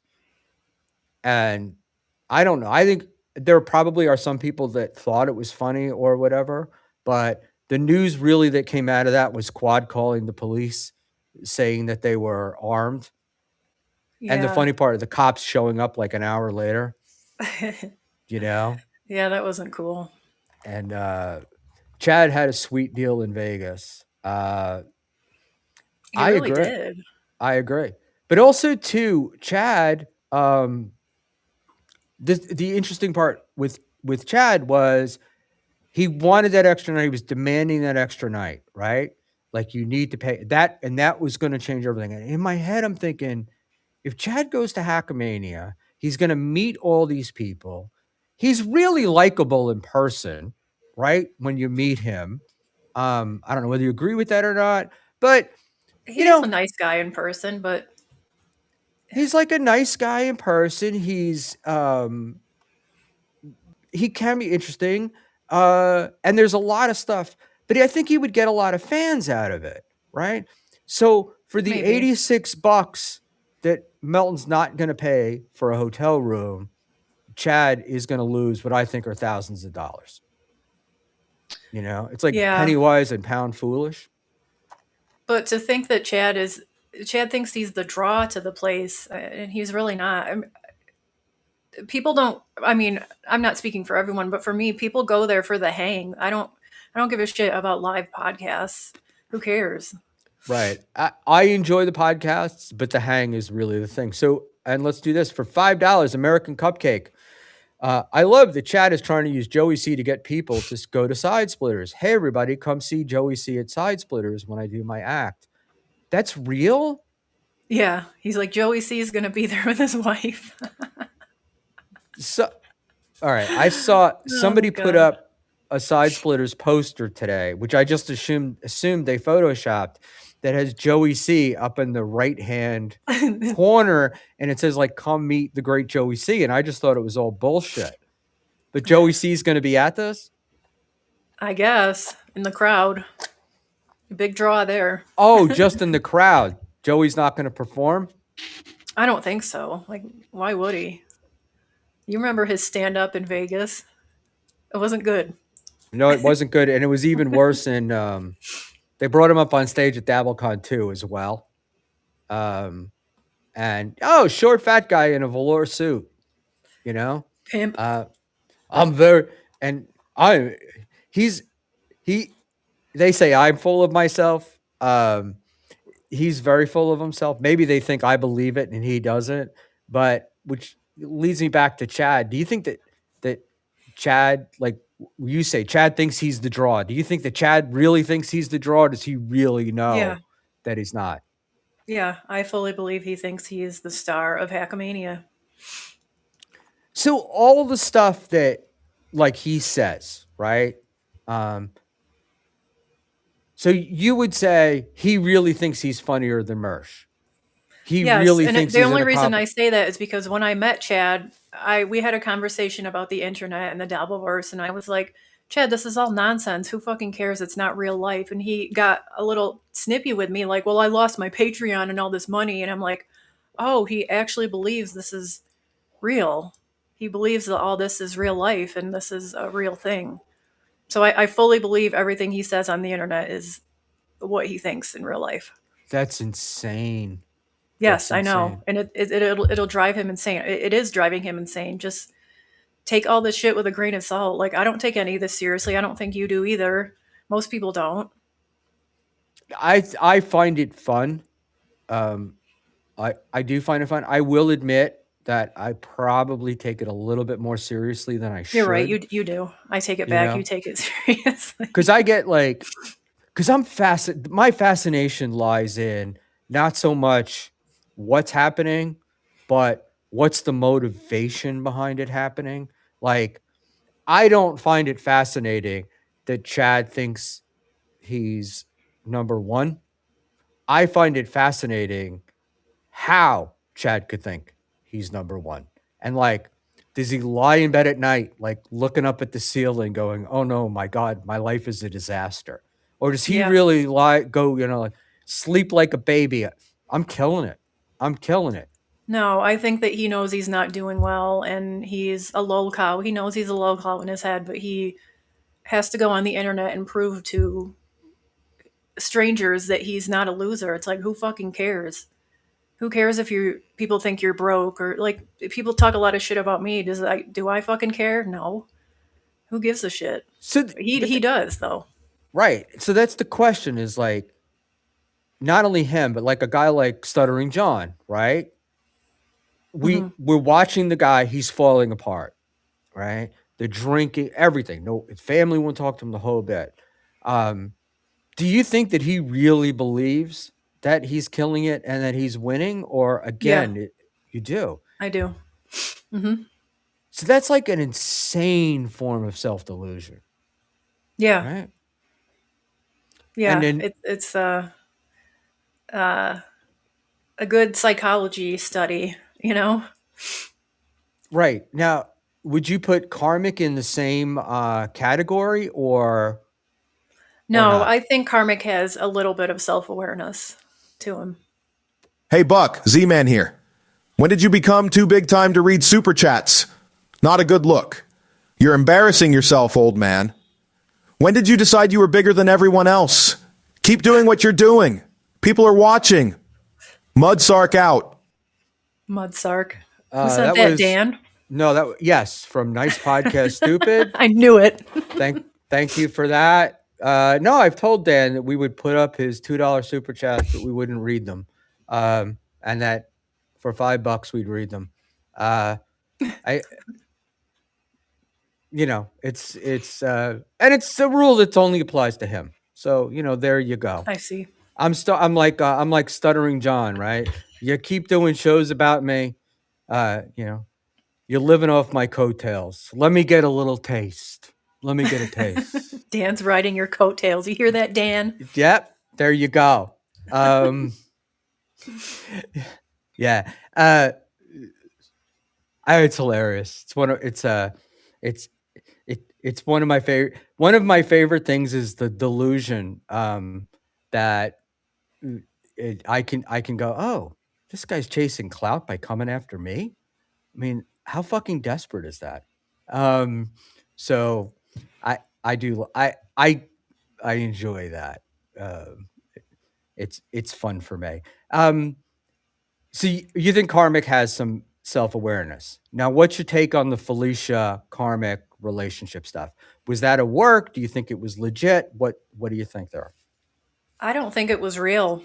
[SPEAKER 2] And I don't know. I think there probably are some people that thought it was funny or whatever, but the news really that came out of that was Quad calling the police, saying that they were armed.
[SPEAKER 3] Yeah.
[SPEAKER 2] And the funny part, the cops showing up like an hour later,
[SPEAKER 3] Yeah, that wasn't cool.
[SPEAKER 2] And Chad had a sweet deal in Vegas.
[SPEAKER 3] He
[SPEAKER 2] I
[SPEAKER 3] really
[SPEAKER 2] agree.
[SPEAKER 3] did.
[SPEAKER 2] I agree. But also too, Chad, the interesting part with Chad was he wanted that extra night. He was demanding that extra night, right? Like you need to pay that, and that was going to change everything. And in my head, I'm thinking, if Chad goes to Hackamania, he's going to meet all these people. He's really likable in person, right? When you meet him. I don't know whether you agree with that or not, but
[SPEAKER 3] He is a nice guy in person, but
[SPEAKER 2] he's like a nice guy in person. He can be interesting. And there's a lot of stuff, but I think he would get a lot of fans out of it, right? So for the
[SPEAKER 3] maybe.
[SPEAKER 2] $86 that Melton's not going to pay for a hotel room, Chad is going to lose what I think are thousands of dollars. It's like penny wise and pound foolish.
[SPEAKER 3] But to think that Chad thinks he's the draw to the place, and he's really not. People don't. I mean, I'm not speaking for everyone, but for me, people go there for the hang. I don't give a shit about live podcasts. Who cares?
[SPEAKER 2] Right. I enjoy the podcasts, but the hang is really the thing. So, and let's do this for $5, American Cupcake. I love that Chad is trying to use Joey C to get people to go to Side Splitters. Hey, everybody, come see Joey C at Side Splitters when I do my act. That's real?
[SPEAKER 3] Yeah. He's like, Joey C is going to be there with his wife.
[SPEAKER 2] So, all right. I saw somebody put up a Side Splitters poster today, which I just assumed they photoshopped, that has Joey C up in the right-hand corner, and it says like, come meet the great Joey C. And I just thought it was all bullshit. But Joey C is going to be at this?
[SPEAKER 3] I guess. In the crowd. Big draw there.
[SPEAKER 2] Oh, just in the crowd. Joey's not going to perform?
[SPEAKER 3] I don't think so. Like, why would he? You remember his stand-up in Vegas? It wasn't good.
[SPEAKER 2] No, it wasn't good. And it was even worse in they brought him up on stage at DabbleCon 2 as well. And short fat guy in a velour suit,
[SPEAKER 3] Pimp.
[SPEAKER 2] They say I'm full of myself. He's very full of himself. Maybe they think I believe it and he doesn't, but which leads me back to Chad. Do you think that Chad, like you say, Chad thinks he's the draw. Do you think that Chad really thinks he's the draw? Or does he really
[SPEAKER 3] Yeah.
[SPEAKER 2] know that he's not?
[SPEAKER 3] Yeah. I fully believe he thinks he is the star of Hackamania.
[SPEAKER 2] So all the stuff that like he says, right? Um, so you would say he really thinks he's funnier than Mersh. He
[SPEAKER 3] Yes,
[SPEAKER 2] really
[SPEAKER 3] and
[SPEAKER 2] thinks
[SPEAKER 3] the
[SPEAKER 2] he's an
[SPEAKER 3] only reason I
[SPEAKER 2] accomplice.
[SPEAKER 3] say that is because when I met Chad, we had a conversation about the internet and the Dabbleverse, and I was like, Chad, this is all nonsense. Who fucking cares? It's not real life. And he got a little snippy with me, like, well, I lost my Patreon and all this money. And I'm like, oh, he actually believes this is real. He believes that all this is real life and this is a real thing. So I fully believe everything he says on the internet is what he thinks in real life.
[SPEAKER 2] That's insane. That's
[SPEAKER 3] Yes, I know,
[SPEAKER 2] insane.
[SPEAKER 3] and it'll drive him insane. It is driving him insane. Just take all this shit with a grain of salt. Like, I don't take any of this seriously. I don't think you do either. Most people don't.
[SPEAKER 2] I find it fun. Um, I do find it fun. I will admit that I probably take it a little bit more seriously than I
[SPEAKER 3] You're right.
[SPEAKER 2] should.
[SPEAKER 3] You do. I take it
[SPEAKER 2] You
[SPEAKER 3] back. You
[SPEAKER 2] know,
[SPEAKER 3] take it seriously.
[SPEAKER 2] because I get like, because I'm my fascination lies in not so much what's happening, but what's the motivation behind it happening. Like, I don't find it fascinating that Chad thinks he's number one. I find it fascinating how Chad could think he's number one. And like, does he lie in bed at night, like looking up at the ceiling, going, "Oh no, my God, my life is a disaster"? Or does he
[SPEAKER 3] Yeah.
[SPEAKER 2] really go, like, sleep like a baby? I'm killing it. I'm killing it.
[SPEAKER 3] No, I think that he knows he's not doing well, and he's a lol cow. He knows he's a lol cow in his head, but he has to go on the internet and prove to strangers that he's not a loser. It's like, who fucking cares? Who cares if you people think you're broke, or like, if people talk a lot of shit about me? Do I fucking care? No. Who gives a shit?
[SPEAKER 2] So,
[SPEAKER 3] He does though.
[SPEAKER 2] right. So that's the question, is like, not only him, but like a guy like Stuttering John, right?
[SPEAKER 3] Hmm.
[SPEAKER 2] We're watching the guy, he's falling apart, right? The drinking, everything. No, his family won't talk to him the whole bit. Um, do you think that he really believes that he's killing it and that he's winning? Or
[SPEAKER 3] Yeah,
[SPEAKER 2] again, you do.
[SPEAKER 3] I do. Hmm.
[SPEAKER 2] So that's like an insane form of self-delusion,
[SPEAKER 3] Yeah,
[SPEAKER 2] right? And
[SPEAKER 3] yeah.
[SPEAKER 2] then,
[SPEAKER 3] It's uh, a good psychology study. You know.
[SPEAKER 2] right now, would you put karmic in the same category or
[SPEAKER 3] No,
[SPEAKER 2] not?
[SPEAKER 3] I think Karmic has a little bit of self awareness to him.
[SPEAKER 4] Hey, Buck, Z-Man here. When did you become too big time to read super chats? Not a good look. You're embarrassing yourself, old man. When did you decide you were bigger than everyone else? Keep doing what you're doing. People are watching. Mudsark out.
[SPEAKER 3] Mudsark. Who sent
[SPEAKER 2] That
[SPEAKER 3] that,
[SPEAKER 2] was
[SPEAKER 3] Dan?
[SPEAKER 2] no, that yes, from Nice Podcast Stupid.
[SPEAKER 3] I knew it.
[SPEAKER 2] Thank you for that. No, I've told Dan that we would put up his $2 super chats, but we wouldn't read them, and that for $5 we'd read them. I, it's and it's a rule that only applies to him. So there you go.
[SPEAKER 3] I see.
[SPEAKER 2] I'm like Stuttering John, right? You keep doing shows about me, you're living off my coattails. Let me get a little taste. Let me get a taste.
[SPEAKER 3] Dan's riding your coattails. You hear that, Dan?
[SPEAKER 2] Yep, there you go. Yeah. It's hilarious. It's one of my favorite things is the delusion that I can go, "Oh, this guy's chasing clout by coming after me." I mean, how fucking desperate is that? Um, so I do I enjoy that. Um, it's fun for me. So you think Karmic has some self-awareness. Now, what's your take on the Felicia Karmic relationship stuff? Was that a work? Do you think it was legit? What do you think there?
[SPEAKER 3] I don't think it was real.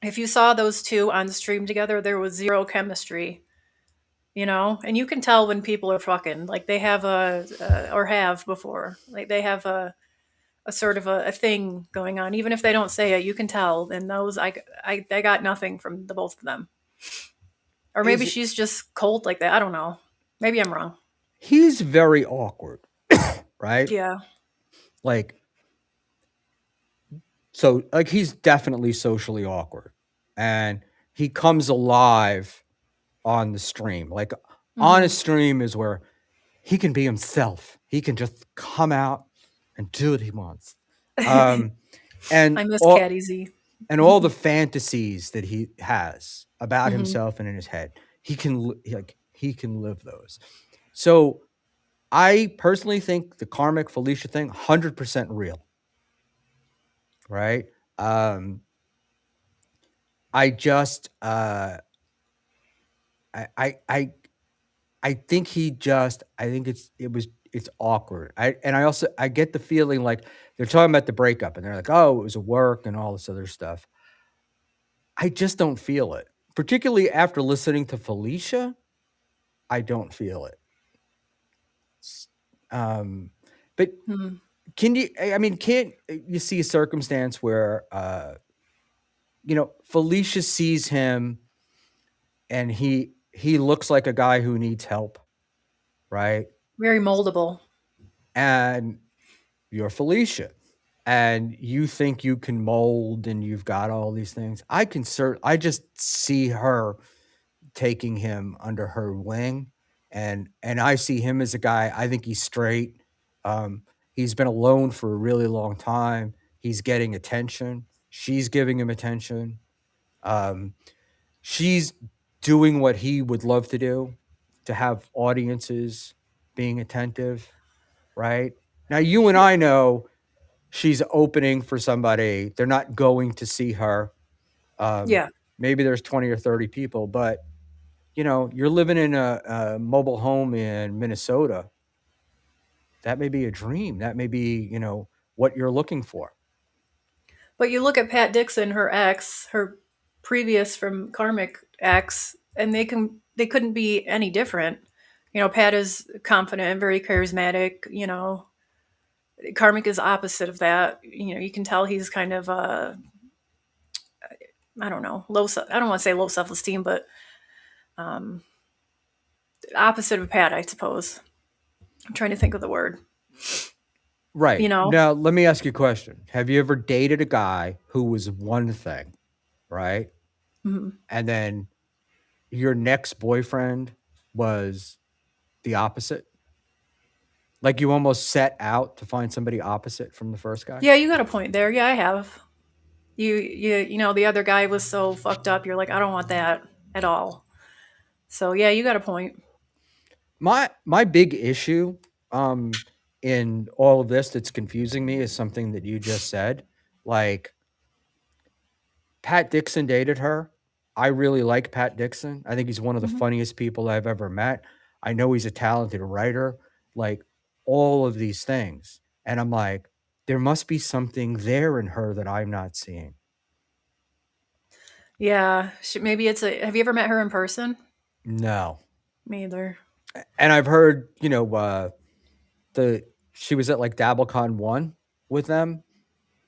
[SPEAKER 3] If you saw those two on stream together, there was zero chemistry. and you can tell when people are fucking, like they have or have before, like they have a sort of a thing going on, even if they don't say it, you can tell. And those, I got nothing from the both of them. Or maybe
[SPEAKER 2] Is
[SPEAKER 3] she's just cold like that. I don't know. Maybe I'm wrong.
[SPEAKER 2] he's very awkward, right?
[SPEAKER 3] Yeah.
[SPEAKER 2] Like, so like he's definitely socially awkward, and he comes alive on the stream. Like on a
[SPEAKER 3] Hmm.
[SPEAKER 2] stream is where he can be himself. He can just come out and do what he wants. Um, and
[SPEAKER 3] I miss
[SPEAKER 2] all
[SPEAKER 3] Caddy Z.
[SPEAKER 2] and all the fantasies that he has about
[SPEAKER 3] Hmm.
[SPEAKER 2] himself and in his head, he can live those. So I personally think the karmic Felicia thing, 100% real, right? Um, I just, I, I, I, I think I think it's awkward. I get the feeling like they're talking about the breakup and they're like, oh, it was a work and all this other stuff. I just don't feel it, particularly after listening to Felicia. I don't feel it. S- Um, but
[SPEAKER 3] Hmm.
[SPEAKER 2] can you? I mean, can't you see a circumstance where Felicia sees him and he looks like a guy who needs help, right?
[SPEAKER 3] Very moldable.
[SPEAKER 2] And you're Felicia, and you think you can mold, and you've got all these things. I just see her taking him under her wing, and I see him as a guy. I think he's straight. Um, he's been alone for a really long time. He's getting attention. She's giving him attention. Um, she's doing what he would love to do, to have audiences being attentive, right? Now, you and I know she's opening for somebody. They're not going to see her.
[SPEAKER 3] Yeah.
[SPEAKER 2] Maybe there's 20 or 30 people, but you're living in a mobile home in Minnesota. That may be a dream. That may be, what you're looking for.
[SPEAKER 3] But you look at Pat Dixon, her ex, her previous from Karmic ex, and they couldn't be any different. Pat is confident and very charismatic. Karmic is opposite of that. You can tell he's kind of I don't know, I don't want to say low self esteem, but um, opposite of Pat, I suppose. I'm trying to think of the word.
[SPEAKER 2] Right.
[SPEAKER 3] You know,
[SPEAKER 2] Now, let me ask you a question. Have you ever dated a guy who was one thing, right?
[SPEAKER 3] Mhm.
[SPEAKER 2] And then your next boyfriend was the opposite? Like you almost set out to find somebody opposite from the first guy?
[SPEAKER 3] Yeah, you got a point there. Yeah, I have. The other guy was so fucked up. You're like, I don't want that at all. So yeah, you got a point.
[SPEAKER 2] My big issue in all of this that's confusing me is something that you just said. Like Pat Dixon dated her. I really like Pat Dixon. I think he's one of the
[SPEAKER 3] Mhm.
[SPEAKER 2] funniest people I've ever met. I know he's a talented writer, like all of these things. And I'm like, there must be something there in her that I'm not seeing.
[SPEAKER 3] Yeah, maybe it's a. Have you ever met her in person?
[SPEAKER 2] No.
[SPEAKER 3] Me either.
[SPEAKER 2] And I've heard, the she was at like DabbleCon 1 with them,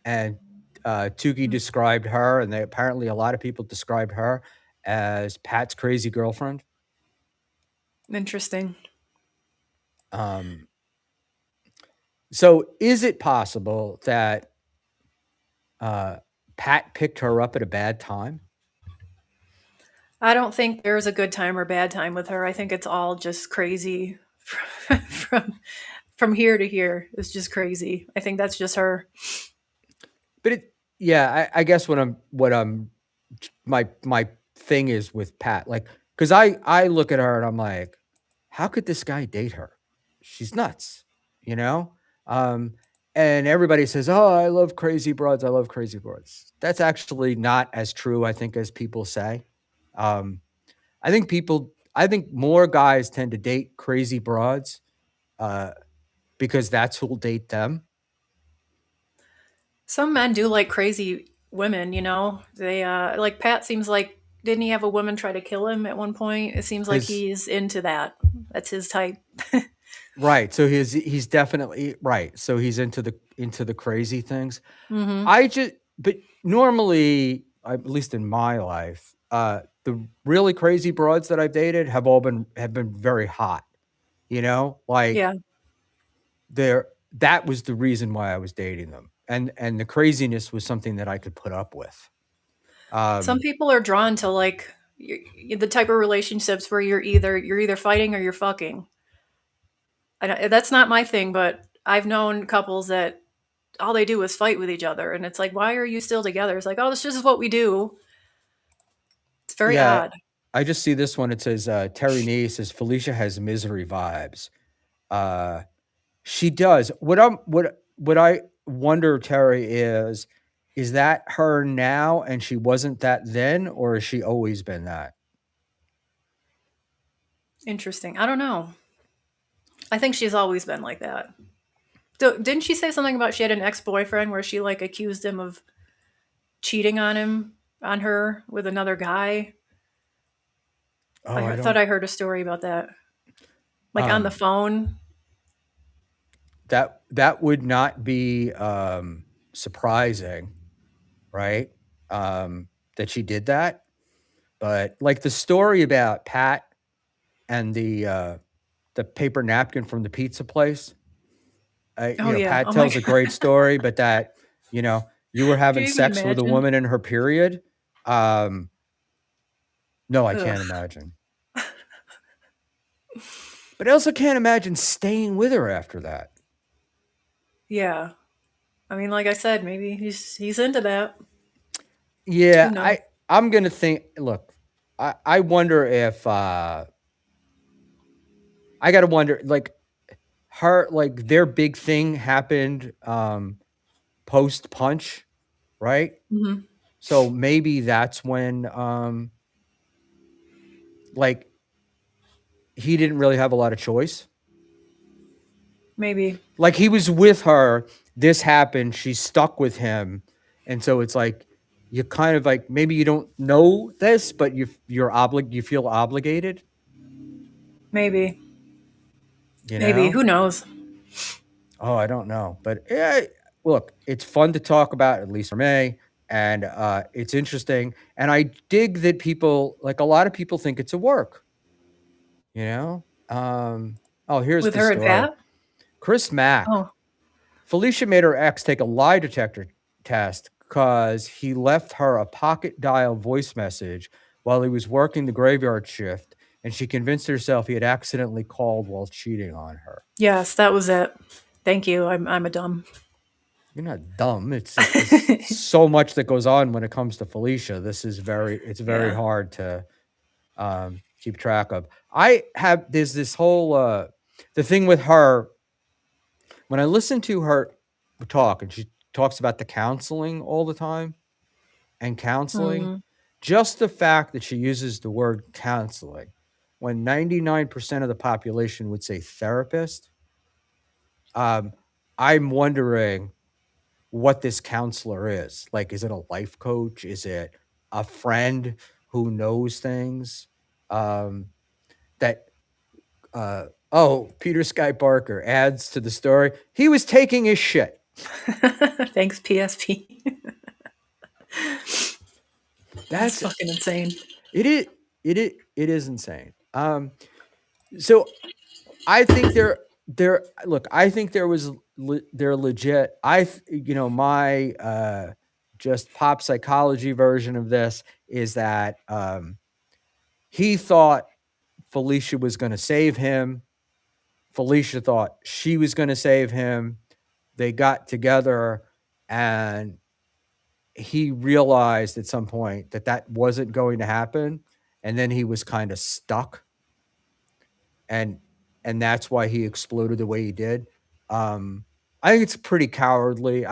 [SPEAKER 2] and Tukey
[SPEAKER 3] Mm,
[SPEAKER 2] described her, and apparently a lot of people described her as Pat's crazy girlfriend.
[SPEAKER 3] interesting.
[SPEAKER 2] Um, so is it possible that uh, Pat picked her up at a bad time?
[SPEAKER 3] I don't think there's a good time or bad time with her. I think it's all just crazy from from here to here. It's just crazy. I think that's just her.
[SPEAKER 2] But yeah, I guess my thing is with Pat, like, because I look at her and I'm like, how could this guy date her? She's nuts, you know. Um, and everybody says, "Oh, I love crazy broads. I love crazy broads." That's actually not as true, I think, as people say. Um, I think more guys tend to date crazy broads uh, because that's who'll date them.
[SPEAKER 3] Some men do like crazy women. They like Pat seems like didn't he have a woman try to kill him at one point? It seems like
[SPEAKER 2] His
[SPEAKER 3] he's into that. That's his type.
[SPEAKER 2] right. So he's definitely right. So he's into the crazy things.
[SPEAKER 3] Mm-hmm.
[SPEAKER 2] But normally, at least in my life, the really crazy broads that I've dated have been very hot. You know, like
[SPEAKER 3] Yeah.
[SPEAKER 2] that was the reason why I was dating them, and the craziness was something that I could put up with.
[SPEAKER 3] Some
[SPEAKER 2] Um,
[SPEAKER 3] people are drawn to like the type of relationships where you're either fighting or you're fucking. That's not my thing, but I've known couples that all they do is fight with each other, and it's like, why are you still together? It's like, oh, this is what we do. It's very
[SPEAKER 2] yeah,
[SPEAKER 3] odd.
[SPEAKER 2] I just see this one. It says Terry Nee says Felicia has misery vibes. She does. What I wonder, Terry, is that her now and she wasn't that then, or has she always been that?
[SPEAKER 3] Interesting. I don't know. I think she's always been like that. Didn't she say something about she had an ex-boyfriend where she like accused him of cheating on her with another guy?
[SPEAKER 2] Oh,
[SPEAKER 3] I
[SPEAKER 2] I
[SPEAKER 3] thought
[SPEAKER 2] don't.
[SPEAKER 3] I heard a story about that, like on the
[SPEAKER 2] Um,
[SPEAKER 3] phone.
[SPEAKER 2] that would not be surprising, right? That she did that, but like the story about Pat and the paper napkin from the pizza place.
[SPEAKER 3] Oh yeah.
[SPEAKER 2] Pat
[SPEAKER 3] Oh my
[SPEAKER 2] tells a
[SPEAKER 3] god.
[SPEAKER 2] great story, but that you were
[SPEAKER 3] Can
[SPEAKER 2] having
[SPEAKER 3] you even
[SPEAKER 2] sex with a
[SPEAKER 3] imagine?
[SPEAKER 2] woman in her period. No, I
[SPEAKER 3] Ugh.
[SPEAKER 2] can't imagine. But I also can't imagine staying with her after that.
[SPEAKER 3] Yeah. I mean, like I said, maybe he's into that. Who
[SPEAKER 2] Yeah,
[SPEAKER 3] knows?
[SPEAKER 2] I'm gonna think. Look, I wonder if I gotta wonder like their big thing happened post punch, right?
[SPEAKER 3] Hmm.
[SPEAKER 2] So maybe that's when like he didn't really have a lot of choice.
[SPEAKER 3] Maybe.
[SPEAKER 2] Like he was with her, this happened, she's stuck with him, and so it's like you kind of like maybe you don't know this, but you feel obligated,
[SPEAKER 3] Maybe.
[SPEAKER 2] you
[SPEAKER 3] Maybe.
[SPEAKER 2] know?
[SPEAKER 3] Who knows?
[SPEAKER 2] Oh, I don't know, but look, it's fun to talk about, at least for me, and it's interesting, and I dig that people like a lot of people think it's a work, you know. Oh, here's
[SPEAKER 3] With
[SPEAKER 2] the
[SPEAKER 3] her and
[SPEAKER 2] story.
[SPEAKER 3] Pat?
[SPEAKER 2] Chris Mack.
[SPEAKER 3] Oh.
[SPEAKER 2] Felicia made her ex take a lie detector test because he left her a pocket dial voice message while he was working the graveyard shift, and she convinced herself he had accidentally called while cheating on her.
[SPEAKER 3] Yes, that was it. Thank you. I'm a dumb.
[SPEAKER 2] You're not dumb. It's just there's so much that goes on when it comes to Felicia. It's very
[SPEAKER 3] Yeah.
[SPEAKER 2] hard to keep track of. There's this whole the thing with her when I listen to her talk, and she talks about the counseling all the time and counseling,
[SPEAKER 3] Hmm.
[SPEAKER 2] just the fact that she uses the word counseling when 99% of the population would say therapist, I'm wondering what this counselor is. Like, is it a life coach? Is it a friend who knows things? That oh, Peter Sky Barker adds to the story. He was taking his shit.
[SPEAKER 3] Thanks, PSP. That's
[SPEAKER 2] That's
[SPEAKER 3] fucking insane.
[SPEAKER 2] it. It is insane. So I think they're look. I think they're legit. My just pop psychology version of this is that he thought Felicia was going to save him. Felicia thought she was going to save him. They got together, and he realized at some point that wasn't going to happen, and then he was kind of stuck, and that's why he exploded the way he did. I think it's pretty cowardly.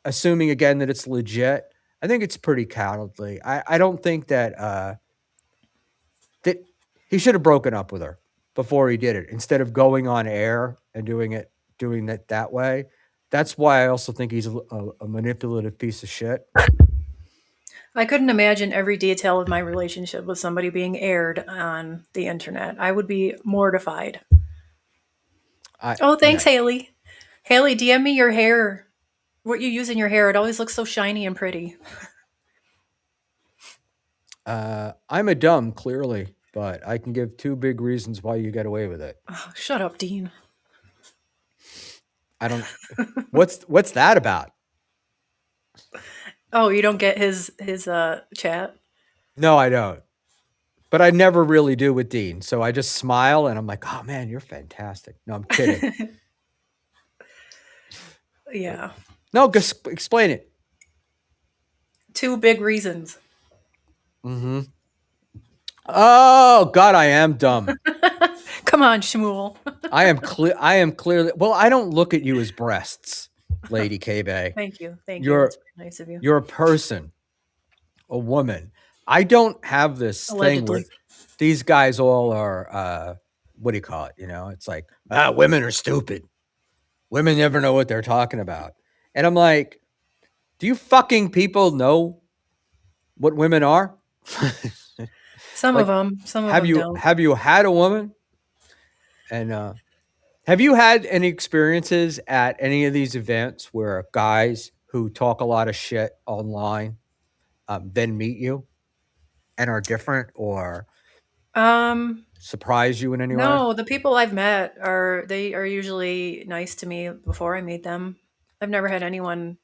[SPEAKER 2] Assuming again that it's legit, I think it's pretty cowardly. I don't think that he should have broken up with her before he did it instead of going on air and doing it that way. That's why I also think he's a manipulative piece of shit.
[SPEAKER 3] I couldn't imagine every detail of my relationship with somebody being aired on the internet. I would be mortified. Oh, thanks,
[SPEAKER 2] Yeah.
[SPEAKER 3] Haley. Haley, DM me your hair. What you use in your hair. It always looks so shiny and pretty.
[SPEAKER 2] I'm a dumb, clearly, but I can give 2 big reasons why you get away with it.
[SPEAKER 3] Oh, shut up, Dean.
[SPEAKER 2] I don't. What's that about?
[SPEAKER 3] Oh, you don't get his chat?
[SPEAKER 2] No, I don't. But I never really do with Dean. So I just smile and I'm like, oh man, you're fantastic. No, I'm kidding.
[SPEAKER 3] Yeah.
[SPEAKER 2] No, just explain it.
[SPEAKER 3] 2 big reasons.
[SPEAKER 2] Mm-hmm. Oh God, I am dumb.
[SPEAKER 3] Come on, Schmuel.
[SPEAKER 2] I am clearly. Well, I don't look at you as breasts, Lady K-Bay.
[SPEAKER 3] Thank you. Thank you.
[SPEAKER 2] You're
[SPEAKER 3] That's very nice of you.
[SPEAKER 2] you're a person, a woman. I don't have this thing
[SPEAKER 3] Allegedly.
[SPEAKER 2] with these guys. All are what do you call it? You know, it's like women are stupid. Women never know what they're talking about. And I'm like, do you fucking people know what women are?
[SPEAKER 3] Some
[SPEAKER 2] Like,
[SPEAKER 3] of them. Some of
[SPEAKER 2] have
[SPEAKER 3] them
[SPEAKER 2] you
[SPEAKER 3] don't.
[SPEAKER 2] have you had a woman? And have you had any experiences at any of these events where guys who talk a lot of shit online then meet you and are different or surprise you in any way?
[SPEAKER 3] No, the people I've met are usually nice to me before I meet them. I've never had anyone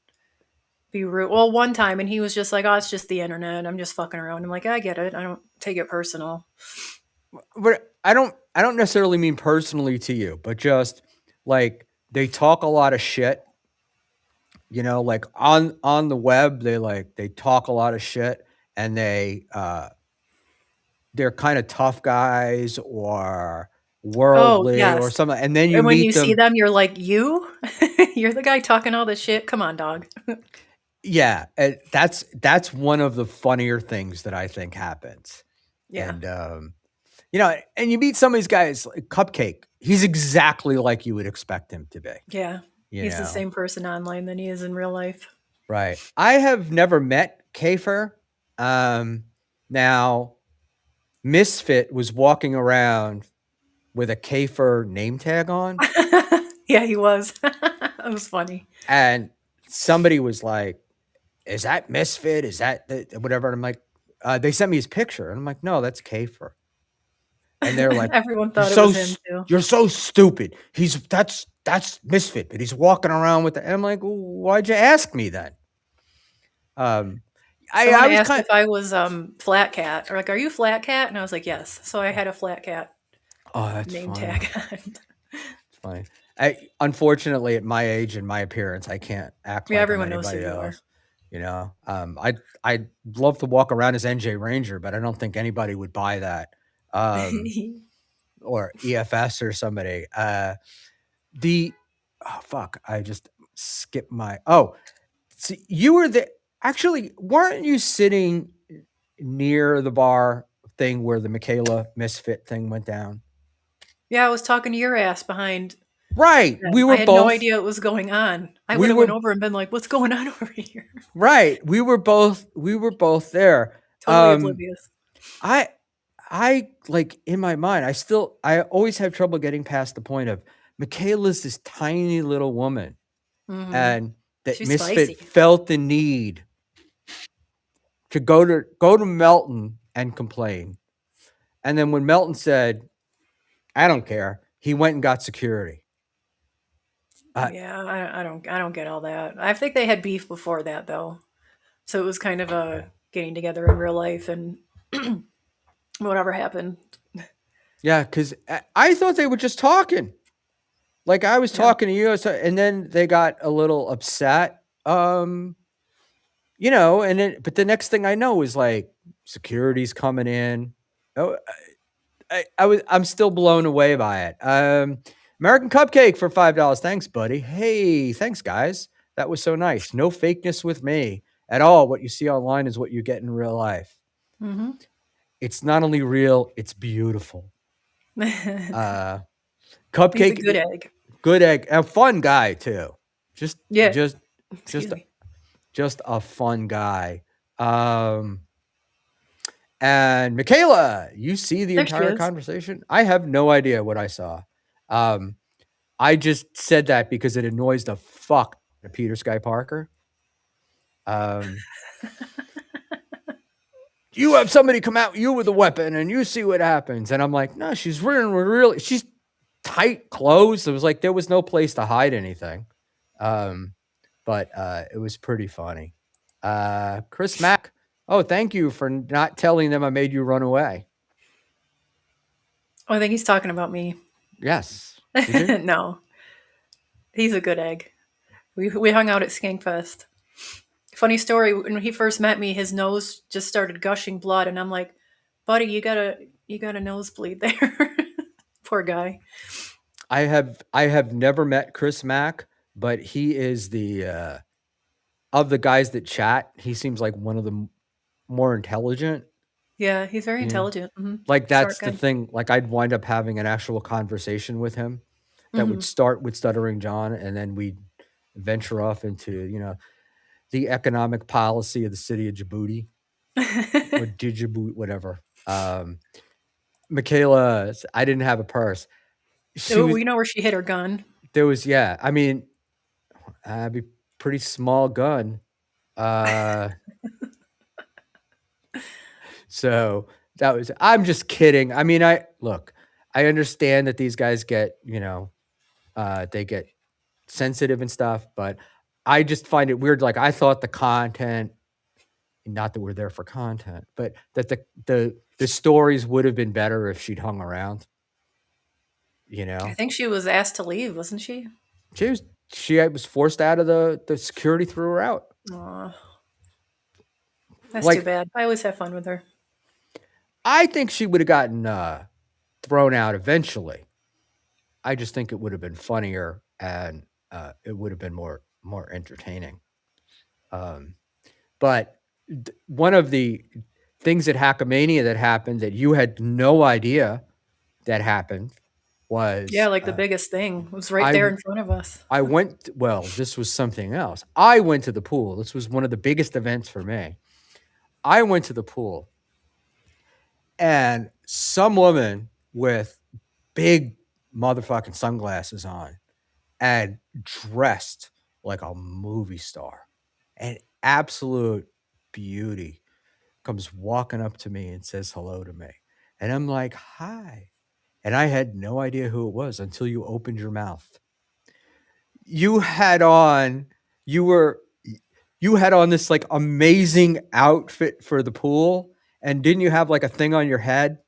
[SPEAKER 3] be rude. Well, one time, and he was just like, "Oh, it's just the internet. I'm just fucking around." I'm like, "I get it. I don't take it personal."
[SPEAKER 2] But I don't necessarily mean personally to you, but just like they talk a lot of shit. You know, like on the web, they talk a lot of shit and they're kind of tough guys or
[SPEAKER 3] Oh,
[SPEAKER 2] worldly or
[SPEAKER 3] yes.
[SPEAKER 2] something. And then you
[SPEAKER 3] And when you
[SPEAKER 2] meet
[SPEAKER 3] see
[SPEAKER 2] them.
[SPEAKER 3] them, you're like, "You? You're the guy talking all this shit? Come on, dog."
[SPEAKER 2] Yeah. That's one of the funnier things that I think happens.
[SPEAKER 3] Yeah.
[SPEAKER 2] And, you know, and you meet some of these guys, like Cupcake. He's exactly like you would expect him to be.
[SPEAKER 3] Yeah.
[SPEAKER 2] You
[SPEAKER 3] He's the
[SPEAKER 2] know?
[SPEAKER 3] same person online than he is in real life.
[SPEAKER 2] Right. I have never met Kafer. Now, Misfit was walking around with a Kafer name tag on,
[SPEAKER 3] Yeah, he was. That was funny.
[SPEAKER 2] and somebody was like, "Is that Misfit? Is that whatever?" And I'm like, they sent me his picture, and I'm like, "No, that's Kafer." And they're like,
[SPEAKER 3] Everyone
[SPEAKER 2] "You're
[SPEAKER 3] thought it
[SPEAKER 2] so
[SPEAKER 3] was him too.
[SPEAKER 2] you're so stupid. That's Misfit, but he's walking around with it." And I'm like, well, "Why'd you ask me then?"
[SPEAKER 3] Someone
[SPEAKER 2] I was
[SPEAKER 3] asked
[SPEAKER 2] kind.
[SPEAKER 3] if I was Flat Cat, or like, "Are you Flat Cat?" And I was like, "Yes." So I had a Flat Cat
[SPEAKER 2] Oh, that's
[SPEAKER 3] name
[SPEAKER 2] funny.
[SPEAKER 3] tag on.
[SPEAKER 2] It's funny. Unfortunately, at my age and my appearance, I can't act
[SPEAKER 3] Yeah,
[SPEAKER 2] like I'm
[SPEAKER 3] everyone knows who
[SPEAKER 2] anybody
[SPEAKER 3] you are.
[SPEAKER 2] else. You know, I'd love to walk around as NJ Ranger, but I don't think anybody would buy that. Or EFS or somebody. Fuck, I just skipped my. Oh, see, you were the actually. Weren't you sitting near the bar thing where the Michaela Misfit thing went down?
[SPEAKER 3] Yeah, I was talking to your ass behind
[SPEAKER 2] Right.
[SPEAKER 3] them.
[SPEAKER 2] We were
[SPEAKER 3] I had no
[SPEAKER 2] both.
[SPEAKER 3] idea what was going on. I
[SPEAKER 2] We
[SPEAKER 3] would have went
[SPEAKER 2] were
[SPEAKER 3] over and been like, "What's going on over here?"
[SPEAKER 2] right. We were both there.
[SPEAKER 3] Totally oblivious.
[SPEAKER 2] I like in my mind, I always have trouble getting past the point of Michaela's this tiny little woman,
[SPEAKER 3] Mhm.
[SPEAKER 2] and that
[SPEAKER 3] She's
[SPEAKER 2] Misfit
[SPEAKER 3] spicy.
[SPEAKER 2] felt the need to go to Melton and complain. And then when Melton said, "I don't care," he went and got security.
[SPEAKER 3] Yeah, I don't get all that. I think they had beef before that though, so it was kind of a getting together in real life and whatever happened.
[SPEAKER 2] Yeah, because I thought they were just talking. Like I was
[SPEAKER 3] Yeah.
[SPEAKER 2] talking to you, and then they got a little upset. You know, and then but the next thing I know is like security's coming in. Oh, I'm still blown away by it. American Cupcake for $5. Thanks, buddy. Hey, thanks, guys. That was so nice. No fakeness with me at all. What you see online is what you get in real life.
[SPEAKER 3] Mm-hmm.
[SPEAKER 2] It's not only real, it's beautiful.
[SPEAKER 3] He's
[SPEAKER 2] Cupcake,
[SPEAKER 3] a good egg.
[SPEAKER 2] good egg, a fun guy too.
[SPEAKER 3] Yeah.
[SPEAKER 2] Just
[SPEAKER 3] Excuse me.
[SPEAKER 2] just a fun guy. And Michaela, you see the
[SPEAKER 3] There she
[SPEAKER 2] entire
[SPEAKER 3] is.
[SPEAKER 2] conversation? I have no idea what I saw. I just said that because it annoys the fuck out of Peter Sky Parker. You have somebody come out you with a weapon and you see what happens. And I'm like, no, she's she's tight clothes. It was like there was no place to hide anything. But it was pretty funny. Chris Mack, oh, thank you for not telling them I made you run away.
[SPEAKER 3] Oh, I think he's talking about me.
[SPEAKER 2] Yes. Did you?
[SPEAKER 3] No, he's a good egg. We hung out at Skankfest. Funny story. When he first met me, his nose just started gushing blood, and I'm like, "Buddy, you got a nosebleed there." Poor guy.
[SPEAKER 2] I have never met Chris Mack, but he is the of the guys that chat, he seems like one of the more intelligent.
[SPEAKER 3] Yeah, he's very
[SPEAKER 2] Yeah.
[SPEAKER 3] intelligent. Mm-hmm.
[SPEAKER 2] Like that's
[SPEAKER 3] Smart
[SPEAKER 2] the
[SPEAKER 3] guy.
[SPEAKER 2] thing. Like I'd wind up having an actual conversation with him that would start with Stuttering John, and then we'd venture off into the economic policy of the city of Djibouti or Djibouti, whatever. Michaela, I didn't have a purse.
[SPEAKER 3] We know where she hid her gun.
[SPEAKER 2] There was, yeah. I mean, I'd be pretty small gun. So that was. I'm just kidding. I mean, I understand that these guys get, they get sensitive and stuff, but I just find it weird. Like I thought the content, not that we're there for content, but that the stories would have been better if she'd hung around.
[SPEAKER 3] I think she was asked to leave, wasn't she?
[SPEAKER 2] She was forced out of the security, threw her out.
[SPEAKER 3] Aw. That's
[SPEAKER 2] Like-
[SPEAKER 3] too bad. I always have fun with her.
[SPEAKER 2] I think she would have gotten thrown out eventually. I just think it would have been funnier and it would have been more entertaining. But one of the things at Hackamania that happened that you had no idea that happened was
[SPEAKER 3] Yeah, like the biggest thing was right there in front of us.
[SPEAKER 2] this was something else. I went to the pool. This was one of the biggest events for me. I went to the pool and some woman with big motherfucking sunglasses on and dressed like a movie star, an absolute beauty, comes walking up to me and says hello to me. And I'm like, hi. And I had no idea who it was until you opened your mouth. You had on this like amazing outfit for the pool. And didn't you have like a thing on your head?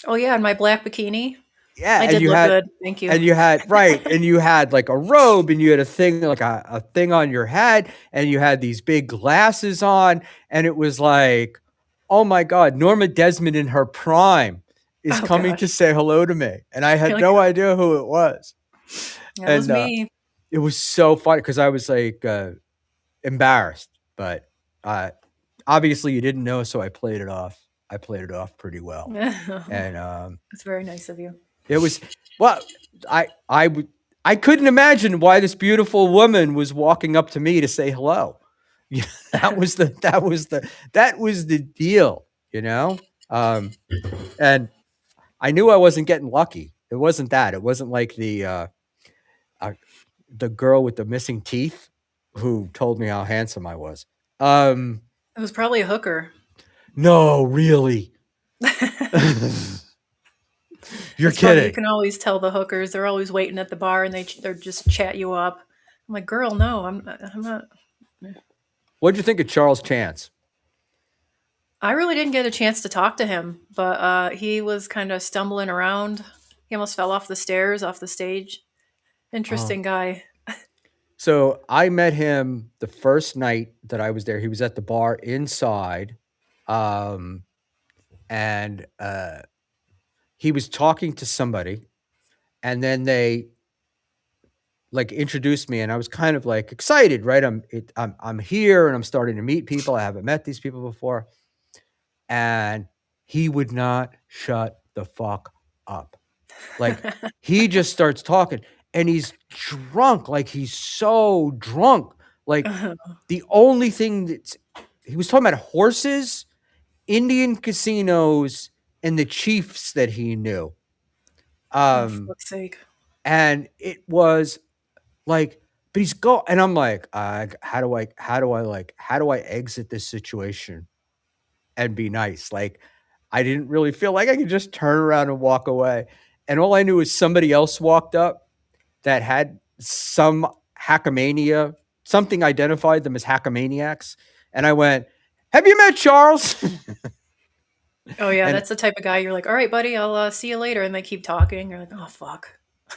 [SPEAKER 3] Oh yeah, in my black bikini.
[SPEAKER 2] Yeah,
[SPEAKER 3] I
[SPEAKER 2] and
[SPEAKER 3] did
[SPEAKER 2] you
[SPEAKER 3] look
[SPEAKER 2] had,
[SPEAKER 3] good. Thank you.
[SPEAKER 2] and you had right, and you had like a robe, and you had a thing like a thing on your head, and you had these big glasses on, and it was like, oh my God, Norma Desmond in her prime is
[SPEAKER 3] Oh,
[SPEAKER 2] coming
[SPEAKER 3] gosh.
[SPEAKER 2] to say hello to me, and I had
[SPEAKER 3] You're like,
[SPEAKER 2] no idea who it was.
[SPEAKER 3] That was
[SPEAKER 2] And,
[SPEAKER 3] me.
[SPEAKER 2] It was so funny because I was like embarrassed, but obviously you didn't know, so I played it off. I played it off pretty well, and
[SPEAKER 3] It's very nice of you.
[SPEAKER 2] it was I couldn't imagine why this beautiful woman was walking up to me to say hello. That was the deal, and I knew I wasn't getting lucky. It wasn't that. It wasn't like the girl with the missing teeth who told me how handsome I was.
[SPEAKER 3] It was probably a hooker.
[SPEAKER 2] No, really. You're
[SPEAKER 3] It's funny,
[SPEAKER 2] kidding.
[SPEAKER 3] you can always tell the hookers. They're always waiting at the bar, and they're just chat you up. I'm like, girl, no, I'm not.
[SPEAKER 2] What'd you think of Charles Chance?
[SPEAKER 3] I really didn't get a chance to talk to him, but he was kind of stumbling around. He almost fell off the stairs, off the stage. Interesting guy.
[SPEAKER 2] So I met him the first night that I was there. He was at the bar inside, and he was talking to somebody, and then they like introduced me, and I was kind of like excited, right? I'm here, and I'm starting to meet people. I haven't met these people before, and he would not shut the fuck up. Like he just starts talking, and he's drunk. Like he's so drunk. Like the only thing he was talking about horses, Indian casinos, and the chiefs that he knew.
[SPEAKER 3] Oh, for fuck's sake.
[SPEAKER 2] And it was like, but and I'm like, how do I exit this situation and be nice? Like, I didn't really feel like I could just turn around and walk away. And all I knew is somebody else walked up that had some hackmania, something identified them as hackamaniacs. And I went, have you met Charles?
[SPEAKER 3] Oh yeah,
[SPEAKER 2] and
[SPEAKER 3] that's the type of guy you're like, all right, buddy, I'll see you later, and they keep talking. You're like, oh fuck.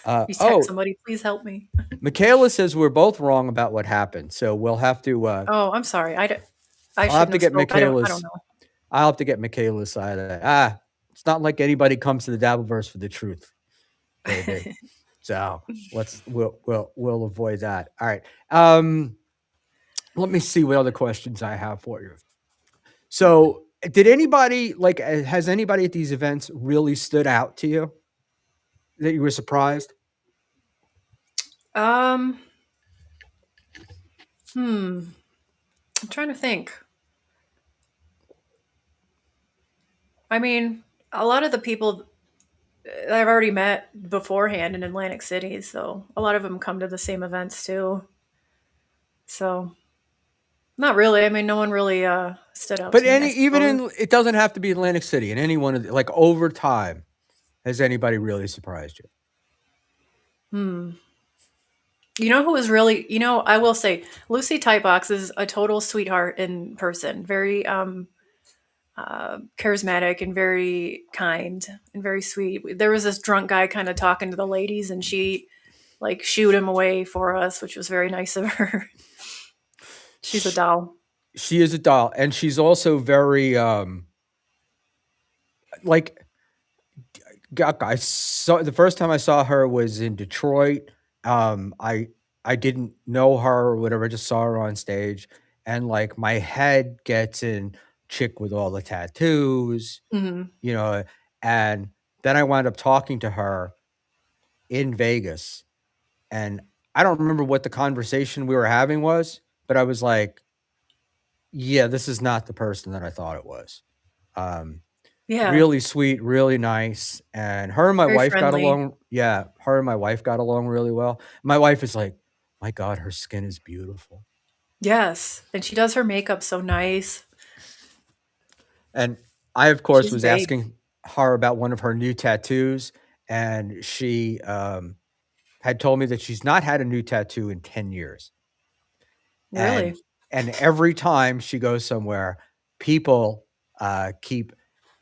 [SPEAKER 3] You text
[SPEAKER 2] oh,
[SPEAKER 3] somebody, please help me.
[SPEAKER 2] Michaela says we're both wrong about what happened. So we'll have to,
[SPEAKER 3] Oh, I'm sorry. I
[SPEAKER 2] I'll have
[SPEAKER 3] shouldn't
[SPEAKER 2] to
[SPEAKER 3] have
[SPEAKER 2] get
[SPEAKER 3] spoke. I don't
[SPEAKER 2] Michaela's,
[SPEAKER 3] know.
[SPEAKER 2] I'll have to get Michaela's side of that. It's not like anybody comes to the Dabbleverse for the truth, baby. So we'll avoid that. All right. Let me see what other questions I have for you. So did anybody has anybody at these events really stood out to you that you were surprised?
[SPEAKER 3] I'm trying to think. I mean, a lot of the people I've already met beforehand in Atlantic City, so a lot of them come to the same events too. So, not really. I mean, no one really stood out
[SPEAKER 2] But
[SPEAKER 3] to me, I suppose.
[SPEAKER 2] it doesn't have to be Atlantic City. In any one of over time, has anybody really surprised you?
[SPEAKER 3] You know who was really, I will say, Lucy Tightbox is a total sweetheart in person. Very charismatic and very kind and very sweet. There was this drunk guy kind of talking to the ladies, and she like shooed him away for us, which was very nice of her. She's a doll.
[SPEAKER 2] She is a doll, and she's also very like I saw the first time I saw her was in Detroit. I didn't know her or whatever. I just saw her on stage, and like my head gets in chick with all the tattoos,
[SPEAKER 3] Hmm.
[SPEAKER 2] you know. And then I wound up talking to her in Vegas, and I don't remember what the conversation we were having was, but I was like, "Yeah, this is not the person that I thought it was." Um,
[SPEAKER 3] Yeah,
[SPEAKER 2] Really sweet, really nice, and her and my
[SPEAKER 3] very
[SPEAKER 2] wife got
[SPEAKER 3] friendly.
[SPEAKER 2] along. Yeah, her and my wife got along really well. My wife is like, "My God, her skin is beautiful."
[SPEAKER 3] Yes, and she does her makeup so nice.
[SPEAKER 2] And I, of course,
[SPEAKER 3] She's a
[SPEAKER 2] was
[SPEAKER 3] babe.
[SPEAKER 2] asking her about one of her new tattoos, and she had told me that she's not had a new tattoo in 10 years.
[SPEAKER 3] Really?
[SPEAKER 2] And every time she goes somewhere, people keep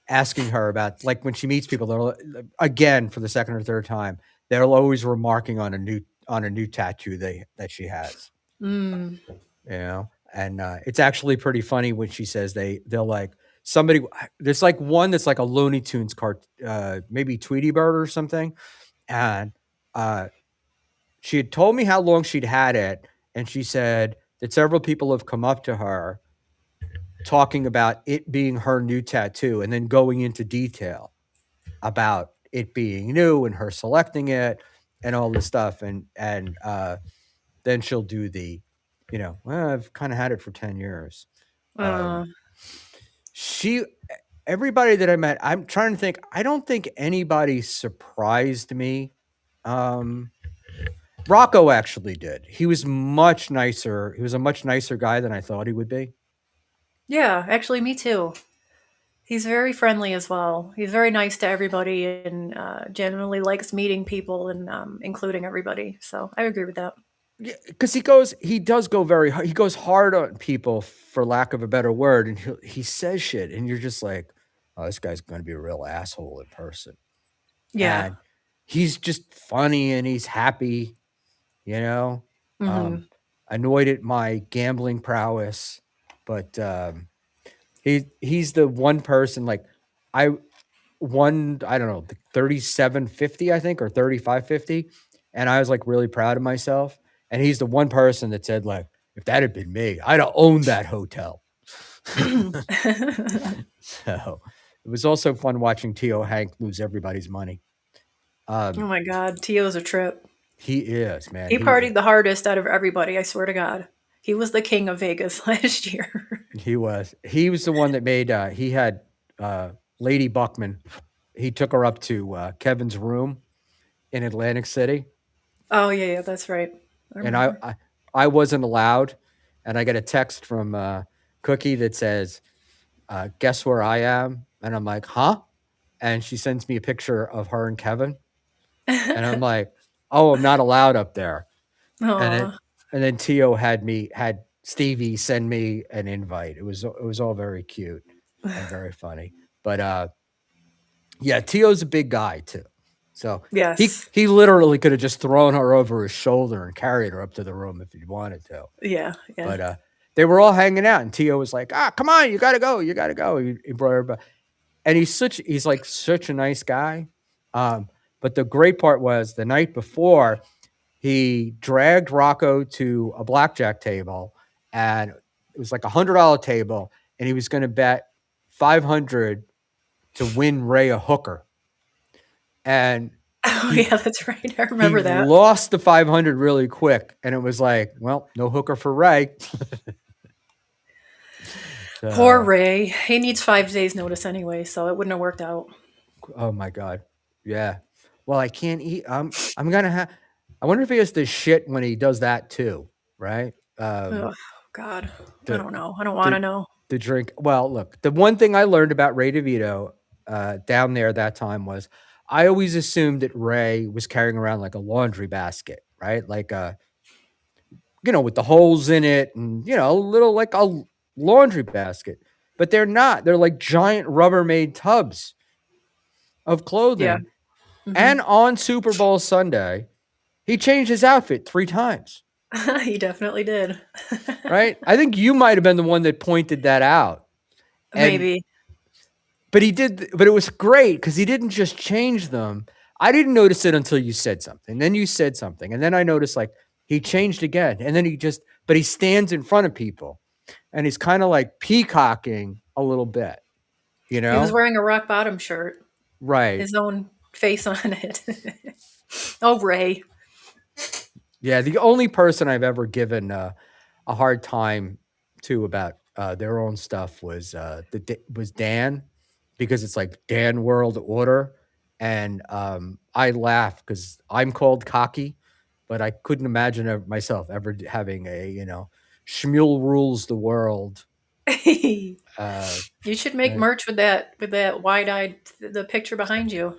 [SPEAKER 2] asking her about, like, when she meets people, they'll again for the second or third time, they're always remarking on a new tattoo that she has.
[SPEAKER 3] Mm.
[SPEAKER 2] And it's actually pretty funny when she says they'll like somebody. There's like one that's like a Looney Tunes cart, maybe Tweety Bird or something, and she had told me how long she'd had it, and she said that several people have come up to her talking about it being her new tattoo and then going into detail about it being new and her selecting it and all this stuff. And then she'll do well, I've kind of had it for 10 years.
[SPEAKER 3] Uh,
[SPEAKER 2] She Everybody that I met, I'm trying to think, I don't think anybody surprised me. Rocco actually did. He was much nicer. He was a much nicer guy than I thought he would be.
[SPEAKER 3] yeah, actually, me too. He's very friendly as well. He's very nice to everybody and genuinely likes meeting people and including everybody. So I agree with that.
[SPEAKER 2] Yeah, because he does go very hard. He goes hard on people, for lack of a better word, and he says shit, and you're just like, oh, this guy's going to be a real asshole in person.
[SPEAKER 3] Yeah.
[SPEAKER 2] And he's just funny and he's happy, you know.
[SPEAKER 3] Hmm.
[SPEAKER 2] Annoyed at my gambling prowess, but he's the one person, like, I won, I don't know, 3750, I think, or 3550, and I was like really proud of myself. And he's the one person that said, like, if that had been me, I'd have owned that hotel.
[SPEAKER 3] Oh
[SPEAKER 2] So it was also fun watching T.O. Hank lose everybody's money.
[SPEAKER 3] my God, Tio's a trip.
[SPEAKER 2] He is, man.
[SPEAKER 3] He partied the hardest out of everybody. I swear to God, he was the king of Vegas last year.
[SPEAKER 2] He was the one that made. He had Lady Buckman. He took her up to Kevin's room in Atlantic City,
[SPEAKER 3] Oh yeah, that's right. I
[SPEAKER 2] and
[SPEAKER 3] remember.
[SPEAKER 2] I wasn't allowed, and I get a text from Cookie that says, "Guess where I am?" And I'm like, "Huh?" And she sends me a picture of her and Kevin, and I'm like, "Oh, I'm not allowed up there." And
[SPEAKER 3] Aw.
[SPEAKER 2] then Tio had Stevie send me an invite. It was all very cute and very funny. But yeah, Tio's a big guy too. So
[SPEAKER 3] Yes.
[SPEAKER 2] he literally could have just thrown her over his shoulder and carried her up to the room if he wanted to.
[SPEAKER 3] Yeah.
[SPEAKER 2] But they were all hanging out, and Tio was like, come on, you gotta go. He brought her back. And he's like such a nice guy. But the great part was the night before, he dragged Rocco to a blackjack table, and it was like $100 table, and he was going to bet 500 to win Ray a hooker. And
[SPEAKER 3] Oh
[SPEAKER 2] he
[SPEAKER 3] yeah, that's right. I
[SPEAKER 2] he
[SPEAKER 3] remember that.
[SPEAKER 2] lost the 500 really quick, and it was like, well, no hooker for Ray.
[SPEAKER 3] Poor Ray. He needs 5 days notice anyway, so it wouldn't have worked out.
[SPEAKER 2] Oh my God. Yeah. Well, I can't eat. I'm gonna have. I wonder if he has to shit when he does that too, right?
[SPEAKER 3] Oh God. I
[SPEAKER 2] The
[SPEAKER 3] don't know. I don't want to
[SPEAKER 2] the
[SPEAKER 3] know.
[SPEAKER 2] the drink. Well, look, the one thing I learned about Ray DeVito down there that time was I always assumed that Ray was carrying around like a laundry basket, right? Like with the holes in it, and a little like a laundry basket. But they're not. They're like giant Rubbermaid tubs of
[SPEAKER 3] Yeah.
[SPEAKER 2] clothing.
[SPEAKER 3] Mhm.
[SPEAKER 2] And on Super Bowl Sunday, he changed his outfit 3 times,
[SPEAKER 3] He definitely did.
[SPEAKER 2] right? I think you might have been the one that pointed that out.
[SPEAKER 3] Maybe.
[SPEAKER 2] But he did, but it was great because he didn't just change them. I didn't notice it until you said something. Then you said something. And then I noticed like he changed again. And then but he stands in front of people and he's kind of like peacocking a little bit,
[SPEAKER 3] He was
[SPEAKER 2] know?
[SPEAKER 3] wearing a rock bottom shirt,
[SPEAKER 2] Right.
[SPEAKER 3] his own face on it. Oh, Ray.
[SPEAKER 2] Yeah. The only person I've ever given a hard time to about their own stuff was was Dan, because it's like Dan World Order, and I laugh because I'm called cocky, but I couldn't imagine myself ever having a Schmuel rules the world.
[SPEAKER 3] You
[SPEAKER 2] Uh,
[SPEAKER 3] should make merch with that wide-eyed the picture behind you.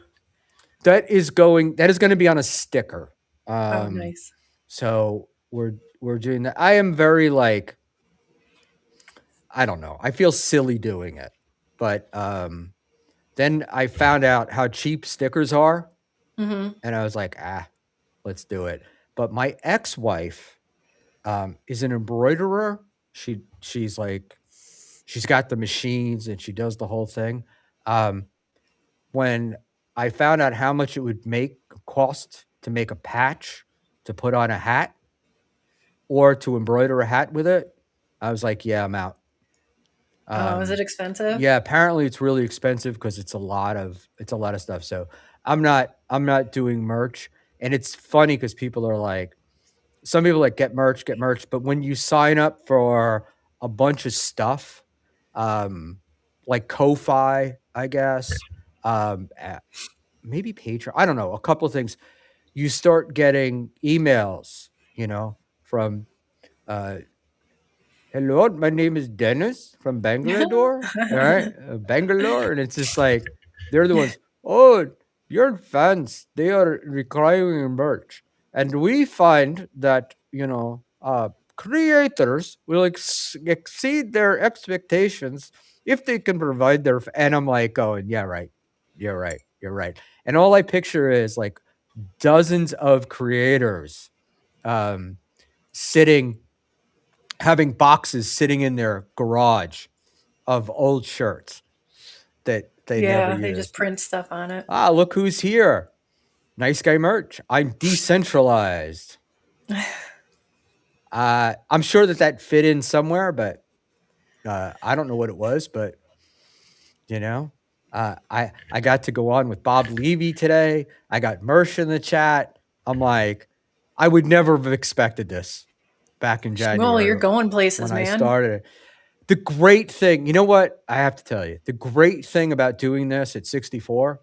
[SPEAKER 2] that is going to be on a sticker.
[SPEAKER 3] Oh, nice.
[SPEAKER 2] So we're doing that. I am very like, I don't know. I feel silly doing it, but then I found out how cheap stickers are,
[SPEAKER 3] Mhm.
[SPEAKER 2] and I was like, let's do it. But my ex-wife is an embroiderer. She's like, she's got the machines and she does the whole thing. When I found out how much it would cost to make a patch to put on a hat or to embroider a hat with it, I was like, yeah, I'm out.
[SPEAKER 3] Is it expensive?
[SPEAKER 2] Yeah, apparently it's really expensive because it's a lot of stuff. So I'm not doing merch. And it's funny because people are like, some people like get merch, but when you sign up for a bunch of stuff, like Ko-Fi, I guess, maybe Patreon, I don't know, a couple of things, you start getting emails, from hello, my name is Dennis from Bangalore. All right, Bangalore, and it's just like they're the ones. Oh, your fans, they are requiring merch, and we find that creators will exceed their expectations if they can provide their. And I'm like, going, yeah, right, you're right, and all I picture is like dozens of creators, sitting. Having boxes sitting in their garage of old shirts that they never
[SPEAKER 3] Yeah, they just
[SPEAKER 2] used.
[SPEAKER 3] print stuff on it.
[SPEAKER 2] Look who's here. Nice guy merch. I'm decentralized. I'm sure that fit in somewhere, but I don't know what it was, but I got to go on with Bob Levy today. I got Mersh in the chat. I'm like, I would never have expected this back in
[SPEAKER 3] Schmuel, you're
[SPEAKER 2] January
[SPEAKER 3] going places,
[SPEAKER 2] when I
[SPEAKER 3] man.
[SPEAKER 2] started it. The great thing, you know what? I have to tell you, the great thing about doing this at 64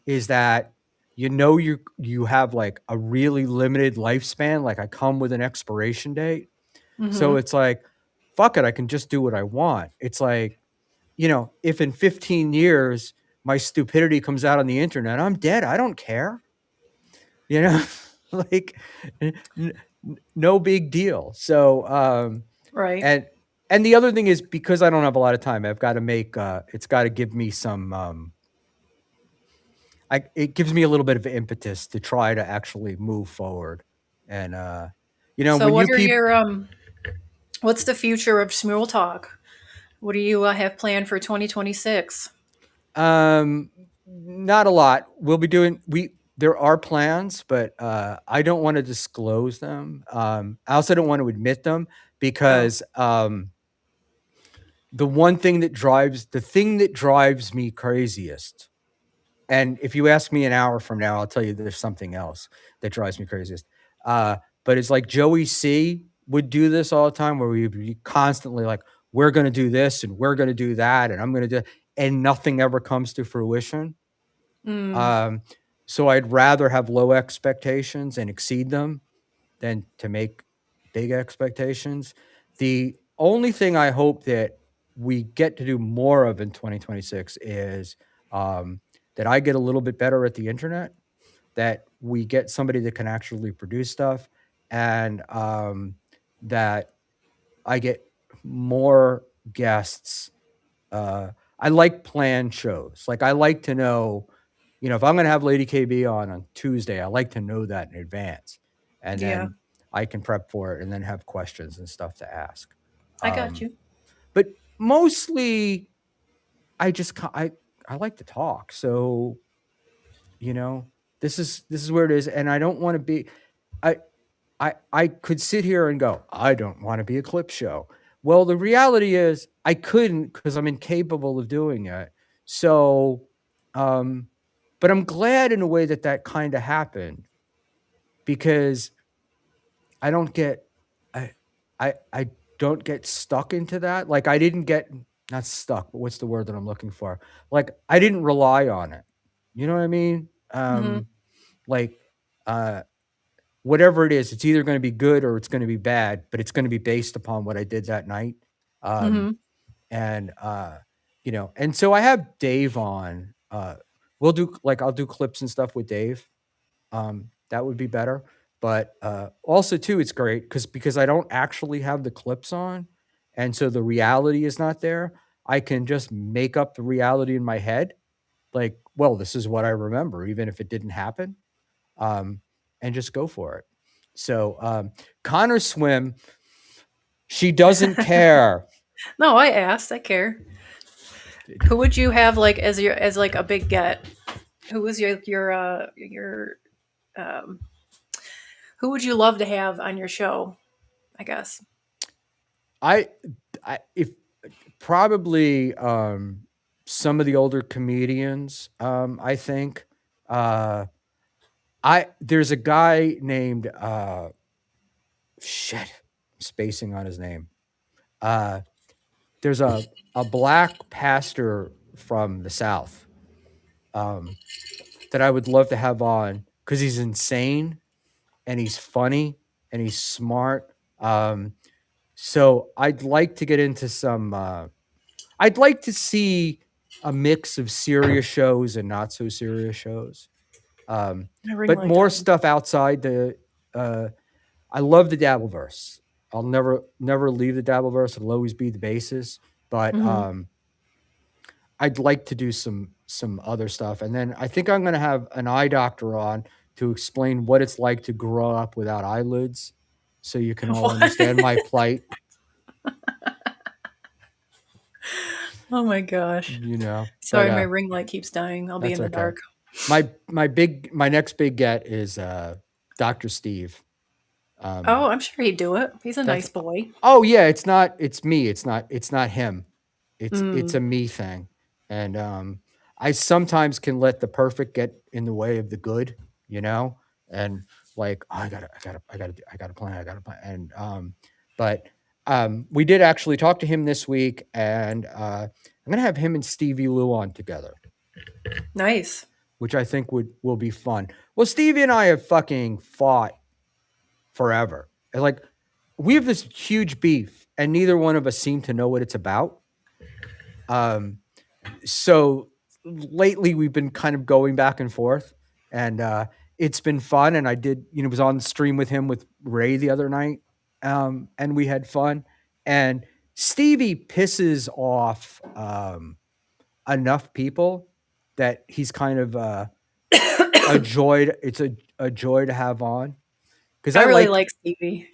[SPEAKER 2] is that you have like a really limited lifespan. Like I come with an expiration date. So it's like, fuck it, I can just do what I want. It's like, if in 15 years my stupidity comes out on the internet, I'm dead. I don't care. Like no big deal. So,
[SPEAKER 3] Right.
[SPEAKER 2] and the other thing is, because I don't have a lot of time, I've got to make, it's got to give me some, it gives me a little bit of impetus to try to actually move forward. And,
[SPEAKER 3] So
[SPEAKER 2] when
[SPEAKER 3] what
[SPEAKER 2] you
[SPEAKER 3] are
[SPEAKER 2] keep,
[SPEAKER 3] your what's the future of Schmuel Talk? What do you have planned for 2026?
[SPEAKER 2] not a lot. We'll be doing, there are plans, but, I don't want to disclose them. I also don't want to admit them because, the thing that drives me craziest, and if you ask me an hour from now, I'll tell you there's something else that drives me craziest. But it's like Joey C would do this all the time, where we'd be constantly like, we're going to do this and we're going to do that, and I'm going to do, and nothing ever comes to fruition. So I'd rather have low expectations and exceed them than to make big expectations. The only thing I hope that we get to do more of in 2026 is, that I get a little bit better at the internet, that we get somebody that can actually produce stuff, and, that I get more guests. I like planned shows. Like I like to know, if I'm going to have Lady KB on Tuesday, I like to know that in advance, and
[SPEAKER 3] Yeah,
[SPEAKER 2] then I can prep for it and then have questions and stuff to ask.
[SPEAKER 3] I got you.
[SPEAKER 2] But mostly, I just I like to talk. So, this is where it is, and I don't want to be. I could sit here and go, I don't want to be a clip show. Well, the reality is I couldn't, because I'm incapable of doing it. So, but I'm glad in a way that kind of happened, because I don't get, I don't get stuck into that. Like I didn't get, not stuck, but what's the word that I'm looking for? Like I didn't rely on it. You know what I mean? Like, whatever it is, it's either going to be good or it's going to be bad, but it's going to be based upon what I did that night. And, and so I have Dave on, I'll do clips and stuff with Dave. That would be better. But, also too, it's great because I don't actually have the clips on. And so the reality is not there. I can just make up the reality in my head. Like, well, this is what I remember, even if it didn't happen. And just go for it. So, Connor Swim, she doesn't care.
[SPEAKER 3] No, I asked. I care. Who would you have like as like a big get? Who was your who would you love to have on your show? I guess.
[SPEAKER 2] I if probably, some of the older comedians, I think. There's a guy named, shit, I'm spacing on his name. There's a black pastor from the South, that I would love to have on, because he's insane and he's funny and he's smart. So I'd like to get into some, I'd like to see a mix of serious shows and not so serious shows.
[SPEAKER 3] My ring
[SPEAKER 2] But
[SPEAKER 3] light
[SPEAKER 2] more
[SPEAKER 3] died.
[SPEAKER 2] stuff outside the, I love the Dabbleverse. I'll never leave the Dabbleverse. It'll always be the basis. But, I'd like to do some other stuff. And then I think I'm going to have an eye doctor on to explain what it's like to grow up without eyelids, so you can all
[SPEAKER 3] What?
[SPEAKER 2] understand my plight.
[SPEAKER 3] Oh my gosh. Sorry,
[SPEAKER 2] But,
[SPEAKER 3] my ring light keeps dying. I'll be
[SPEAKER 2] that's
[SPEAKER 3] in the
[SPEAKER 2] okay.
[SPEAKER 3] dark.
[SPEAKER 2] My next big get is, Dr. Steve.
[SPEAKER 3] Oh, I'm sure he'd do it. He's a
[SPEAKER 2] That's
[SPEAKER 3] nice boy.
[SPEAKER 2] Oh yeah, it's me. It's not him. It's a me thing. And, I sometimes can let the perfect get in the way of the good, and like, oh, I gotta plan. And, but, We did actually talk to him this week, and I'm gonna have him and Stevie Lou on together,
[SPEAKER 3] Nice.
[SPEAKER 2] which I think will be fun. Well, Stevie and I have fucking fought forever. And, like, we have this huge beef, and neither one of us seem to know what it's about. So lately we've been kind of going back and forth, and it's been fun. And I did, was on the stream with him with Ray the other night, and we had fun. And Stevie pisses off enough people that he's kind of a joy. It's a joy to have on, because
[SPEAKER 3] I
[SPEAKER 2] I
[SPEAKER 3] really
[SPEAKER 2] like
[SPEAKER 3] like Stevie.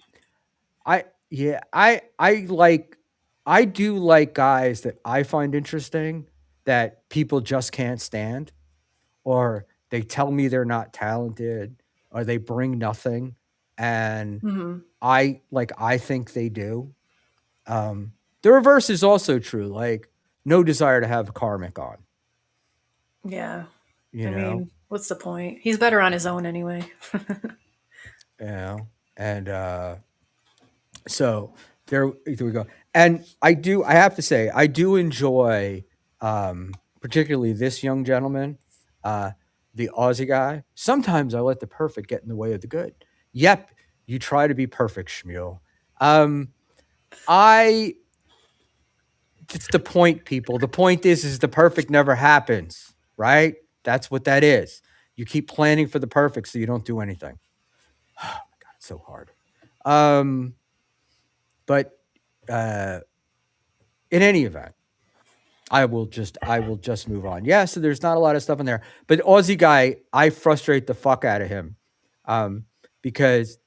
[SPEAKER 2] I do like guys that I find interesting that people just can't stand, or they tell me they're not talented, or they bring nothing, and
[SPEAKER 3] Hmm.
[SPEAKER 2] I think they do. The reverse is also true. Like, no desire to have Karmic on,
[SPEAKER 3] Yeah.
[SPEAKER 2] you
[SPEAKER 3] I
[SPEAKER 2] know,
[SPEAKER 3] mean, what's the point? He's better on his own anyway.
[SPEAKER 2] and so there we go. And I have to say, I do enjoy, particularly this young gentleman, the Aussie guy. Sometimes I let the perfect get in the way of the good. Yep, you try to be perfect, Schmuel. It's the point, people. The point is the perfect never happens, right? That's what that is. You keep planning for the perfect so you don't do anything. Oh my God, it's so hard. But in any event, I will just move on. Yeah, so there's not a lot of stuff in there. But Aussie guy, I frustrate the fuck out of him. Because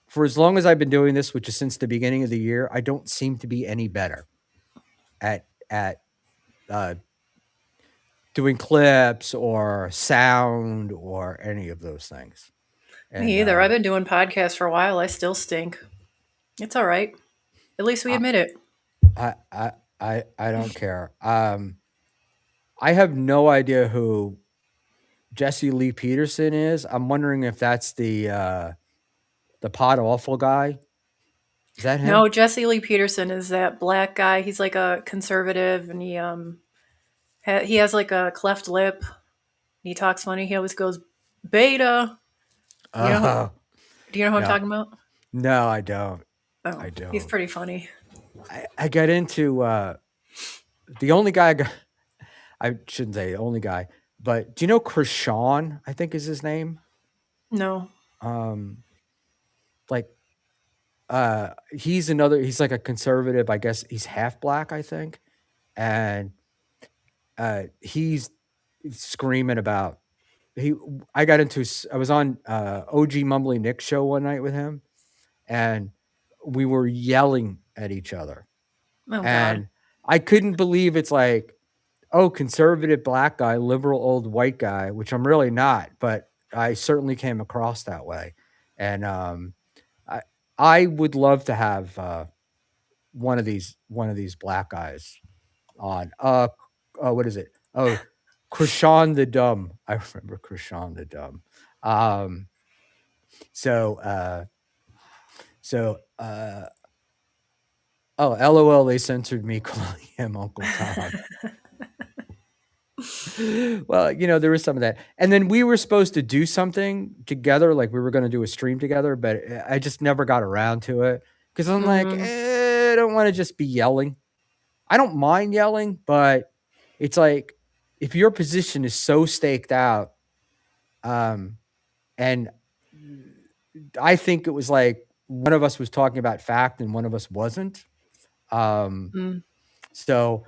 [SPEAKER 2] for as long as I've been doing this, which is since the beginning of the year, I don't seem to be any better at doing clips or sound or any of those things. And
[SPEAKER 3] Me either. I've been doing podcasts for a while. I still stink. It's all right. At least we admit it.
[SPEAKER 2] I don't care. I have no idea who Jesse Lee Peterson is. I'm wondering if that's the Pod Awful guy. Is that him?
[SPEAKER 3] No, Jesse Lee Peterson is that black guy. He's like a conservative, and he has like a cleft lip. He talks funny. He always goes beta. You know? Do you know who I'm
[SPEAKER 2] no.
[SPEAKER 3] talking about?
[SPEAKER 2] No, I don't.
[SPEAKER 3] Oh,
[SPEAKER 2] I don't.
[SPEAKER 3] he's pretty funny.
[SPEAKER 2] I got into the only guy I shouldn't say the only guy, but do you know Krishan, I think is his name?
[SPEAKER 3] No.
[SPEAKER 2] He's like a conservative, I guess he's half black, I think. And he's screaming about I was on OG Mumbly Nick's show one night with him, and we were yelling at each other.
[SPEAKER 3] Oh,
[SPEAKER 2] And
[SPEAKER 3] God.
[SPEAKER 2] I couldn't believe it's like, oh, conservative black guy, liberal old white guy, which I'm really not, but I certainly came across that way. And I would love to have one of these black guys on. What is it? Oh, Krishan the Dumb. I remember Krishan the Dumb. LOL, they censored me calling him Uncle Tom. Well, there was some of that. And then we were supposed to do something together, like we were going to do a stream together, but I just never got around to it because I'm like, I don't want to just be yelling. I don't mind yelling, but it's like, if your position is so staked out, and I think it was like one of us was talking about fact and one of us wasn't. So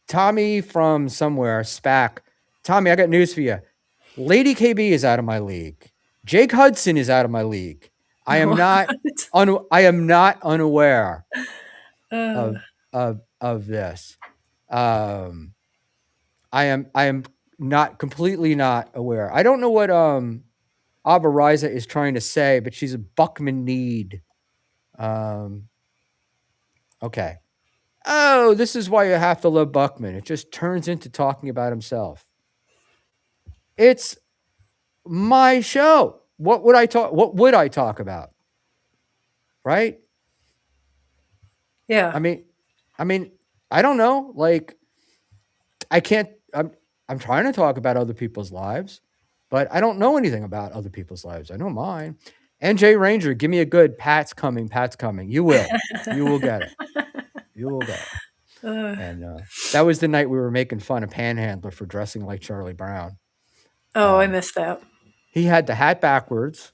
[SPEAKER 2] Tommy from somewhere, SPAC. Tommy, I got news for you. Lady KB is out of my league. Jake Hudson is out of my league. I am not unaware of this. I am not completely not aware. I don't know what Avariza is trying to say, but she's a Buckman need. Okay. Oh, this is why you have to love Buckman. It just turns into talking about himself. It's my show. What would I talk about? Right?
[SPEAKER 3] Yeah.
[SPEAKER 2] I mean, I mean, I don't know. Like, I can't. I'm trying to talk about other people's lives, but I don't know anything about other people's lives. I know mine. NJ Ranger, give me a good Pat's coming. Pat's coming. You will. You will get it. You will get it.
[SPEAKER 3] Uh,
[SPEAKER 2] And that was the night we were making fun of Panhandler for dressing like Charlie Brown.
[SPEAKER 3] oh, I missed that.
[SPEAKER 2] He had the hat backwards,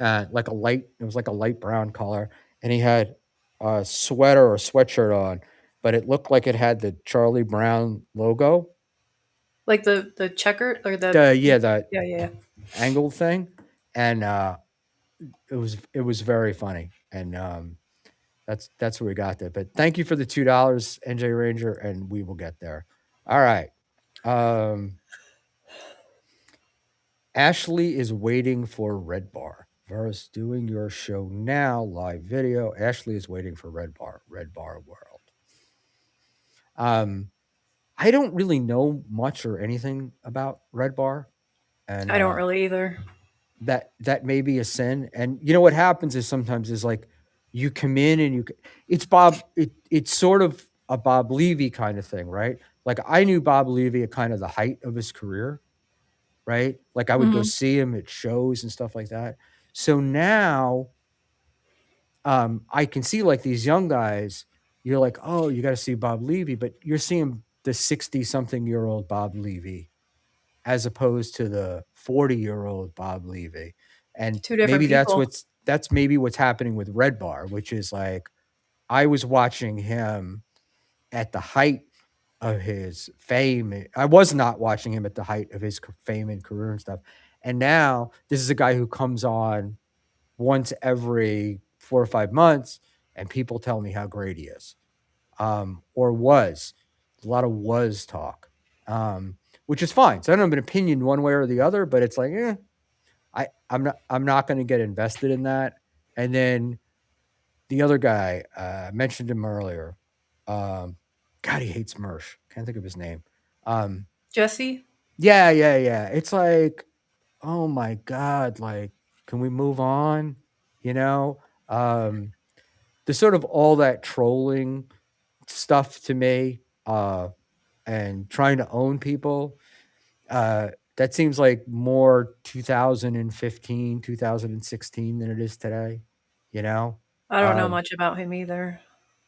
[SPEAKER 2] like a light. It was like a light brown color, and he had a sweater or sweatshirt on, but it looked like it had the Charlie Brown logo.
[SPEAKER 3] Like the checker or the
[SPEAKER 2] The
[SPEAKER 3] yeah, yeah.
[SPEAKER 2] angled thing, and it was very funny, and that's where we got that. But thank you for the $2, NJ Ranger, and we will get there. All right. Ashley is waiting for Red Bar. Vera's doing your show now, live video. Ashley is waiting for Red Bar World. I don't really know much or anything about Red Bar, and
[SPEAKER 3] I don't really either.
[SPEAKER 2] that may be a sin. And you know what happens is sometimes is like you come in and it's Bob. It's sort of a Bob Levy kind of thing, right? Like I knew Bob Levy at kind of the height of his career, right? Like I would go
[SPEAKER 3] Mhm.
[SPEAKER 2] see him at shows and stuff like that. So now I can see like these young guys, you're like, oh, you got to see Bob Levy, but you're seeing the 60-something-year-old Bob Levy as opposed to the 40-year-old Bob Levy. And
[SPEAKER 3] Two different
[SPEAKER 2] maybe
[SPEAKER 3] people.
[SPEAKER 2] that's maybe what's happening with Red Bar, which is like I was watching him at the height of his fame. I was not watching him at the height of his fame and career and stuff. And now this is a guy who comes on once every 4 or 5 months, and people tell me how great he is, or was. A lot of was talk, which is fine. So I don't have an opinion one way or the other, but it's like, I'm not going to get invested in that. And then the other guy, mentioned him earlier. God, he hates Mersh. Can't think of his name.
[SPEAKER 3] Jesse?
[SPEAKER 2] Yeah. It's like, oh my God, like, can we move on? You know, the sort of all that trolling stuff to me, and trying to own people, that seems like more 2015, 2016 than it is today, you know?
[SPEAKER 3] I don't know much about him either.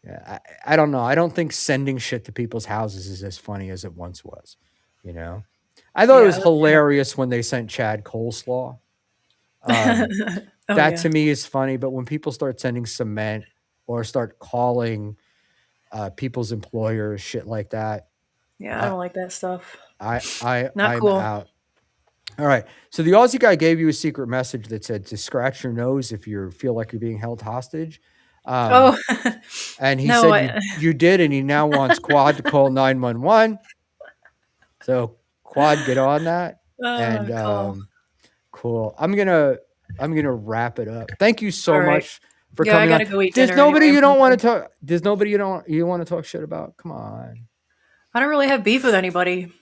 [SPEAKER 2] Yeah, I don't know. I don't think sending shit to people's houses is as funny as it once was, you know? I thought it
[SPEAKER 3] Yeah,
[SPEAKER 2] was
[SPEAKER 3] that's true.
[SPEAKER 2] hilarious when they sent Chad Coleslaw.
[SPEAKER 3] Oh
[SPEAKER 2] That
[SPEAKER 3] yeah.
[SPEAKER 2] to me is funny, but when people start sending cement or start calling people's employers shit like that,
[SPEAKER 3] Yeah, I
[SPEAKER 2] I
[SPEAKER 3] don't like that stuff. Not
[SPEAKER 2] I'm
[SPEAKER 3] cool.
[SPEAKER 2] out. All right. So the Aussie guy gave you a secret message that said to scratch your nose if you feel like you're being held hostage.
[SPEAKER 3] Oh
[SPEAKER 2] And he
[SPEAKER 3] no,
[SPEAKER 2] said you did, and he now wants Quad to call 911. So Quad, get on that. And
[SPEAKER 3] call.
[SPEAKER 2] cool. I'm gonna wrap it up. Thank you so
[SPEAKER 3] All right.
[SPEAKER 2] much for
[SPEAKER 3] Yeah, I
[SPEAKER 2] coming on.
[SPEAKER 3] gotta go eat
[SPEAKER 2] There's
[SPEAKER 3] dinner anyway.
[SPEAKER 2] nobody
[SPEAKER 3] I'm
[SPEAKER 2] you don't want
[SPEAKER 3] hungry.
[SPEAKER 2] to talk. There's nobody you want to talk shit about. Come on.
[SPEAKER 3] I don't really have beef with anybody.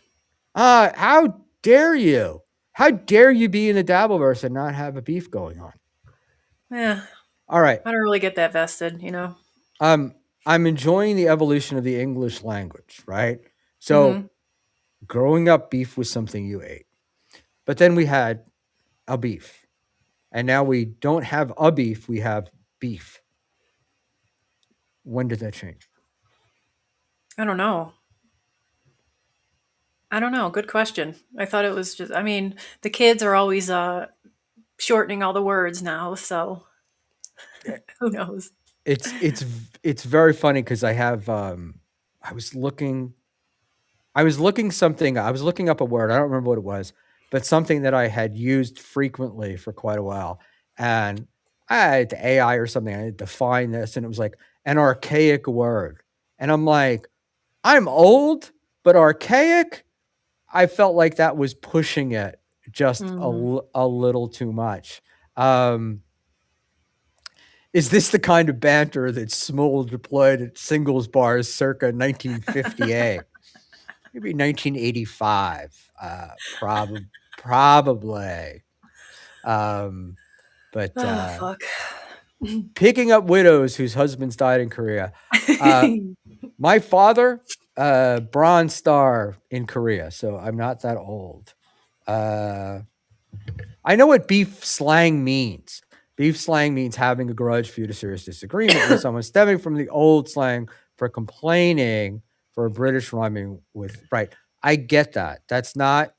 [SPEAKER 2] How dare you? How dare you be in the Dabbleverse and not have a beef going on?
[SPEAKER 3] Yeah,
[SPEAKER 2] All right.
[SPEAKER 3] I don't really get that vested, you know.
[SPEAKER 2] I'm enjoying the evolution of the English language, right?
[SPEAKER 3] Mm-hmm.
[SPEAKER 2] So growing up, beef was something you ate. But then we had a beef. And now we don't have a beef, we have beef. When did that change?
[SPEAKER 3] I don't know. I don't know. Good question. I thought it was just. I mean, the kids are always shortening all the words now, so who knows?
[SPEAKER 2] It's very funny because I have I was looking something, I was looking up a word, I don't remember what it was, but something that I had used frequently for quite a while. And I had to AI or something, I had to define this, and it was like an archaic word. And I'm like, I'm old, but archaic? I felt like that was pushing it just
[SPEAKER 3] Mm.
[SPEAKER 2] a little too much. Is this the kind of banter that Schmuel deployed at singles bars circa 1958? Maybe 1985. Probably. But
[SPEAKER 3] Oh fuck.
[SPEAKER 2] Picking up widows whose husbands died in Korea. My father, Bronze Star in Korea, so I'm not that old. I know what beef slang means. Beef slang means having a grudge due to serious disagreement with someone, stemming from the old slang for complaining for a British rhyming with right. I get that. That's not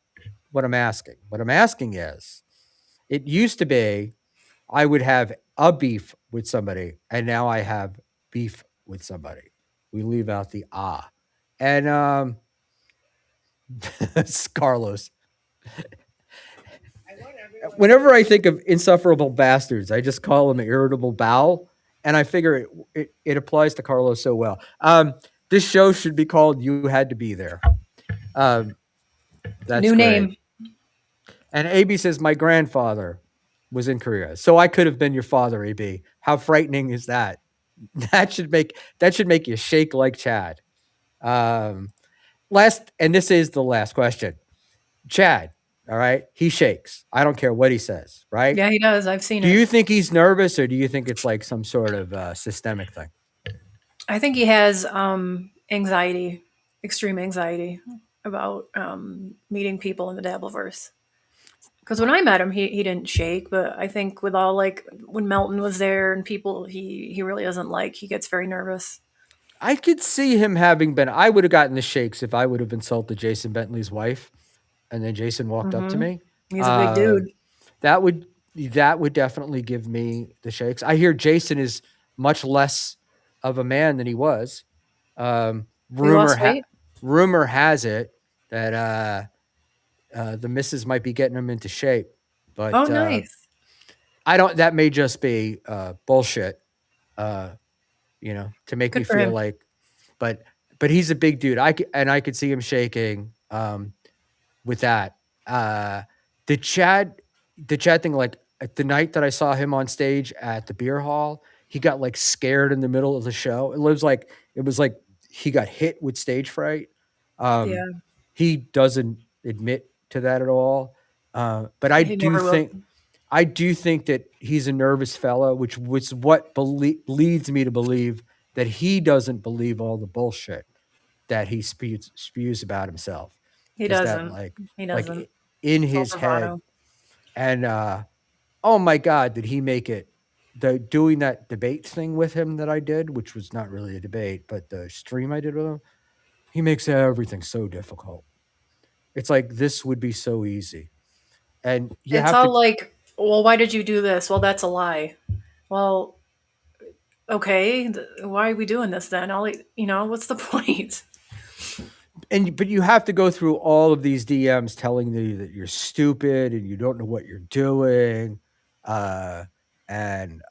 [SPEAKER 2] what I'm asking. What I'm asking is, it used to be I would have a beef with somebody, and now I have beef with somebody. We leave out the ah. And it's Carlos. Whenever I think of insufferable bastards, I just call him irritable bowel, and I figure it applies to Carlos so well. This show should be called "You Had to Be There." Um, that's
[SPEAKER 3] New
[SPEAKER 2] great.
[SPEAKER 3] name.
[SPEAKER 2] And AB says my grandfather was in Korea, so I could have been your father. AB, how frightening is that? That should make you shake like Chad. Last, and this is the last question. Chad, all right, he shakes. I don't care what he says, right?
[SPEAKER 3] Yeah, he does. I've seen
[SPEAKER 2] Do
[SPEAKER 3] it.
[SPEAKER 2] you think he's nervous, or do you think it's like some sort of systemic thing?
[SPEAKER 3] I think he has anxiety, extreme anxiety about meeting people in the Dabbleverse. Because when I met him, he didn't shake, but I think with all like when Melton was there and people he really doesn't like, he gets very nervous.
[SPEAKER 2] I could see him having been. I would have gotten the shakes if I would have insulted Jason Bentley's wife, and then Jason walked up to me.
[SPEAKER 3] He's a big dude.
[SPEAKER 2] That would definitely give me the shakes. I hear Jason is much less of a man than he was.
[SPEAKER 3] He
[SPEAKER 2] Rumor
[SPEAKER 3] lost weight.
[SPEAKER 2] rumor has it that the missus might be getting him into shape, but
[SPEAKER 3] Oh, nice.
[SPEAKER 2] I don't. That may just be bullshit. To make
[SPEAKER 3] Good
[SPEAKER 2] me
[SPEAKER 3] for
[SPEAKER 2] feel
[SPEAKER 3] him.
[SPEAKER 2] like, but he's a big dude. I could see him shaking with that. The Chad thing, like at the night that I saw him on stage at the beer hall, he got like scared in the middle of the show. It was like he got hit with stage fright.
[SPEAKER 3] Yeah,
[SPEAKER 2] He doesn't admit to that at all. But I
[SPEAKER 3] he
[SPEAKER 2] do
[SPEAKER 3] never will.
[SPEAKER 2] think that he's a nervous fellow, which was what leads me to believe that he doesn't believe all the bullshit that he spews about himself.
[SPEAKER 3] He
[SPEAKER 2] Is that
[SPEAKER 3] doesn't. He
[SPEAKER 2] like
[SPEAKER 3] doesn't.
[SPEAKER 2] in
[SPEAKER 3] It's all
[SPEAKER 2] his head?
[SPEAKER 3] bravado.
[SPEAKER 2] And oh my God, did he make it? Doing that debate thing with him that I did, which was not really a debate, but the stream I did with him, he makes everything so difficult. It's like this would be so easy, and you
[SPEAKER 3] It's
[SPEAKER 2] have to.
[SPEAKER 3] all like, well, why did you do this? Well, that's a lie. Well, okay, why are we doing this then? What's the point?
[SPEAKER 2] But you have to go through all of these DMs telling you that you're stupid and you don't know what you're doing, and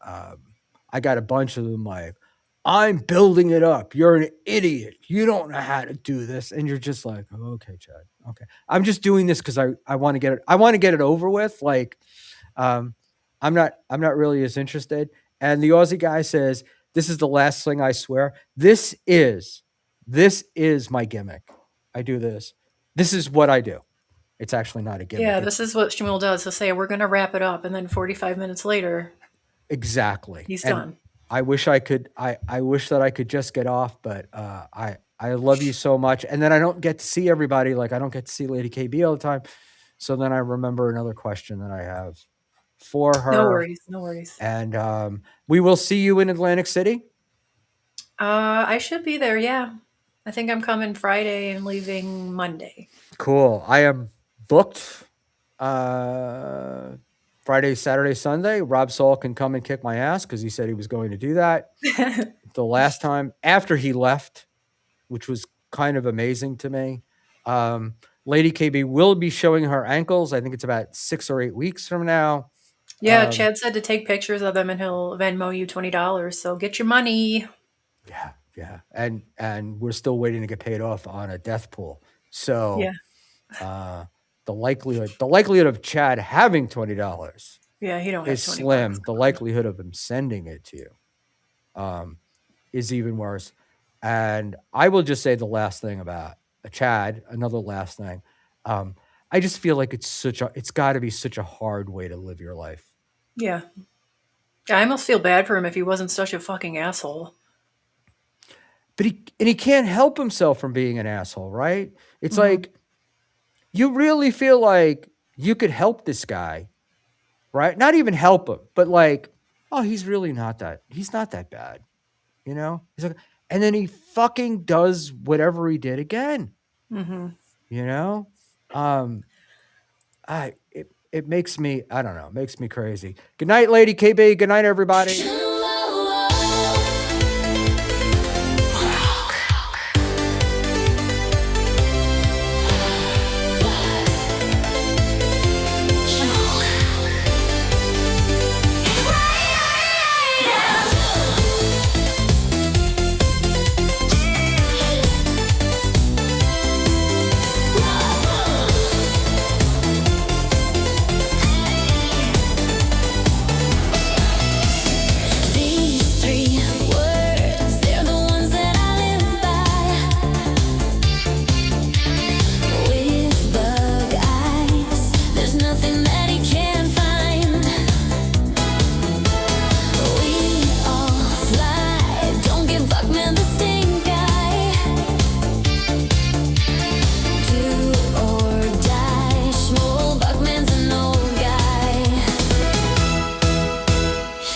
[SPEAKER 2] I got a bunch of them like, I'm building it up. You're an idiot. You don't know how to do this, and you're just like, oh, okay, Chad. Okay, I'm just doing this because I want to get it. I want to get it over with. Like, um, I'm not really as interested. And the Aussie guy says, "This is the last thing I swear. This is my gimmick. I do this. This is what I do. It's actually not a gimmick.
[SPEAKER 3] Yeah,
[SPEAKER 2] It's
[SPEAKER 3] this is what Schmuel does. He'll say, we're going to wrap it up. And then 45 minutes later,
[SPEAKER 2] exactly.
[SPEAKER 3] he's
[SPEAKER 2] And
[SPEAKER 3] done.
[SPEAKER 2] I wish I could. I wish that I could just get off, but I love you so much. And then I don't get to see everybody. Like I don't get to see Lady KB all the time. So then I remember another question that I have for her.
[SPEAKER 3] No worries. No worries.
[SPEAKER 2] And we will see you in Atlantic City.
[SPEAKER 3] I should be there. Yeah. I think I'm coming Friday and leaving Monday.
[SPEAKER 2] Cool. I am booked Friday, Saturday, Sunday. Rob Saul can come and kick my ass because he said he was going to do that. The last time after he left, which was kind of amazing to me. Lady KB will be showing her ankles. I think it's about 6 or 8 weeks from now.
[SPEAKER 3] Yeah, Chad said to take pictures of them and he'll Venmo you $20. So get your money.
[SPEAKER 2] Yeah. And we're still waiting to get paid off on a death pool. So
[SPEAKER 3] Yeah.
[SPEAKER 2] the likelihood of Chad having $20
[SPEAKER 3] Yeah, he don't have
[SPEAKER 2] is
[SPEAKER 3] 20
[SPEAKER 2] slim.
[SPEAKER 3] bucks.
[SPEAKER 2] The likelihood of him sending it to you is even worse. And I will just say the last thing about Chad, another last thing. I just feel like it's got to be such a hard way to live your life.
[SPEAKER 3] Yeah. I almost feel bad for him if he wasn't such a fucking asshole.
[SPEAKER 2] But he can't help himself from being an asshole, right? It's like, you really feel like you could help this guy, right? Not even help him, but like, oh, he's not that bad, you know? He's like, and then he fucking does whatever he did again, you know? It makes me, I don't know, makes me crazy. Good night, Lady KB. Good night, everybody.
[SPEAKER 1] These three words, they're the ones that I live by. With bug eyes, there's nothing that he can't find. We all fly, don't give Buckman the stink eye. Do or die, Schmuel Buckman's an old guy.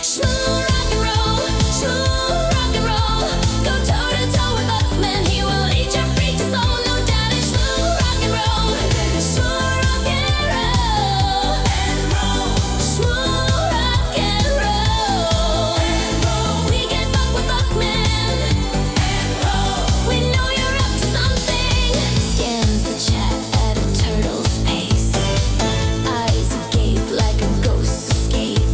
[SPEAKER 1] Schmuel rock and roll, Schmuel rock and roll. Go toe to toe with Buckman, he will eat your freaking soul, no doubt. It's Schmuel rock and roll, Schmuel rock and roll, Schmuel rock and roll. We get buck with Buckman, we know you're up to something. Scans the chat at a turtle's pace, eyes agape like a ghost escape.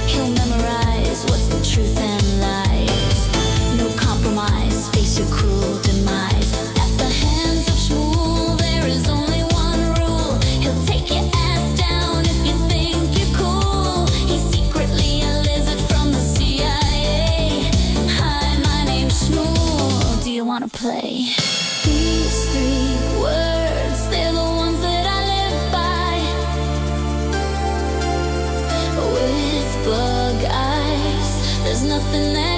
[SPEAKER 1] He'll memorize what's the truth and lies. No compromise, face your cruel demise. At the hands of Schmuel, there is only one rule. He'll take your ass down if you think you're cool. He's secretly a lizard from the CIA. Hi, my name's Schmuel. Do you wanna play? These three words, they're the ones that I live by. With bug eyes, there's nothing that